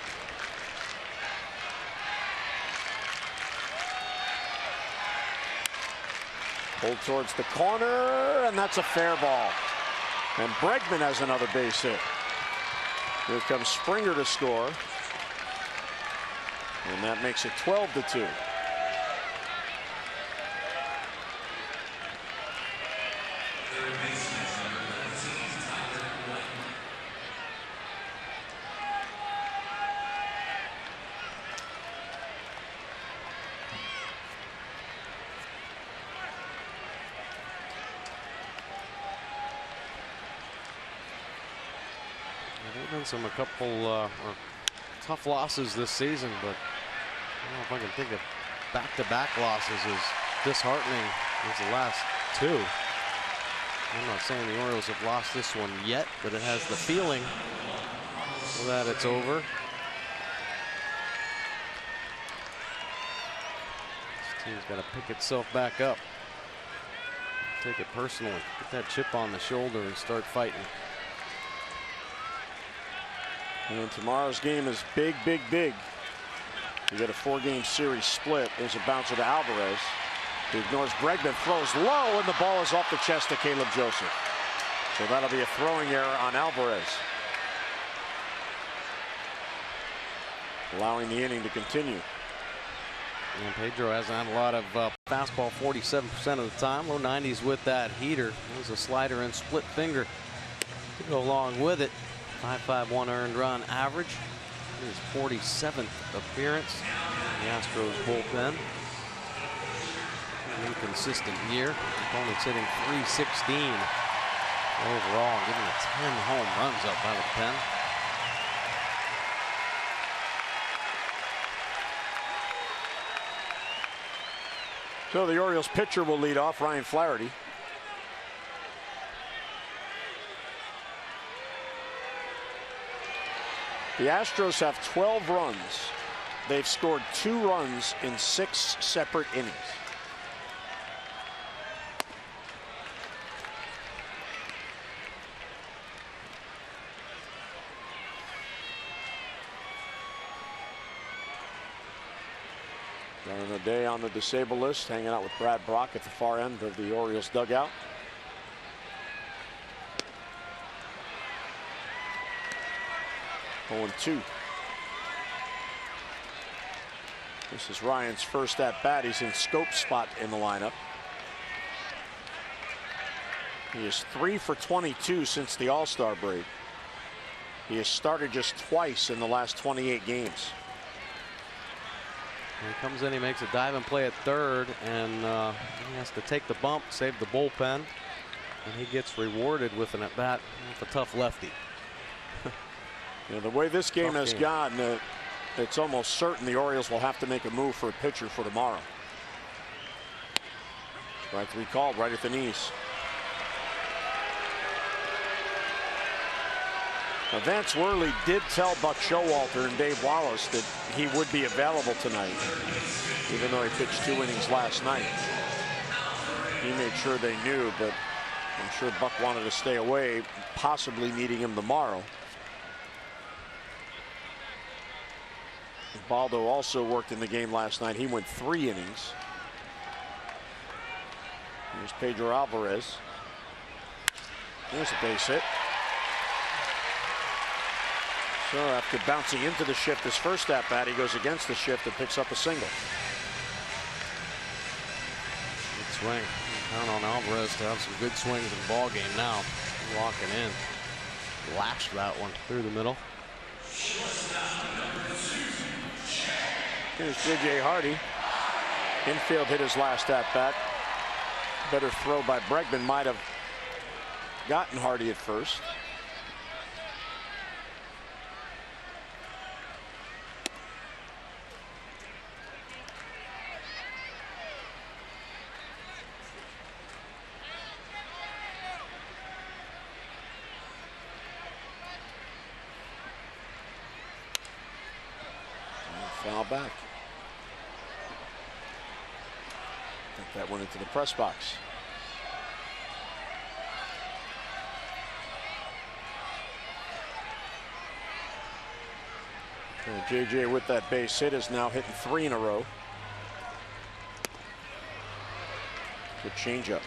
[SPEAKER 1] Pulled towards the corner, and that's a fair ball. And Bregman has another base hit. Here comes Springer to score. And that makes it 12-2.
[SPEAKER 2] A couple tough losses this season, but I don't know if I can think of back-to-back losses as disheartening as the last 2. I'm not saying the Orioles have lost this one yet, but it has the feeling that it's over. This team's got to pick itself back up. Take it personally. Get that chip on the shoulder and start fighting.
[SPEAKER 1] And tomorrow's game is big, big, big. You get a 4-game series split. There's a bouncer to Alvarez. He ignores Bregman, throws low, and the ball is off the chest of Caleb Joseph. So that'll be a throwing error on Alvarez, allowing the inning to continue.
[SPEAKER 2] And Pedro hasn't had a lot of fastball 47% of the time. Low 90s with that heater. There's a slider and split finger to go along with it. 5.51 earned run average. His 47th appearance in the Astros bullpen. An inconsistent year. Opponent's hitting .316 overall, giving it 10 home runs up out of the pen.
[SPEAKER 1] So the Orioles pitcher will lead off, Ryan Flaherty. The Astros have 12 runs. They've scored 2 runs in 6 separate innings. Darren O'Day on the disabled list, hanging out with Brad Brock at the far end of the Orioles dugout. This is Ryan's first at bat. He's in scope spot in the lineup. He is 3 for 22 since the All-Star break. He has started just twice in the last 28 games.
[SPEAKER 2] He comes in, he makes a dive and play at third, and he has to take the bump, save the bullpen, and he gets rewarded with an at-bat with a tough lefty.
[SPEAKER 1] You know, the way this game has gone, it's almost certain the Orioles will have to make a move for a pitcher for tomorrow. Strike 3 called right at the knees. Now, Vance Worley did tell Buck Showalter and Dave Wallace that he would be available tonight, even though he pitched 2 innings last night. He made sure they knew, but I'm sure Buck wanted to stay away, possibly needing him tomorrow. Baldo also worked in the game last night. He went 3 innings. Here's Pedro Alvarez. There's a base hit. So after bouncing into the shift his first at bat, he goes against the shift and picks up a single.
[SPEAKER 2] Good swing. Count on Alvarez to have some good swings in the ball game now. Locking in. Lashed that one through the middle.
[SPEAKER 1] Here's J.J. Hardy. Infield hit his last at bat. Better throw by Bregman might have gotten Hardy at first. Foul back. I think that went into the press box. JJ with that base hit is now hitting 3 in a row. Good changeup.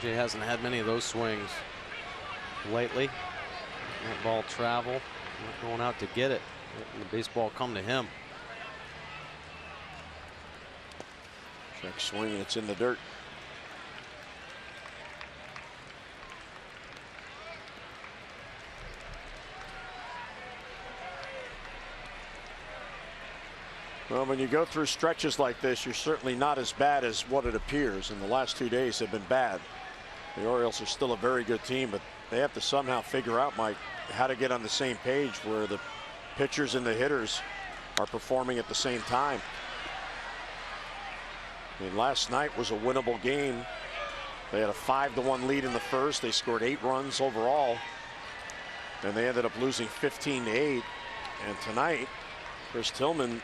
[SPEAKER 2] JJ hasn't had many of those swings lately. That ball travel, not going out to get it. Letting the baseball come to him.
[SPEAKER 1] Check swing, it's in the dirt. Well, when you go through stretches like this, you're certainly not as bad as what it appears, and the last 2 days have been bad. The Orioles are still a very good team, but they have to somehow figure out, Mike, how to get on the same page where the pitchers and the hitters are performing at the same time. I mean, last night was a winnable game. They had a 5-1 lead in the first. They scored 8 runs overall, and they ended up losing 15-8. And tonight, Chris Tillman,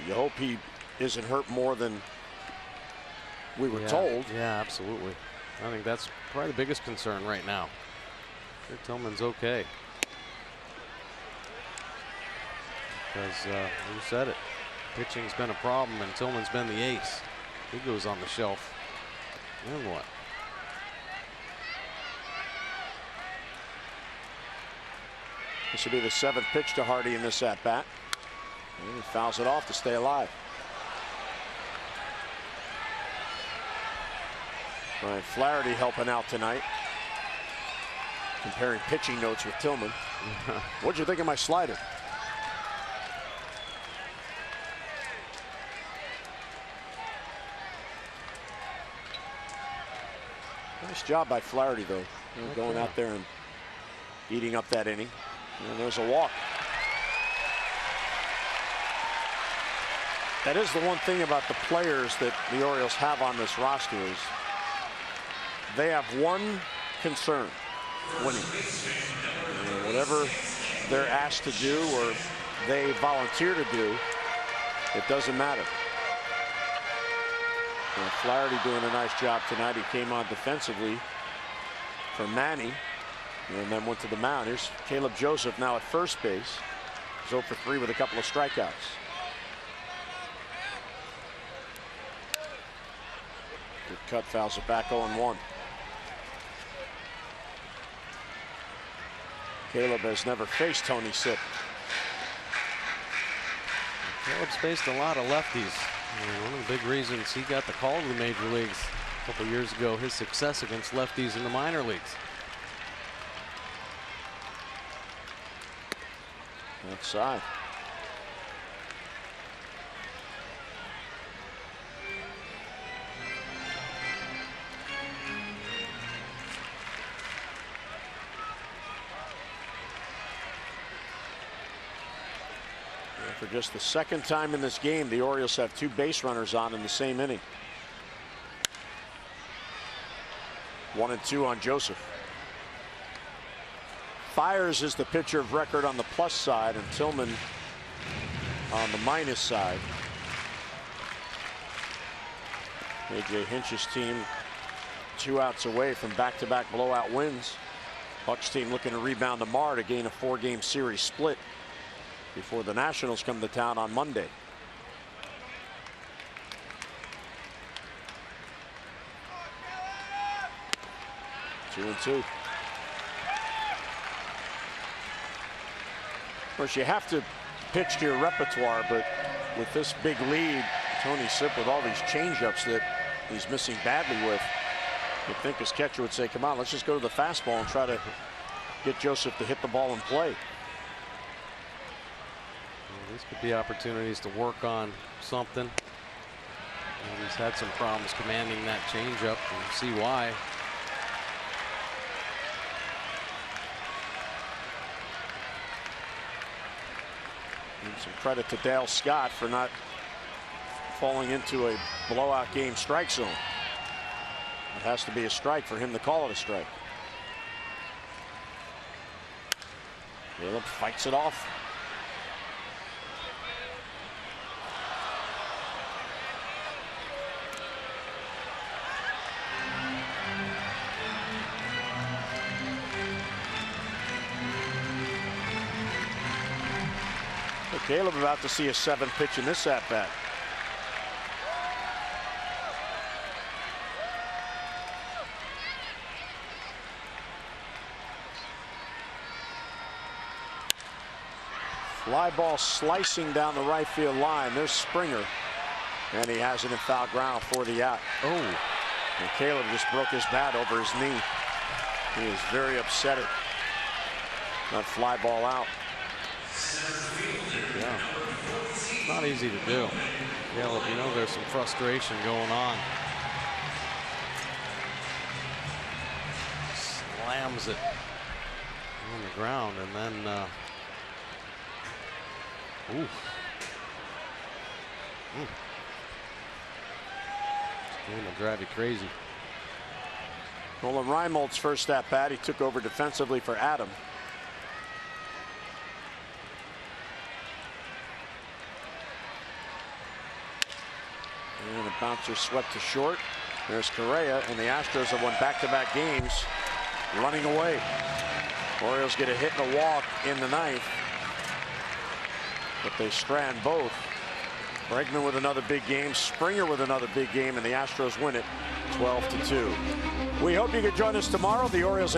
[SPEAKER 1] you hope he isn't hurt more than we were told.
[SPEAKER 2] Yeah, absolutely. I think that's probably the biggest concern right now. Sure, Tillman's okay. Because you said it, pitching's been a problem, and Tillman's been the ace. He goes on the shelf. Then what?
[SPEAKER 1] This will be the 7th pitch to Hardy in this at bat. And he fouls it off to stay alive. Ryan Flaherty helping out tonight. Comparing pitching notes with Tillman. What'd you think of my slider? Nice job by Flaherty, though. You know, going out there and eating up that inning. And there's a walk. That is the one thing about the players that the Orioles have on this roster is they have one concern: winning. And whatever they're asked to do or they volunteer to do, it doesn't matter. And Flaherty doing a nice job tonight. He came on defensively for Manny and then went to the mound. Here's Caleb Joseph now at first base. He's 0 for 3 with a couple of strikeouts. Good cut, fouls it back 0-1. Caleb has never faced Tony Sipp.
[SPEAKER 2] Caleb's faced a lot of lefties. And one of the big reasons he got the call to the major leagues a couple years ago, his success against lefties in the minor leagues.
[SPEAKER 1] Outside. For just the second time in this game, the Orioles have 2 base runners on in the same inning. 1 and 2 on Joseph. Fiers is the pitcher of record on the plus side, and Tillman on the minus side. A.J. Hinch's team 2 outs away from back-to-back blowout wins. Buck's team looking to rebound tomorrow to gain a 4-game series split before the Nationals come to town on Monday. Two and two. Of course, you have to pitch to your repertoire, but with this big lead, Tony Sipp with all these changeups that he's missing badly with, you'd think his catcher would say, come on, let's just go to the fastball and try to get Joseph to hit the ball and play.
[SPEAKER 2] These could be opportunities to work on something. And he's had some problems commanding that changeup, and see why.
[SPEAKER 1] And some credit to Dale Scott for not falling into a blowout game strike zone. It has to be a strike for him to call it a strike. Caleb fights it off. Caleb about to see a 7th pitch in this at-bat. Fly ball slicing down the right field line. There's Springer, and he has it in foul ground for the out. Oh, and Caleb just broke his bat over his knee. He is very upset at that fly ball out.
[SPEAKER 2] Yeah, it's not easy to do. Caleb, you know there's some frustration going on. Slams it on the ground, and then it's going to drive you crazy.
[SPEAKER 1] Nolan Reimold's first at bat, he took over defensively for Adam. And a bouncer swept to short. There's Correa, and the Astros have won back-to-back games running away. Orioles get a hit and a walk in the 9th, but they strand both. Bregman with another big game, Springer with another big game, and the Astros win it 12-2. We hope you can join us tomorrow. The Orioles